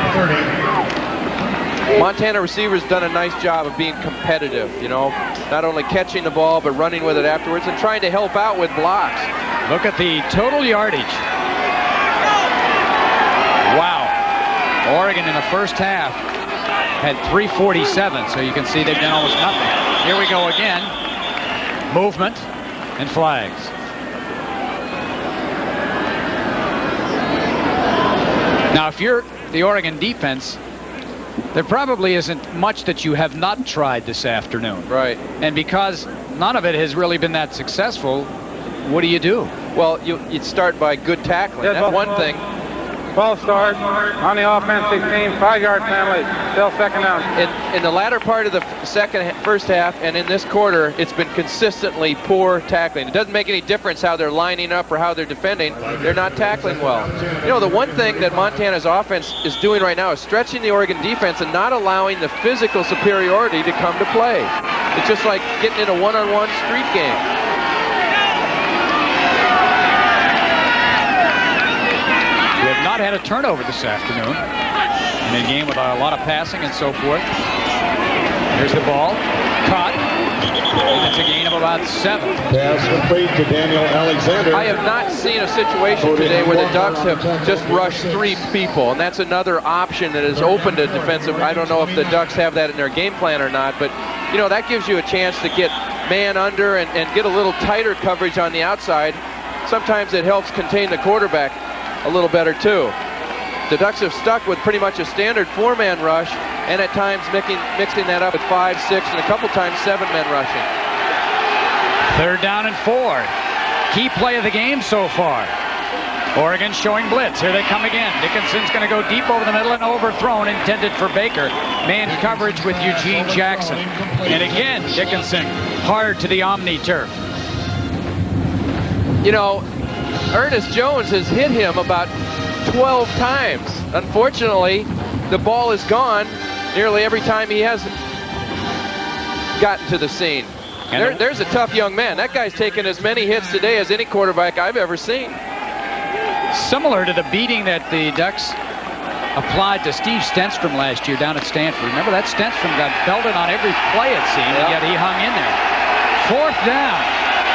30. Montana receivers done a nice job of being competitive, you know, not only catching the ball, but running with it afterwards and trying to help out with blocks. Look at the total yardage. Wow. Oregon in the first half had 347, so you can see they've done almost nothing. Here we go again. Movement and flags. Now, if you're the Oregon defense, there probably isn't much that you have not tried this afternoon. Right. And because none of it has really been that successful, what do? Well, you'd start by good tackling. That's one thing. Ball start on the offense, 16, 5-yard penalty, still second down. In the latter part of the first half and in this quarter, it's been consistently poor tackling. It doesn't make any difference how they're lining up or how they're defending. They're not tackling well. You know, the one thing that Montana's offense is doing right now is stretching the Oregon defense and not allowing the physical superiority to come to play. It's just like getting in a one-on-one street game. We have not had a turnover this afternoon in a game with a lot of passing and so forth. Here's the ball. Caught. And it's a gain of about 7. Pass complete to Daniel Alexander. I have not seen a situation today where the Ducks have just rushed 3 people, and that's another option that is open to defensive. I don't know if the Ducks have that in their game plan or not, but, you know, that gives you a chance to get man under and get a little tighter coverage on the outside. Sometimes it helps contain the quarterback a little better too. The Ducks have stuck with pretty much a standard 4-man rush, and at times mixing that up at 5, 6, and a couple times 7-man rushing. 3rd down and 4. Key play of the game so far. Oregon showing blitz. Here they come again. Dickinson's going to go deep over the middle and overthrown, intended for Baker. Man coverage with Eugene Jackson. And again, Dickinson hard to the Omni turf. You know, Ernest Jones has hit him about 12 times. Unfortunately, the ball is gone nearly every time he has gotten to the scene. There's a tough young man. That guy's taken as many hits today as any quarterback I've ever seen. Similar to the beating that the Ducks applied to Steve Stenstrom last year down at Stanford. Remember that Stenstrom got belted on every play, it seemed, and yet he hung in there. 4th down.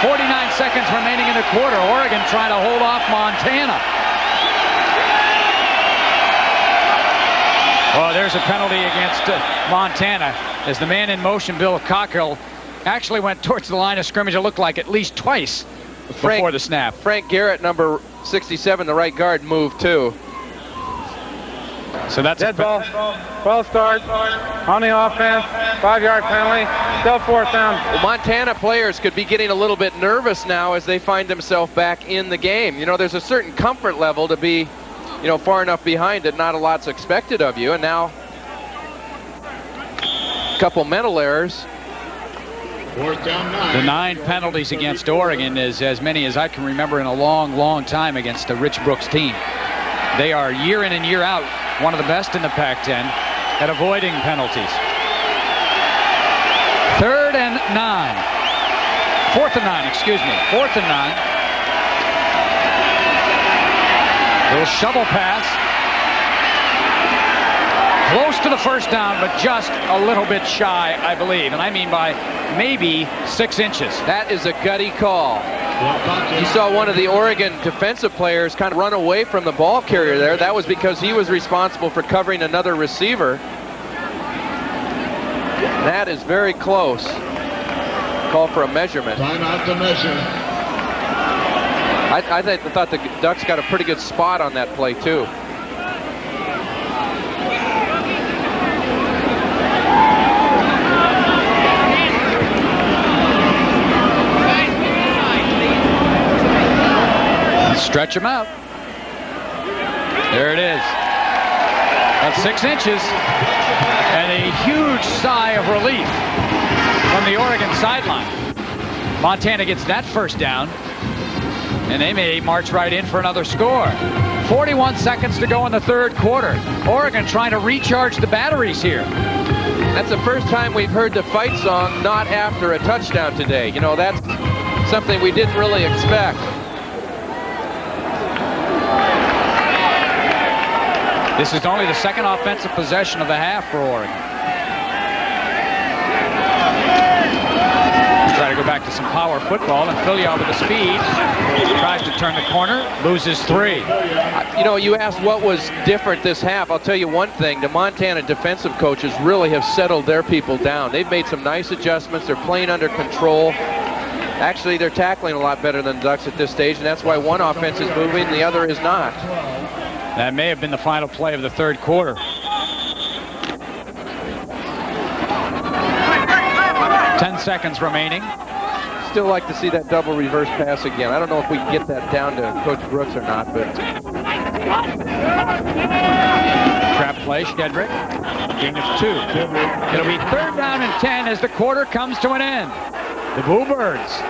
49 seconds remaining in the quarter. Oregon trying to hold off Montana. Oh, there's a penalty against Montana as the man in motion, Bill Cockrell, actually went towards the line of scrimmage, it looked like, at least twice before the snap. Frank Garrett, number 67, the right guard, moved too. So that's dead ball. Ball start on the offense, 5-yard penalty, still 4th down. Well, Montana players could be getting a little bit nervous now as they find themselves back in the game. You know, there's a certain comfort level to be, you know, far enough behind that not a lot's expected of you. And now, a couple mental errors. 4th down 9. The 9 penalties against Oregon is as many as I can remember in a long, long time against the Rich Brooks team. They are year in and year out one of the best in the Pac-10 at avoiding penalties. 3rd and 9. 4th and 9, excuse me. 4th and 9. Little shovel pass. Close to the 1st down, but just a little bit shy, I believe. And I mean by maybe 6 inches. That is a gutty call. You saw one of the Oregon defensive players kind of run away from the ball carrier there. That was because he was responsible for covering another receiver. That is very close. Call for a measurement. Timeout to measure. I thought the Ducks got a pretty good spot on that play too. Stretch them out. There it is. That's 6 inches. And a huge sigh of relief from the Oregon sideline. Montana gets that first down. And they may march right in for another score. 41 seconds to go in the third quarter. Oregon trying to recharge the batteries here. That's the first time we've heard the fight song not after a touchdown today. You know, that's something we didn't really expect. This is only the second offensive possession of the half for Oregon. Try to go back to some power football, and Filion with the speed tries to turn the corner, loses 3. You know, you asked what was different this half. I'll tell you one thing. The Montana defensive coaches really have settled their people down. They've made some nice adjustments. They're playing under control. Actually, they're tackling a lot better than the Ducks at this stage, and that's why one offense is moving and the other is not. That may have been the final play of the third quarter. 10 seconds remaining. Still like to see that double reverse pass again. I don't know if we can get that down to Coach Brooks or not, but... Trap play, Shedrick. Gain of 2. It'll be 3rd down and 10 as the quarter comes to an end. The Bluebirds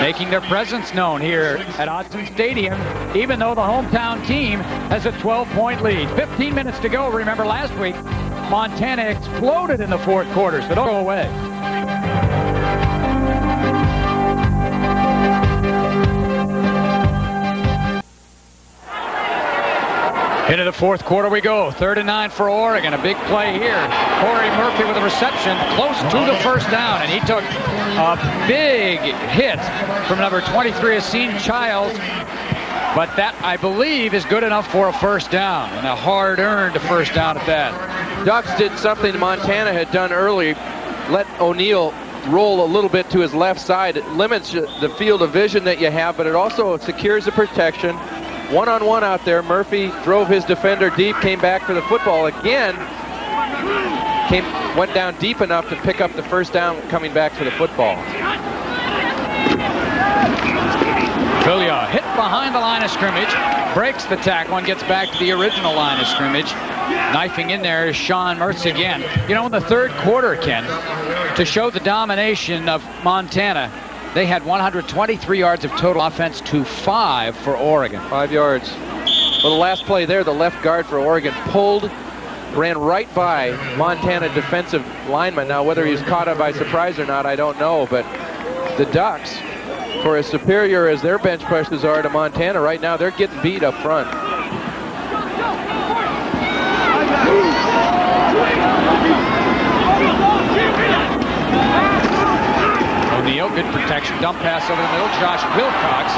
making their presence known here at Autzen Stadium, even though the hometown team has a 12-point lead. 15 minutes to go. Remember last week, Montana exploded in the fourth quarter, so don't go away. Into the fourth quarter we go. 3rd and 9 for Oregon. A big play here. Corey Murphy with a reception close to the first down, and he took a big hit from number 23, Asim Childs. But that, I believe, is good enough for a first down, and a hard-earned first down at that. Ducks did something Montana had done early. Let O'Neill roll a little bit to his left side. It limits the field of vision that you have, but it also secures the protection. One-on-one out there. Murphy drove his defender deep, came back for the football again. Went down deep enough to pick up the first down coming back for the football. Filion hit behind the line of scrimmage, breaks the tackle and gets back to the original line of scrimmage. Knifing in there is Sean Mertz again. You know, in the third quarter, Ken, to show the domination of Montana, they had 123 yards of total offense to 5 for Oregon. 5 yards. Well, the last play there, the left guard for Oregon pulled, ran right by Montana defensive lineman. Now, whether he was caught up by surprise or not, I don't know. But the Ducks, for as superior as their bench pressures are to Montana, right now they're getting beat up front. O'Neill, good protection, dump pass over the middle. Josh Wilcox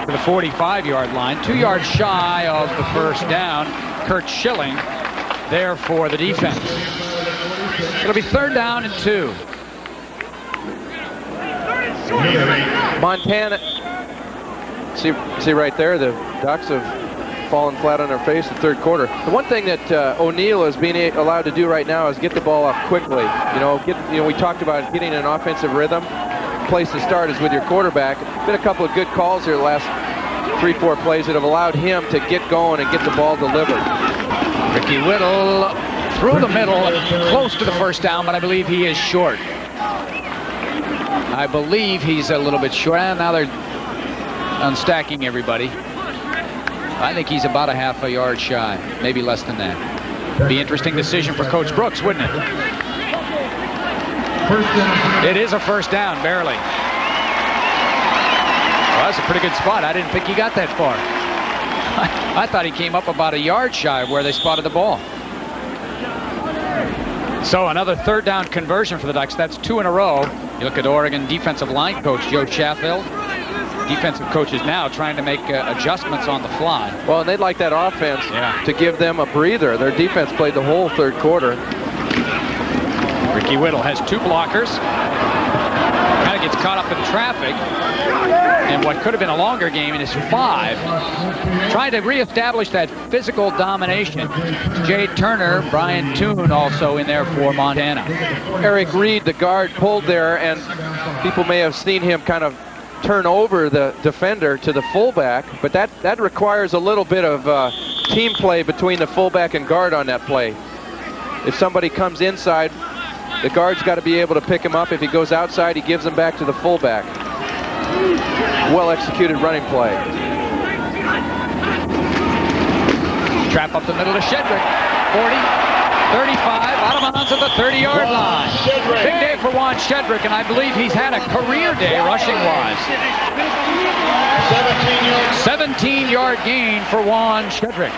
to the 45-yard line, 2 yards shy of the first down. Kurt Schilling there for the defense. It'll be 3rd down and 2. Montana, see right there, the Ducks have fallen flat on their face in the third quarter. The one thing that O'Neill is being allowed to do right now is get the ball off quickly. We talked about getting an offensive rhythm. Place to start is with your quarterback. Been a couple of good calls here the last 3-4 plays that have allowed him to get going and get the ball delivered. Ricky Whittle through the middle, close to the first down, but I believe he is short. I believe he's a little bit short. And now they're unstacking everybody. I think he's about a half a yard shy, maybe less than that. Be interesting decision for Coach Brooks, wouldn't it? It is a first down, barely. Well, that's a pretty good spot. I didn't think he got that far. I thought he came up about a yard shy of where they spotted the ball. So another 3rd down conversion for the Ducks. That's 2 in a row. You look at Oregon defensive line coach Joe Sheffield. Defensive coaches now trying to make adjustments on the fly. Well, and they'd like that offense to give them a breather. Their defense played the whole third quarter. Ricky Whittle has 2 blockers. Kind of gets caught up in traffic. And what could have been a longer game is 5. Trying to reestablish that physical domination. Jay Turner, Brian Toon also in there for Montana. Eric Reed, the guard, pulled there, and people may have seen him kind of turn over the defender to the fullback, but that requires a little bit of team play between the fullback and guard on that play. If somebody comes inside, the guard's got to be able to pick him up. If he goes outside, he gives him back to the fullback. Well executed running play. Trap up the middle to Shedrick. 40, 35, out of bounds at the 30-yard line. Big day for Juan Shedrick, and I believe he's had a career day rushing-wise. 17-yard gain for Juan Shedrick.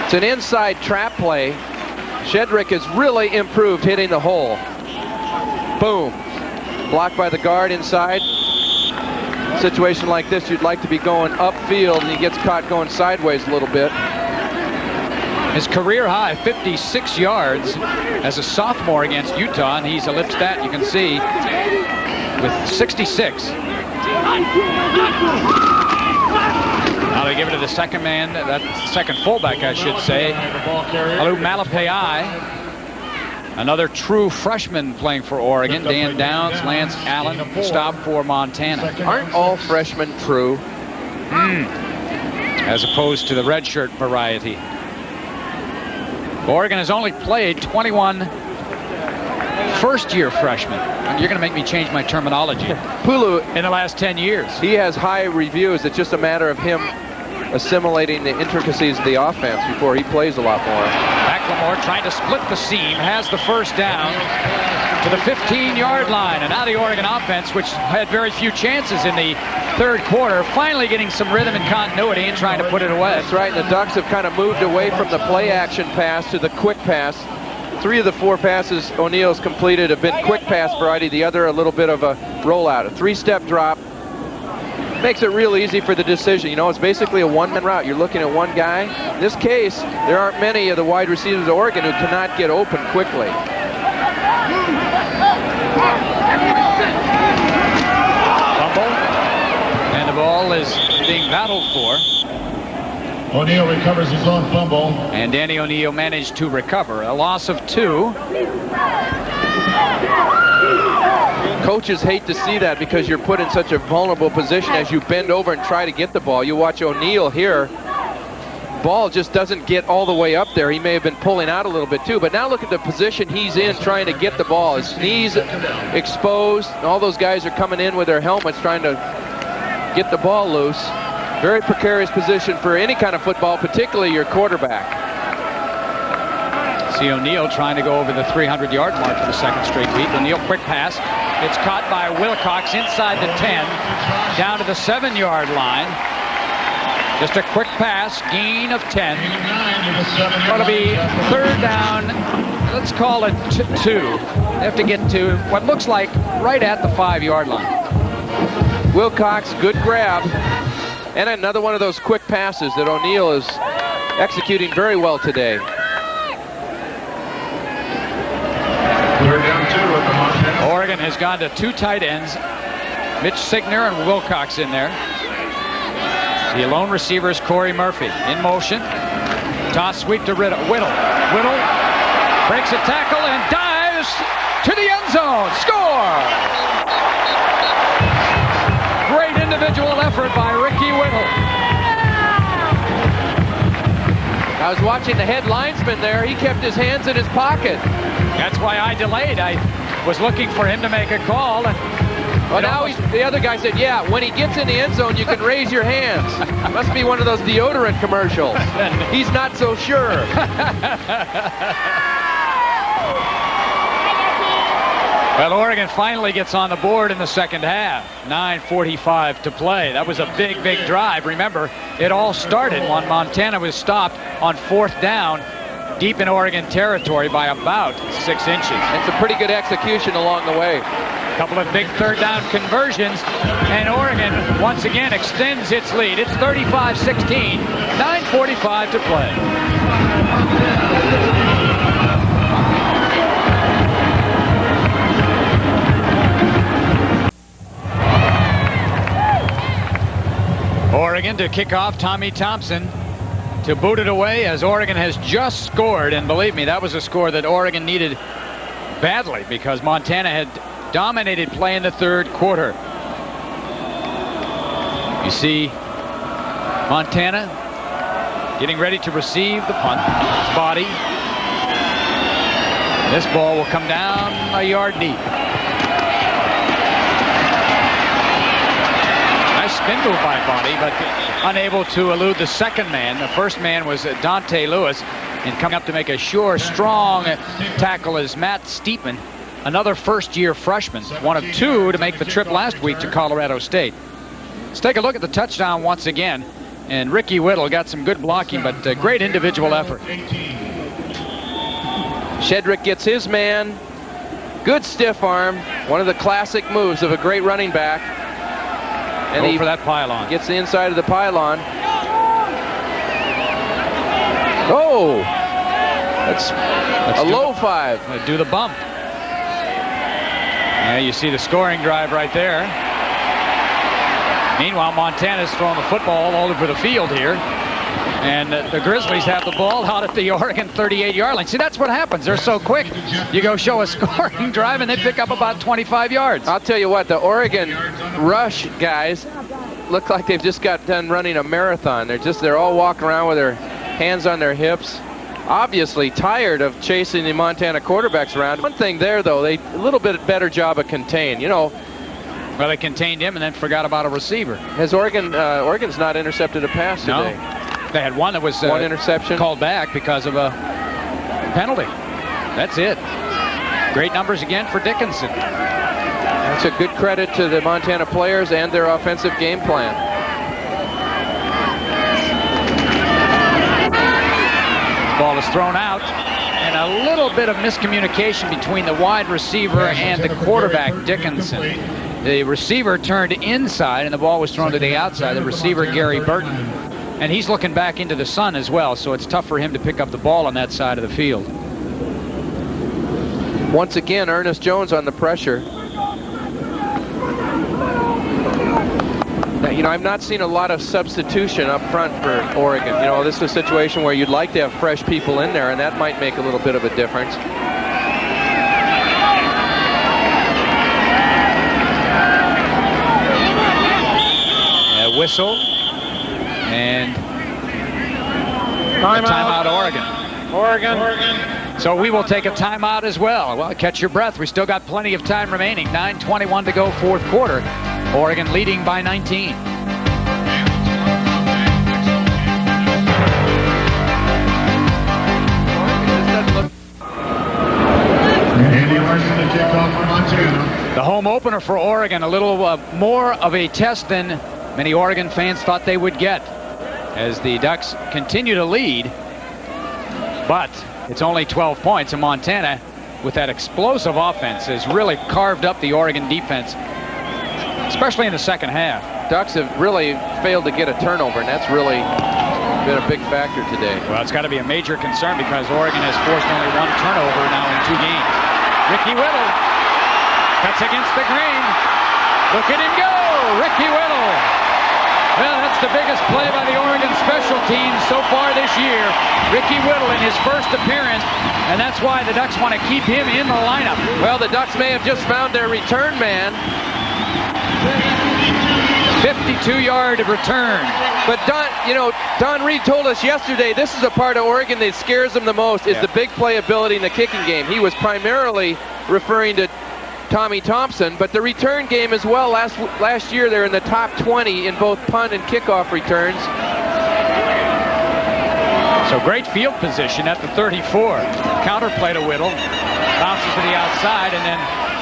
It's an inside trap play. Shedrick has really improved hitting the hole. Boom. Blocked by the guard inside. Situation like this, you'd like to be going upfield, and he gets caught going sideways a little bit. His career high, 56 yards as a sophomore against Utah, and he's ellipsed that, you can see, with 66. Now they give it to the second man, that second fullback, I should say, Alu Malapai. Another true freshman playing for Oregon. Dan Downs, Lance Allen, stop for Montana. Aren't all freshmen true? As opposed to the redshirt variety. Oregon has only played 21 first-year freshmen. You're going to make me change my terminology. Pulu, in the last 10 years. He has high reviews. It's just a matter of him assimilating the intricacies of the offense before he plays a lot more. McLemore trying to split the seam, has the first down to the 15-yard line. And now the Oregon offense, which had very few chances in the third quarter, finally getting some rhythm and continuity and trying to put it away. That's right, and the Ducks have kind of moved away from the play-action pass to the quick pass. 3 of the 4 passes O'Neill's completed have been quick pass variety, the other a little bit of a rollout. A 3-step drop. Makes it real easy for the decision. You know, it's basically a one-man route. You're looking at one guy. In this case, there aren't many of the wide receivers of Oregon who cannot get open quickly. Fumble. And the ball is being battled for. O'Neill recovers his own fumble. And Danny O'Neill managed to recover. A loss of 2. Coaches hate to see that because you're put in such a vulnerable position as you bend over and try to get the ball. You watch O'Neill here. Ball just doesn't get all the way up there. He may have been pulling out a little bit too, but now look at the position he's in trying to get the ball. His knees exposed. All those guys are coming in with their helmets trying to get the ball loose. Very precarious position for any kind of football, particularly your quarterback. See O'Neill trying to go over the 300-yard mark for the second straight week. O'Neill quick pass. It's caught by Wilcox inside the 10, down to the 7-yard line. Just a quick pass, gain of 10. Going to be third down. Let's call it 2. They have to get to what looks like right at the 5-yard line. Wilcox, good grab. And another one of those quick passes that O'Neill is executing very well today. Oregon has gone to 2 tight ends. Mitch Signer and Wilcox in there. The lone receiver is Corey Murphy. In motion. Toss sweep to Whittle. Whittle breaks a tackle and dives to the end zone. Score! Great individual effort by Ricky Whittle. I was watching the head linesman there. He kept his hands in his pocket. That's why I delayed. I was looking for him to make a call. And well, now the other guy said, yeah, when he gets in the end zone, you can raise your hands. Must be one of those deodorant commercials. He's not so sure. Well, Oregon finally gets on the board in the second half. 9:45 to play. That was a big, big drive. Remember, it all started when Montana was stopped on 4th down deep in Oregon territory by about 6 inches. It's a pretty good execution along the way. A couple of big third down conversions, and Oregon once again extends its lead. It's 35-16, 9:45 to play. Oregon to kick off. Tommy Thompson to boot it away as Oregon has just scored. And believe me, that was a score that Oregon needed badly because Montana had dominated play in the third quarter. You see Montana getting ready to receive the punt. His body. This ball will come down a yard deep. Nice spin move by Body, but unable to elude the second man. The first man was Dante Lewis, and coming up to make a sure, strong tackle is Matt Steepman, another first-year freshman, one of two to make the trip last week to Colorado State. Let's take a look at the touchdown once again. And Ricky Whittle got some good blocking, but great individual effort. Shedrick gets his man. Good stiff arm. One of the classic moves of a great running back. And he for that pylon. Gets the inside of the pylon. Oh! Let's a low five. Do the bump. Yeah, you see the scoring drive right there. Meanwhile, Montana's throwing the football all over the field here. And the Grizzlies have the ball out at the Oregon 38-yard line. See, that's what happens. They're so quick. You go show a scoring drive, and they pick up about 25 yards. I'll tell you what, the Oregon rush guys look like they've just got done running a marathon. They're all walking around with their hands on their hips. Obviously tired of chasing the Montana quarterbacks around. One thing there, though, they a little bit better job of contain. You know, well, they contained him and then forgot about a receiver. Has Oregon's not intercepted a pass today? No. They had one that was one interception called back because of a penalty. That's it. Great numbers again for Dickinson. That's a good credit to the Montana players and their offensive game plan. Ball is thrown out, and a little bit of miscommunication between the wide receiver and the quarterback, Dickinson. The receiver turned inside, and the ball was thrown to the outside. The receiver, Gary Burton. And he's looking back into the sun as well, so it's tough for him to pick up the ball on that side of the field. Once again, Ernest Jones on the pressure. Now, you know, I've not seen a lot of substitution up front for Oregon. You know, this is a situation where you'd like to have fresh people in there, and that might make a little bit of a difference. Whistle. And timeout, Oregon. So we will take a timeout as well. Well, catch your breath. We still got plenty of time remaining. 9:21 to go, fourth quarter. Oregon leading by 19. Andy Larson to kick off for Montana. The home opener for Oregon, a little more of a test than many Oregon fans thought they would get, as the Ducks continue to lead, but it's only 12 points, and Montana, with that explosive offense, has really carved up the Oregon defense, especially in the second half. Ducks have really failed to get a turnover, and that's really been a big factor today. Well, it's got to be a major concern because Oregon has forced only one turnover now in 2 games. Ricky Whittle cuts against the grain. Look at him go, Ricky Whittle. Well, that's the biggest play by the Oregon special teams so far this year. Ricky Whittle in his first appearance, and that's why the Ducks want to keep him in the lineup. Well, the Ducks may have just found their return man. 52-yard return. But Don Reed told us yesterday this is a part of Oregon that scares him the most, is the big playability in the kicking game. He was primarily referring to Tommy Thompson, but the return game as well. Last year they're in the top 20 in both punt and kickoff returns. So great field position at the 34. Counterplay to Whittle, bounces to the outside, and then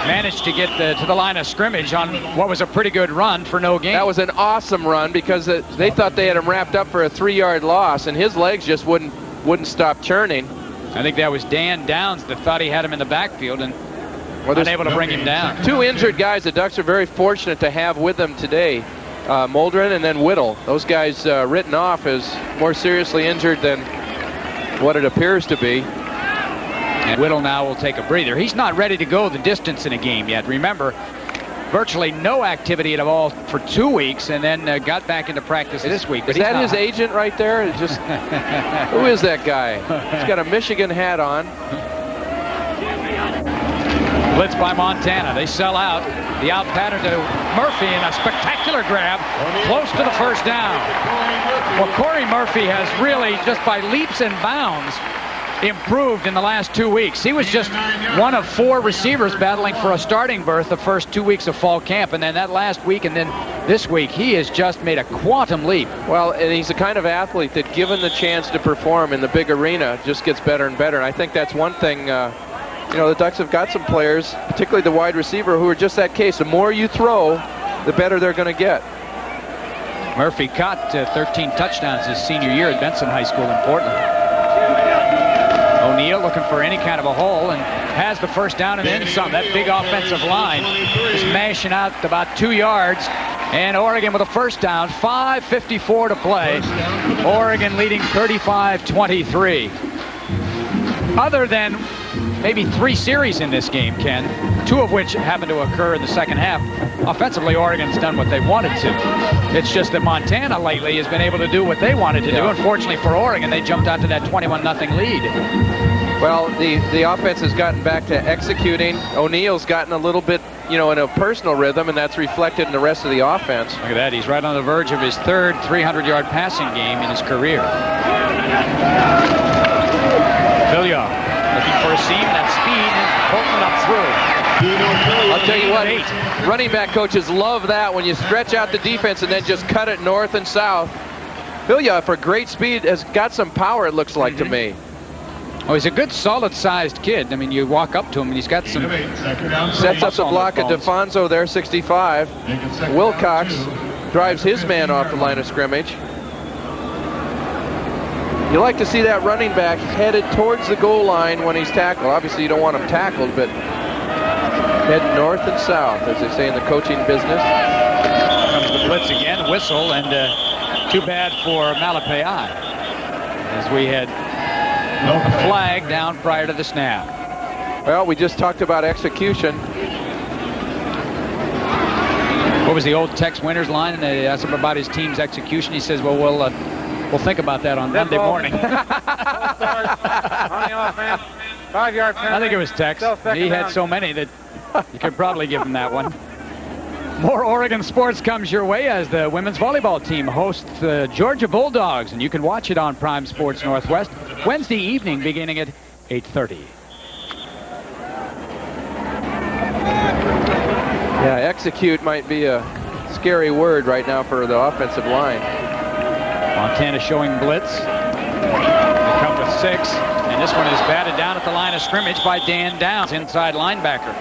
managed to get to the line of scrimmage on what was a pretty good run for no gain. That was an awesome run because they thought they had him wrapped up for a 3-yard loss, and his legs just wouldn't stop churning. I think that was Dan Downs that thought he had him in the backfield and unable to bring him down. 2 injured guys the Ducks are very fortunate to have with them today. Muldren and then Whittle. Those guys written off as more seriously injured than what it appears to be. And Whittle now will take a breather. He's not ready to go the distance in a game yet. Remember, virtually no activity at all for 2 weeks, and then got back into practice this week. Is that his agent right there? Just who is that guy? He's got a Michigan hat on. Blitz by Montana. They sell out. The out pattern to Murphy in a spectacular grab close to the first down. Well, Corey Murphy has really, just by leaps and bounds, improved in the last 2 weeks. He was just one of 4 receivers battling for a starting berth the first 2 weeks of fall camp, and then that last week and then this week he has just made a quantum leap. Well, and he's the kind of athlete that, given the chance to perform in the big arena, just gets better and better. And I think that's one thing, you know, the Ducks have got some players, particularly the wide receiver, who are just that case. The more you throw, the better they're going to get. Murphy caught 13 touchdowns his senior year at Benson High School in Portland. O'Neal looking for any kind of a hole and has the first down and then some. That big offensive line is mashing out about 2 yards. And Oregon with a first down, 5:54 to play. Oregon leading 35-23. Other than maybe 3 series in this game, Ken, 2 of which happened to occur in the second half, offensively Oregon's done what they wanted to. It's just that Montana lately has been able to do what they wanted to do. Unfortunately for Oregon, they jumped out to that 21-0 lead. Well, the offense has gotten back to executing. O'Neal's gotten a little bit, you know, in a personal rhythm, and that's reflected in the rest of the offense. Look at that. He's right on the verge of his 3rd 300-yard passing game in his career. Villiard looking for a seam, that speed, and Holtman up through. I'll tell you what, running back coaches love that when you stretch out the defense and then just cut it north and south. Villiard, for great speed, has got some power, it looks like to me. Oh, he's a good, solid-sized kid. I mean, you walk up to him, and he's got some... Sets up the block at DeFonso there, 65. Wilcox drives his man off the line of scrimmage. You like to see that running back headed towards the goal line when he's tackled. Obviously, you don't want him tackled, but head north and south, as they say in the coaching business. Comes the blitz again, whistle, and too bad for Malapai, as we had a flag down prior to the snap. Well, we just talked about execution. What was the old Tex Winters line? And they asked him about his team's execution. He says, well, we'll think about that on Monday morning. On the offense, 5-yard penalty. I think it was Tex. He had so many that you could probably give him that one. More Oregon sports comes your way as the women's volleyball team hosts the Georgia Bulldogs, and you can watch it on Prime Sports Northwest Wednesday evening beginning at 8:30. Yeah, execute might be a scary word right now for the offensive line. Montana showing blitz. They come with 6, and this one is batted down at the line of scrimmage by Dan Downs, inside linebacker.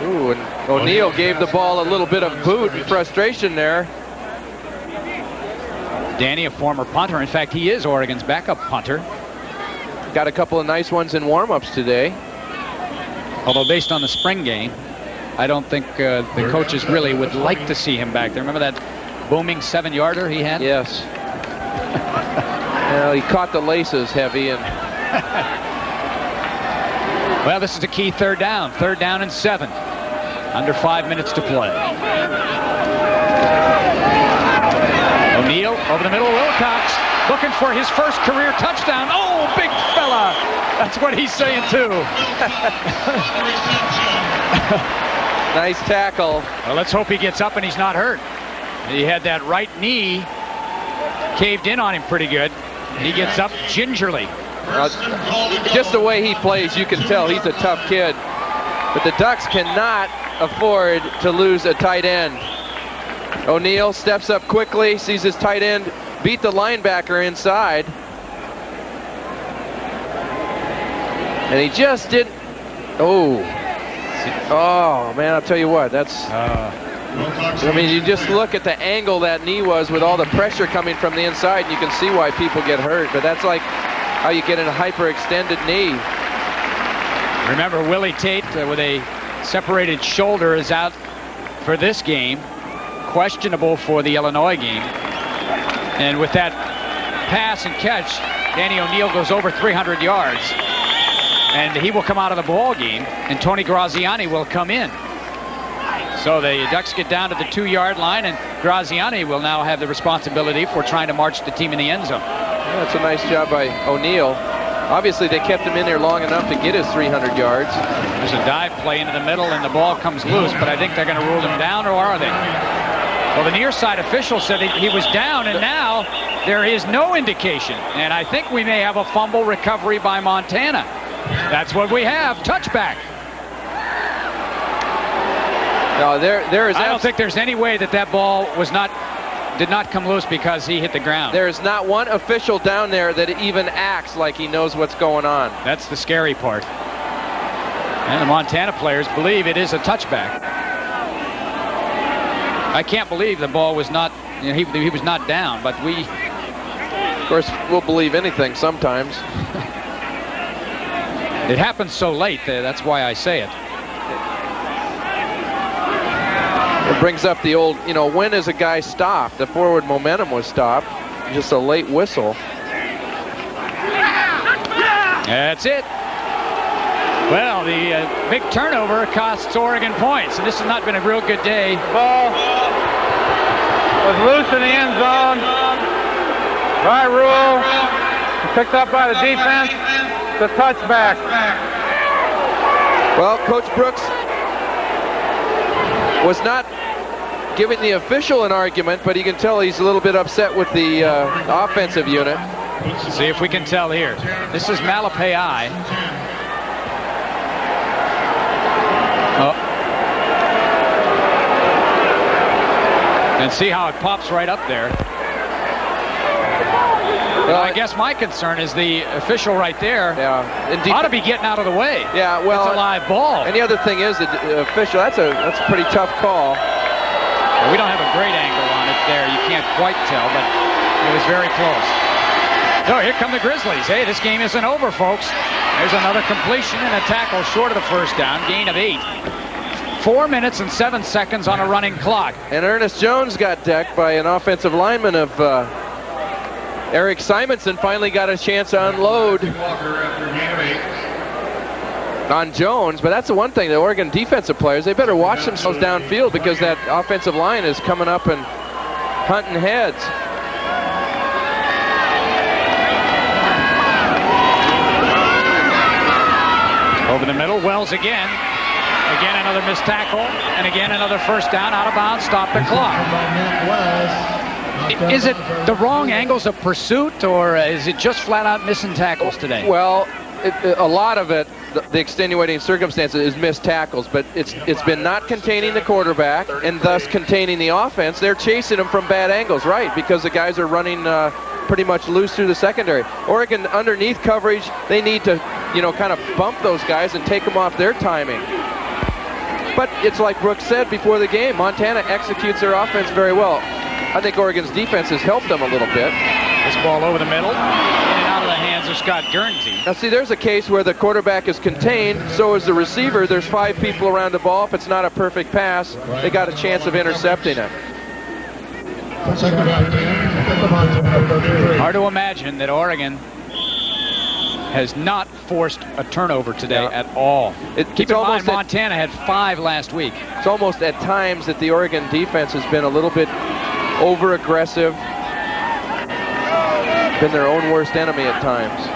Ooh, and O'Neal gave the ball a little bit of boot and frustration there. Danny, a former punter. In fact, he is Oregon's backup punter. Got a couple of nice ones in warm-ups today. Although based on the spring game, I don't think the coaches really would like to see him back there. Remember that booming 7-yarder he had? Yes. Well, he caught the laces heavy. And well, this is a key 3rd down. 3rd down and 7. Under 5 minutes to play. O'Neal over the middle. Wilcox looking for his first career touchdown. Oh, big fella. That's what he's saying, too. Nice tackle. Well, let's hope he gets up and he's not hurt. He had that right knee caved in on him pretty good. He gets up gingerly. Just the way he plays, you can tell he's a tough kid. But the Ducks cannot afford to lose a tight end. O'Neal steps up quickly, sees his tight end beat the linebacker inside. And he just didn't. Oh, man, I'll tell you what, that's... I mean, you just look at the angle that knee was with all the pressure coming from the inside, and you can see why people get hurt. But that's like how you get in a hyperextended knee. Remember, Willie Tate with a separated shoulder is out for this game, questionable for the Illinois game. And with that pass and catch, Danny O'Neal goes over 300 yards. And he will come out of the ball game, and Tony Graziani will come in. So the Ducks get down to the 2-yard line, and Graziani will now have the responsibility for trying to march the team in the end zone. Yeah, that's a nice job by O'Neal. Obviously, they kept him in there long enough to get his 300 yards. There's a dive play into the middle, and the ball comes loose, but I think they're going to rule him down, or are they? Well, the near side official said he was down, and now there is no indication. And I think we may have a fumble recovery by Montana. That's what we have. Touchback. No, there is. I don't think there's any way that ball did not come loose because he hit the ground. There is not one official down there that even acts like he knows what's going on. That's the scary part. And the Montana players believe it is a touchback. I can't believe the ball was not, he was not down, but we... Of course, we'll believe anything sometimes. It happens so late, that's why I say it. It brings up the old, when is a guy stopped? The forward momentum was stopped. Just a late whistle. That's it. Well, the big turnover costs Oregon points, and this has not been a real good day. The ball was loose in the end zone. By rule, picked up by the defense. The touchback. Well, Coach Brooks was not giving the official an argument, but you can tell he's a little bit upset with the offensive unit. See if we can tell here. This is Malapai. Oh. And see how it pops right up there. Well, I guess my concern is the official right there ought to be getting out of the way. Yeah, well, it's a live ball. And the other thing is the official, that's a pretty tough call. Well, we don't have a great angle on it there. You can't quite tell, but it was very close. So here come the Grizzlies. Hey, this game isn't over, folks. There's another completion and a tackle short of the first down, gain of 8. 4 minutes and 7 seconds on a running clock. And Ernest Jones got decked by an offensive lineman of Eric Simonson. Finally got a chance to unload on Jones. But that's the one thing, the Oregon defensive players, they better watch themselves downfield because that offensive line is coming up and hunting heads. Over the middle, Wells again. Again, another missed tackle. And again, another first down, out of bounds, stop the clock. Is it the wrong angles of pursuit, or is it just flat out missing tackles today? Well, a lot of it, the extenuating circumstances, is missed tackles, but it's been not containing the quarterback and thus containing the offense. They're chasing them from bad angles, right, because the guys are running pretty much loose through the secondary. Oregon underneath coverage, they need to, kind of bump those guys and take them off their timing. But it's like Brooks said before the game, Montana executes their offense very well. I think Oregon's defense has helped them a little bit. This ball over the middle, in and out of the hands of Scott Guernsey. Now see, there's a case where the quarterback is contained, so is the receiver. There's 5 people around the ball. If it's not a perfect pass, they got a chance of intercepting it. Hard to imagine that Oregon has not forced a turnover today at all. Keep in mind, Montana had 5 last week. It's almost at times that the Oregon defense has been a little bit over-aggressive, been their own worst enemy at times.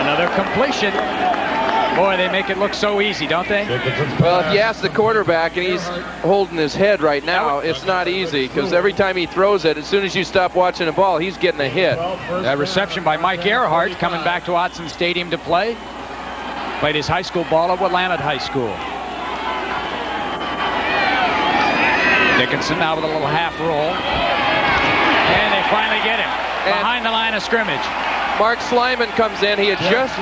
Another completion. Boy, they make it look so easy, don't they? Well, if you ask the quarterback, and he's holding his head right now, it's not easy, because every time he throws it, as soon as you stop watching the ball, he's getting a hit. That reception by Mike Earhart, coming back to Autzen Stadium to play. Played his high school ball at Willamette High School. Dickinson now with a little half roll. And they finally get him behind the line of scrimmage. Mark Slyman comes in. He had just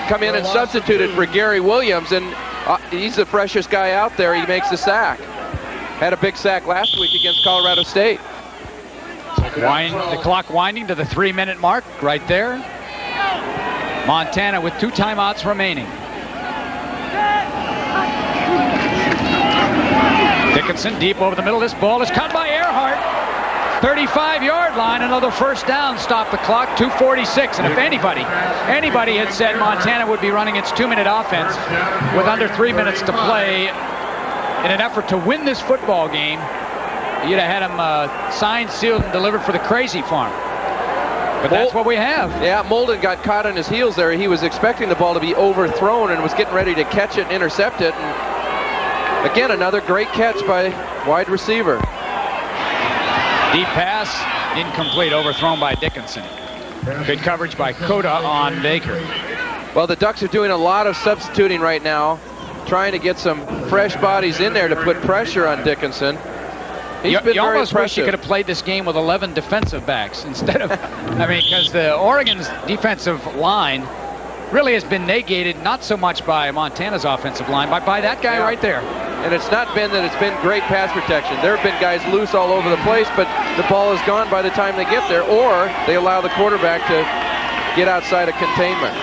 come in and substituted for Gary Williams, and he's the freshest guy out there. He makes the sack. Had a big sack last week against Colorado State. The clock winding to the 3-minute mark right there. Montana with 2 timeouts remaining. Dickinson deep over the middle. This ball is caught by Earhart. 35-yard line, another first down, stop the clock, 2:46. And if anybody had said Montana would be running its 2-minute offense with under 3 minutes to play in an effort to win this football game, you'd have had him signed, sealed, and delivered for the Crazy Farm. But that's what we have. Yeah, Molden got caught on his heels there. He was expecting the ball to be overthrown and was getting ready to catch it and intercept it. And again, another great catch by wide receiver. Deep pass, incomplete, overthrown by Dickinson. Good coverage by Cota on Baker. Well, the Ducks are doing a lot of substituting right now, trying to get some fresh bodies in there to put pressure on Dickinson. He's been you very almost wish you impressive. could have played this game with 11 defensive backs instead of, I mean, because the Oregon's defensive line really has been negated, not so much by Montana's offensive line, but by that guy right there. And it's not been that it's been great pass protection. There have been guys loose all over the place, but the ball is gone by the time they get there, or they allow the quarterback to get outside of containment.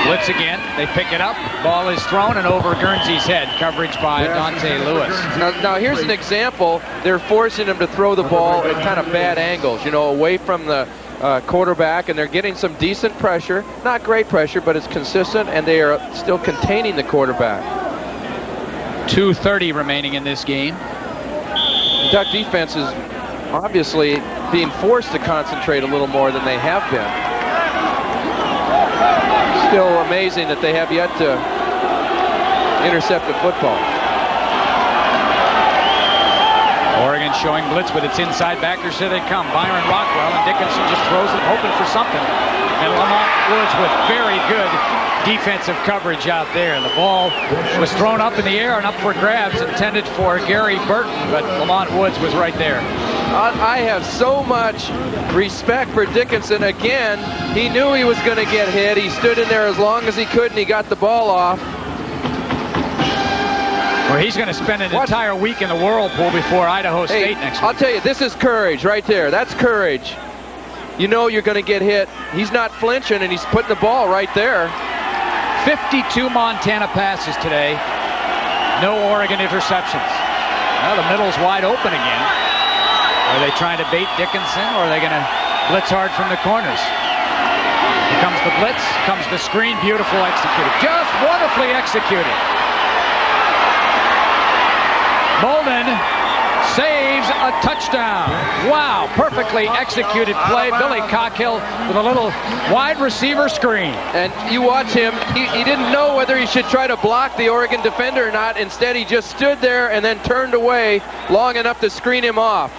Blitz again. They pick it up. Ball is thrown and over Guernsey's head. Coverage by Dante Lewis. Now here's an example. They're forcing him to throw the ball at kind of bad angles, you know, away from the quarterback, and they're getting some decent pressure. Not great pressure, but it's consistent, and they are still containing the quarterback. 2:30 remaining in this game. The Duck defense is obviously being forced to concentrate a little more than they have been. Still amazing that they have yet to intercept the football. Oregon showing blitz with its inside backers. Here they come. Byron Rockwell, and Dickinson just throws it, hoping for something. And Lamont Woods with very good defensive coverage out there. And the ball was thrown up in the air and up for grabs, intended for Gary Burton, but Lamont Woods was right there. I have so much respect for Dickinson. Again, he knew he was going to get hit. He stood in there as long as he could, and he got the ball off. Well, he's going to spend an entire week in the whirlpool before Idaho State next week. I'll tell you, this is courage right there. That's courage. You know you're going to get hit. He's not flinching, and he's putting the ball right there. 52 Montana passes today. No Oregon interceptions. Well, the middle's wide open again. Are they trying to bait Dickinson, or are they going to blitz hard from the corners? Here comes the blitz, comes the screen, beautiful executed. Just wonderfully executed. Molden saves a touchdown. Wow, perfectly executed play. Billy Cockhill with a little wide receiver screen. And you watch him, he didn't know whether he should try to block the Oregon defender or not. Instead, he just stood there and then turned away long enough to screen him off.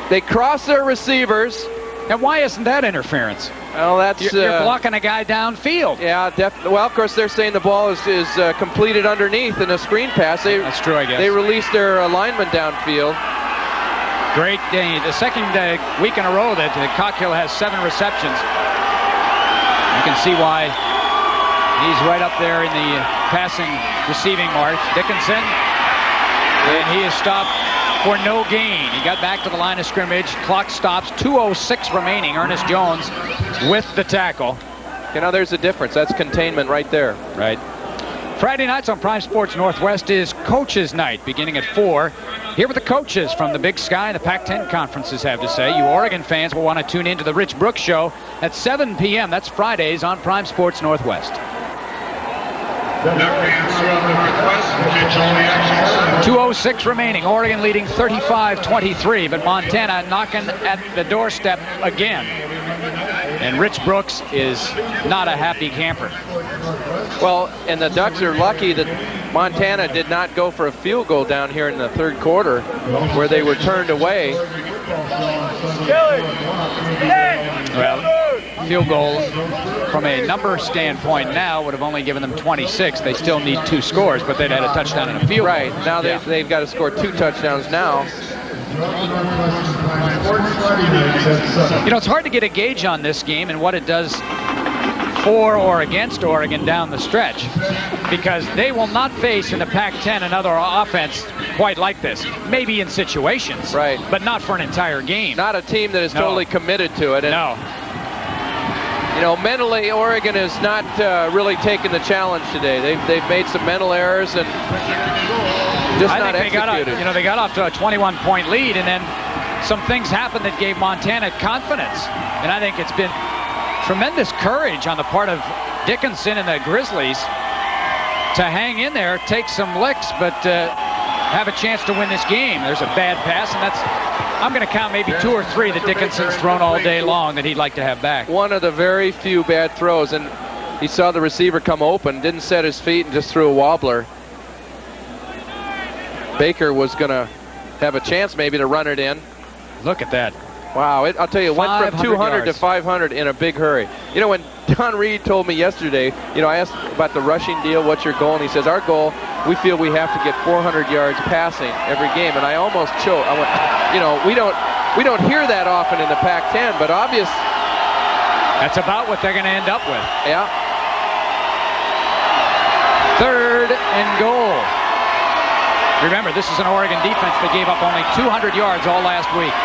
They cross their receivers. And why isn't that interference? Well, that's... You're blocking a guy downfield. Yeah, definitely. Well, of course, they're saying the ball is completed underneath in a screen pass. That's true, I guess. They released their lineman downfield. Great day. The second week in a row that Cockhill has 7 receptions. You can see why he's right up there in the passing receiving march. Dickinson, and he is stopped for no gain. He got back to the line of scrimmage. Clock stops. 2:06 remaining. Ernest Jones with the tackle. You know, there's a difference. That's containment right there. Right. Friday nights on Prime Sports Northwest is Coaches Night, beginning at 4. Here with the coaches from the Big Sky and the Pac-10 conferences have to say. You Oregon fans will want to tune in to the Rich Brooks Show at 7 p.m. That's Fridays on Prime Sports Northwest. 2:06 remaining. Oregon leading 35-23, but Montana knocking at the doorstep again. And Rich Brooks is not a happy camper. Well, and the Ducks are lucky that Montana did not go for a field goal down here in the third quarter, where they were turned away. Well, field goal from a number standpoint now would have only given them 26. They still need 2 scores, but they'd had a touchdown and a field goal. Right. Now they've got to score 2 touchdowns now. You know, it's hard to get a gauge on this game and what it does for or against Oregon down the stretch, because they will not face in the Pac-10 another offense quite like this. Maybe in situations, right, but not for an entire game. Not a team that is totally committed to it. And, no. You know, mentally, Oregon has not really taken the challenge today. They've made some mental errors and just not executed. They got off to a 21-point lead, and then some things happened that gave Montana confidence. And I think it's been tremendous courage on the part of Dickinson and the Grizzlies to hang in there, take some licks, but have a chance to win this game. There's a bad pass, and that's I'm going to count maybe 2 or 3 that Dickinson's thrown all day long that he'd like to have back. One of the very few bad throws, and he saw the receiver come open, didn't set his feet, and just threw a wobbler. Baker was going to have a chance maybe to run it in. Look at that. Wow, I'll tell you, it went from 200 to 500 in a big hurry. You know, when Don Reed told me yesterday, you know, I asked about the rushing deal, what's your goal? And he says, our goal, we feel we have to get 400 yards passing every game. And I almost choked. I went, you know, we don't hear that often in the Pac-10, but obvious. That's about what they're going to end up with. Yeah. 3rd and goal. Remember, this is an Oregon defense that gave up only 200 yards all last week.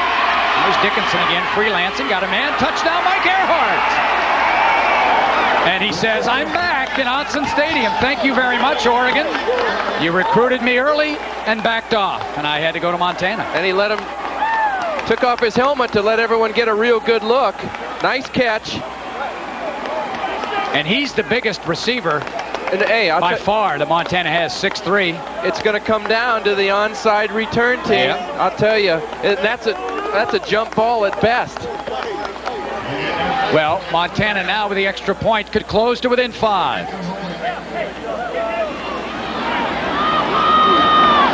There's Dickinson again, freelancing, got a man, touchdown, Mike Earhart. And he says, I'm back in Autzen Stadium. Thank you very much, Oregon. You recruited me early and backed off, and I had to go to Montana. And he let him, took off his helmet to let everyone get a real good look. Nice catch. And he's the biggest receiver. And, hey, by far, the Montana has 6'3". It's going to come down to the onside return team. Yeah. I'll tell you, that's a jump ball at best. Well, Montana now with the extra point could close to within 5.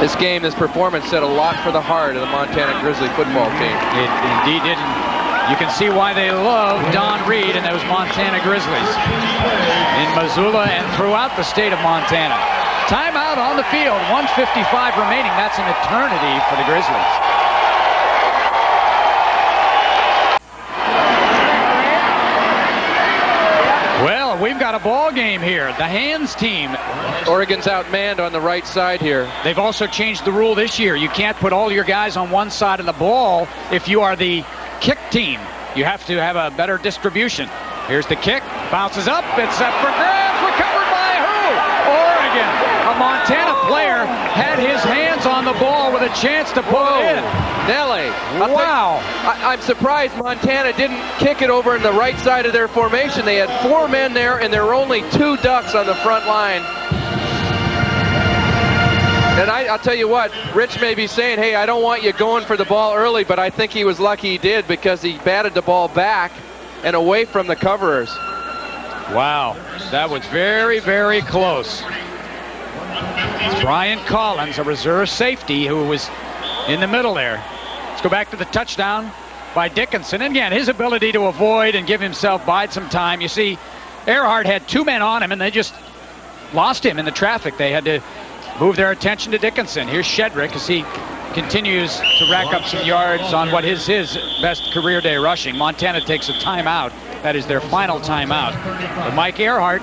This game, this performance said a lot for the heart of the Montana Grizzly football team. It indeed did. You can see why they love Don Reed and those Montana Grizzlies in Missoula and throughout the state of Montana. Timeout on the field, 1:55 remaining. That's an eternity for the Grizzlies. Well, we've got a ball game here. The hands team. Oregon's outmanned on the right side here. They've also changed the rule this year. You can't put all your guys on one side of the ball if you are the kick team. You have to have a better distribution. Here's the kick, bounces up, it's up for grabs, recovered by who? Oregon. A Montana player had his hands on the ball with a chance to pull it in. Nelly. Wow. I'm surprised Montana didn't kick it over in the right side of their formation. They had 4 men there, and there were only 2 Ducks on the front line. And I'll tell you what, Rich may be saying, hey, I don't want you going for the ball early, but I think he was lucky he did because he batted the ball back and away from the coverers. Wow, that was very, very close. It's Brian Collins, a reserve safety who was in the middle there. Let's go back to the touchdown by Dickinson. And again, his ability to avoid and give himself bide some time. You see, Earhart had 2 men on him, and they just lost him in the traffic. They had to move their attention to Dickinson. Here's Shedrick as he continues to rack up some yards on what is his best career day rushing. Montana takes a timeout. That is their final timeout. But Mike Earhart,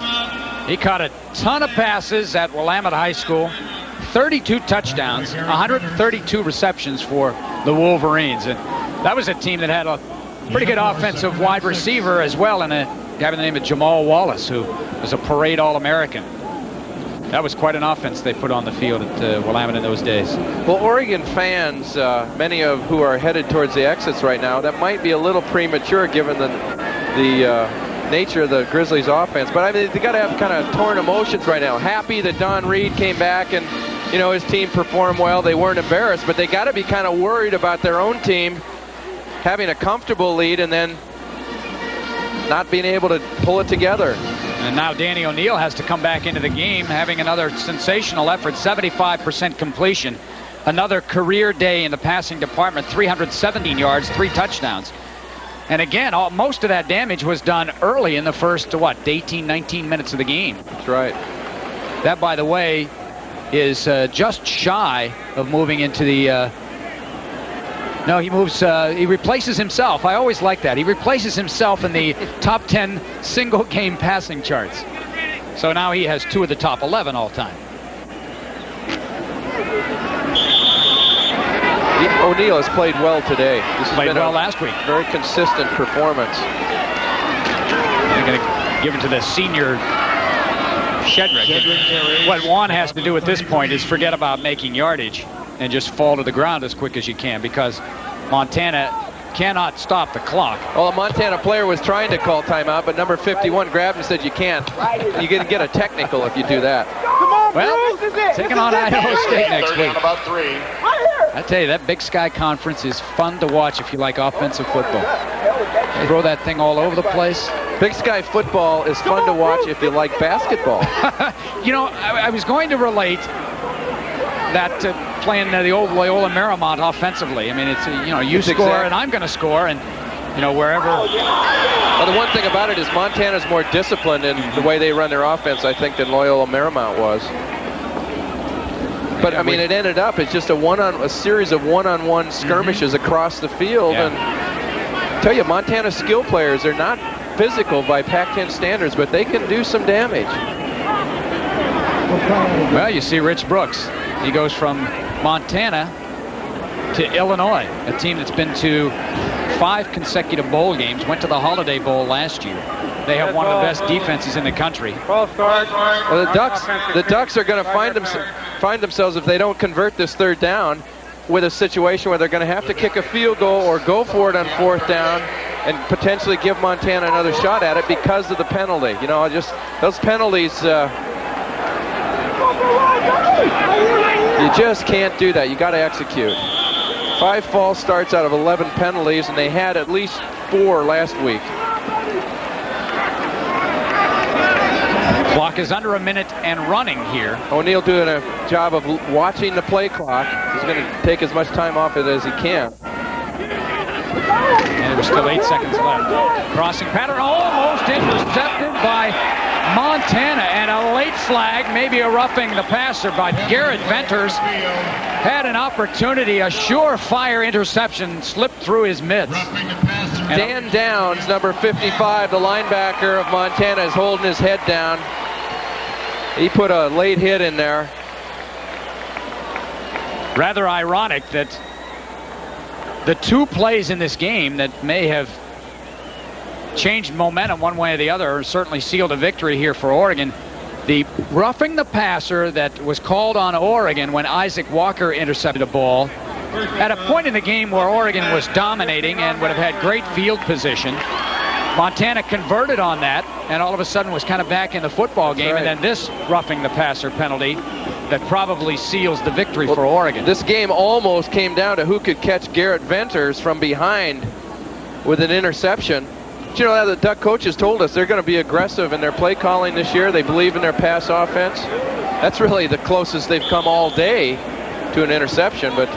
he caught a ton of passes at Willamette High School. 32 touchdowns, 132 receptions for the Wolverines. And that was a team that had a pretty good offensive wide receiver as well, and a guy by the name of Jamal Wallace, who was a parade All-American. That was quite an offense they put on the field at Willamette in those days. Well, Oregon fans, many of who are headed towards the exits right now, that might be a little premature given the nature of the Grizzlies offense. But I mean, they got to have kind of torn emotions right now. Happy that Don Reed came back and, you know, his team performed well. They weren't embarrassed, but they got to be kind of worried about their own team having a comfortable lead and then not being able to pull it together. And now Danny O'Neill has to come back into the game, having another sensational effort, 75% completion. Another career day in the passing department, 317 yards, 3 touchdowns. And again, most of that damage was done early in the first, 18, 19 minutes of the game. That's right. That, by the way, is just shy of moving into the... No, he moves, he replaces himself. I always like that. He replaces himself in the top 10 single game passing charts. So now he has 2 of the top 11 all time. O'Neill has played well today. This has played been well last week. Very consistent performance. They're going to give it to the senior Shedrick. What Juan has to do at this point is forget about making yardage and just fall to the ground as quick as you can, because Montana cannot stop the clock. Well, a Montana player was trying to call timeout, but number 51 grabbed and said, you can't. You're going to get a technical if you do that. Come on, Well, taking on Idaho State next Third week. down, about 3. I tell you, that Big Sky Conference is fun to watch if you like offensive football. They throw that thing all over the place. Big Sky football is fun to watch if you like basketball. You know, I was going to relate that to playing the old Loyola Marymount offensively. I mean, it's, you know, you score and I'm going to score, and, you know, wherever. Well, the one thing about it is Montana's more disciplined in the way they run their offense, I think, than Loyola Marymount was. But, I mean, it ended up, it's just a series of one-on-one skirmishes across the field. And I tell you, Montana's skill players are not physical by Pac-10 standards, but they can do some damage. Well, you see Rich Brooks. He goes from Montana to Illinois, a team that's been to 5 consecutive bowl games, went to the Holiday Bowl last year. They have one of the best defenses in the country. Well, the Ducks are going to find themselves, if they don't convert this third down, with a situation where they're going to have to kick a field goal or go for it on 4th down and potentially give Montana another shot at it because of the penalty. You know, just those penalties, you just can't do that. You got to execute. 5 false starts out of 11 penalties, and they had at least 4 last week. Clock is under a minute and running here. O'Neill doing a job of watching the play clock. He's going to take as much time off it as he can. And there's still 8 seconds left. Crossing pattern almost intercepted by Montana, and a late flag, maybe a roughing the passer by Garrett Venters. Had an opportunity, a surefire interception slipped through his mitts. Dan Downs, number 55, the linebacker of Montana, is holding his head down. He put a late hit in there. Rather ironic that the 2 plays in this game that may have changed momentum one way or the other, certainly sealed a victory here for Oregon. The roughing the passer that was called on Oregon when Isaac Walker intercepted a ball at a point in the game where Oregon was dominating and would have had great field position. Montana converted on that and all of a sudden was kind of back in the football game. Right. And then this roughing the passer penalty that probably seals the victory for Oregon. This game almost came down to who could catch Garrett Venters from behind with an interception. But, you know, the Duck coaches told us they're going to be aggressive in their play calling this year. They believe in their pass offense. That's really the closest they've come all day to an interception. But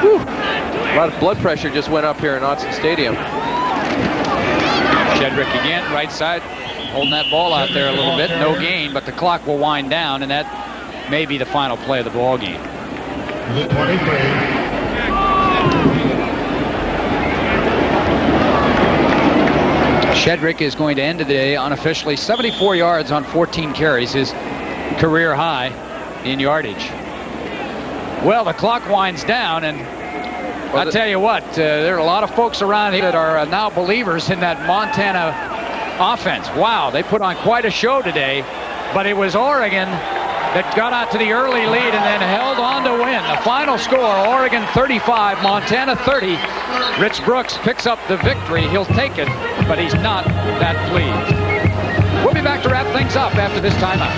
whew, a lot of blood pressure just went up here in Autzen Stadium. Shedrick again, right side, holding that ball out there a little bit. No gain, but the clock will wind down, and that may be the final play of the ball game. The 23. Shedrick is going to end the day unofficially 74 yards on 14 carries, his career high in yardage. Well, the clock winds down, and I'll tell you what, there are a lot of folks around here that are now believers in that Montana offense. Wow, they put on quite a show today, but it was Oregon that got out to the early lead and then held on to win. The final score, Oregon 35, Montana 30. Rich Brooks picks up the victory. He'll take it, but he's not that pleased. We'll be back to wrap things up after this timeout.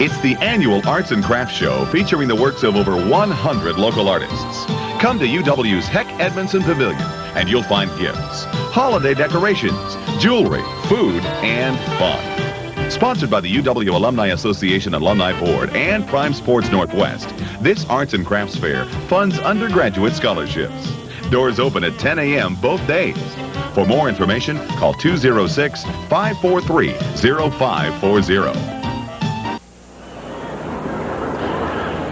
It's the annual Arts and Crafts Show featuring the works of over 100 local artists. Come to UW's Heck Edmondson Pavilion and you'll find gifts, holiday decorations, jewelry, food, and fun. Sponsored by the UW Alumni Association Alumni Board and Prime Sports Northwest, this Arts and Crafts Fair funds undergraduate scholarships. Doors open at 10 a.m. both days. For more information, call 206-543-0540.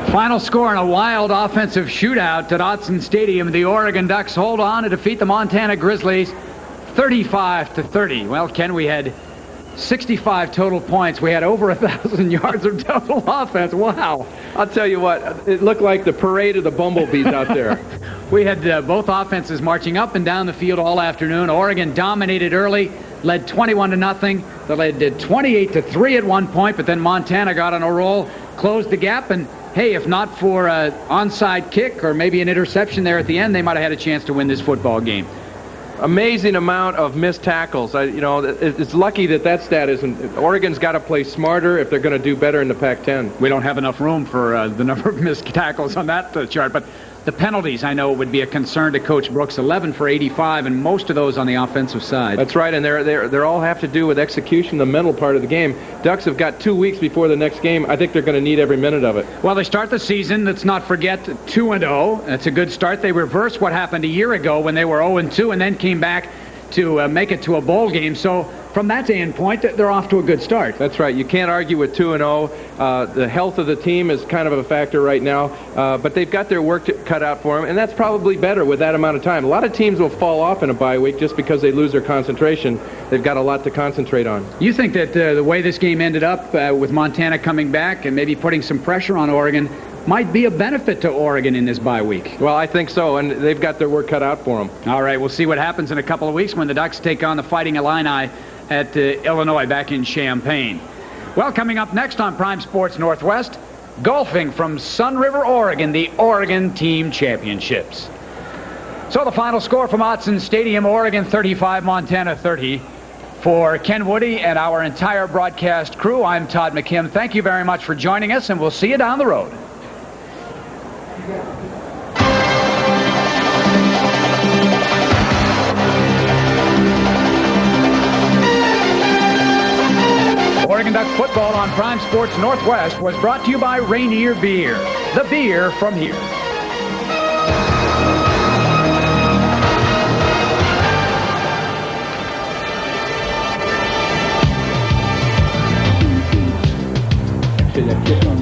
Final score in a wild offensive shootout at Autzen Stadium. The Oregon Ducks hold on to defeat the Montana Grizzlies 35-30. Well, Ken, we had 65 total points. We had over 1,000 yards of total offense. Wow. I'll tell you what, it looked like the parade of the bumblebees out there. We had both offenses marching up and down the field all afternoon. Oregon dominated early, led 21-0. They led 28-3 at one point, but then Montana got on a roll, closed the gap, and hey, if not for an onside kick or maybe an interception there at the end, they might have had a chance to win this football game. Amazing amount of missed tackles. It's lucky that stat isn't. Oregon's got to play smarter if they're going to do better in the Pac-10. We don't have enough room for the number of missed tackles on that chart, but the penalties, I know, would be a concern to Coach Brooks. 11 for 85, and most of those on the offensive side. That's right, and they're all have to do with execution, the mental part of the game. Ducks have got 2 weeks before the next game. I think they're going to need every minute of it. Well, they start the season, let's not forget, 2-0. That's a good start. They reversed what happened a year ago when they were 0-2 and then came back to make it to a bowl game. So from that standpoint, they're off to a good start. That's right. You can't argue with 2-0. The health of the team is kind of a factor right now, but they've got their work cut out for them, and that's probably better with that amount of time. A lot of teams will fall off in a bye week just because they lose their concentration. They've got a lot to concentrate on. You think that the way this game ended up with Montana coming back and maybe putting some pressure on Oregon might be a benefit to Oregon in this bye week? Well, I think so, and they've got their work cut out for them. All right, we'll see what happens in a couple of weeks when the Ducks take on the Fighting Illini at Illinois back in Champaign. Well, coming up next on Prime Sports Northwest, golfing from Sun River, Oregon, the Oregon Team Championships. So the final score from Autzen Stadium, Oregon 35, Montana 30. For Ken Woody and our entire broadcast crew, I'm Todd McKim. Thank you very much for joining us, and we'll see you down the road. Oregon Duck football on Prime Sports Northwest was brought to you by Rainier Beer, the beer from here. That kick on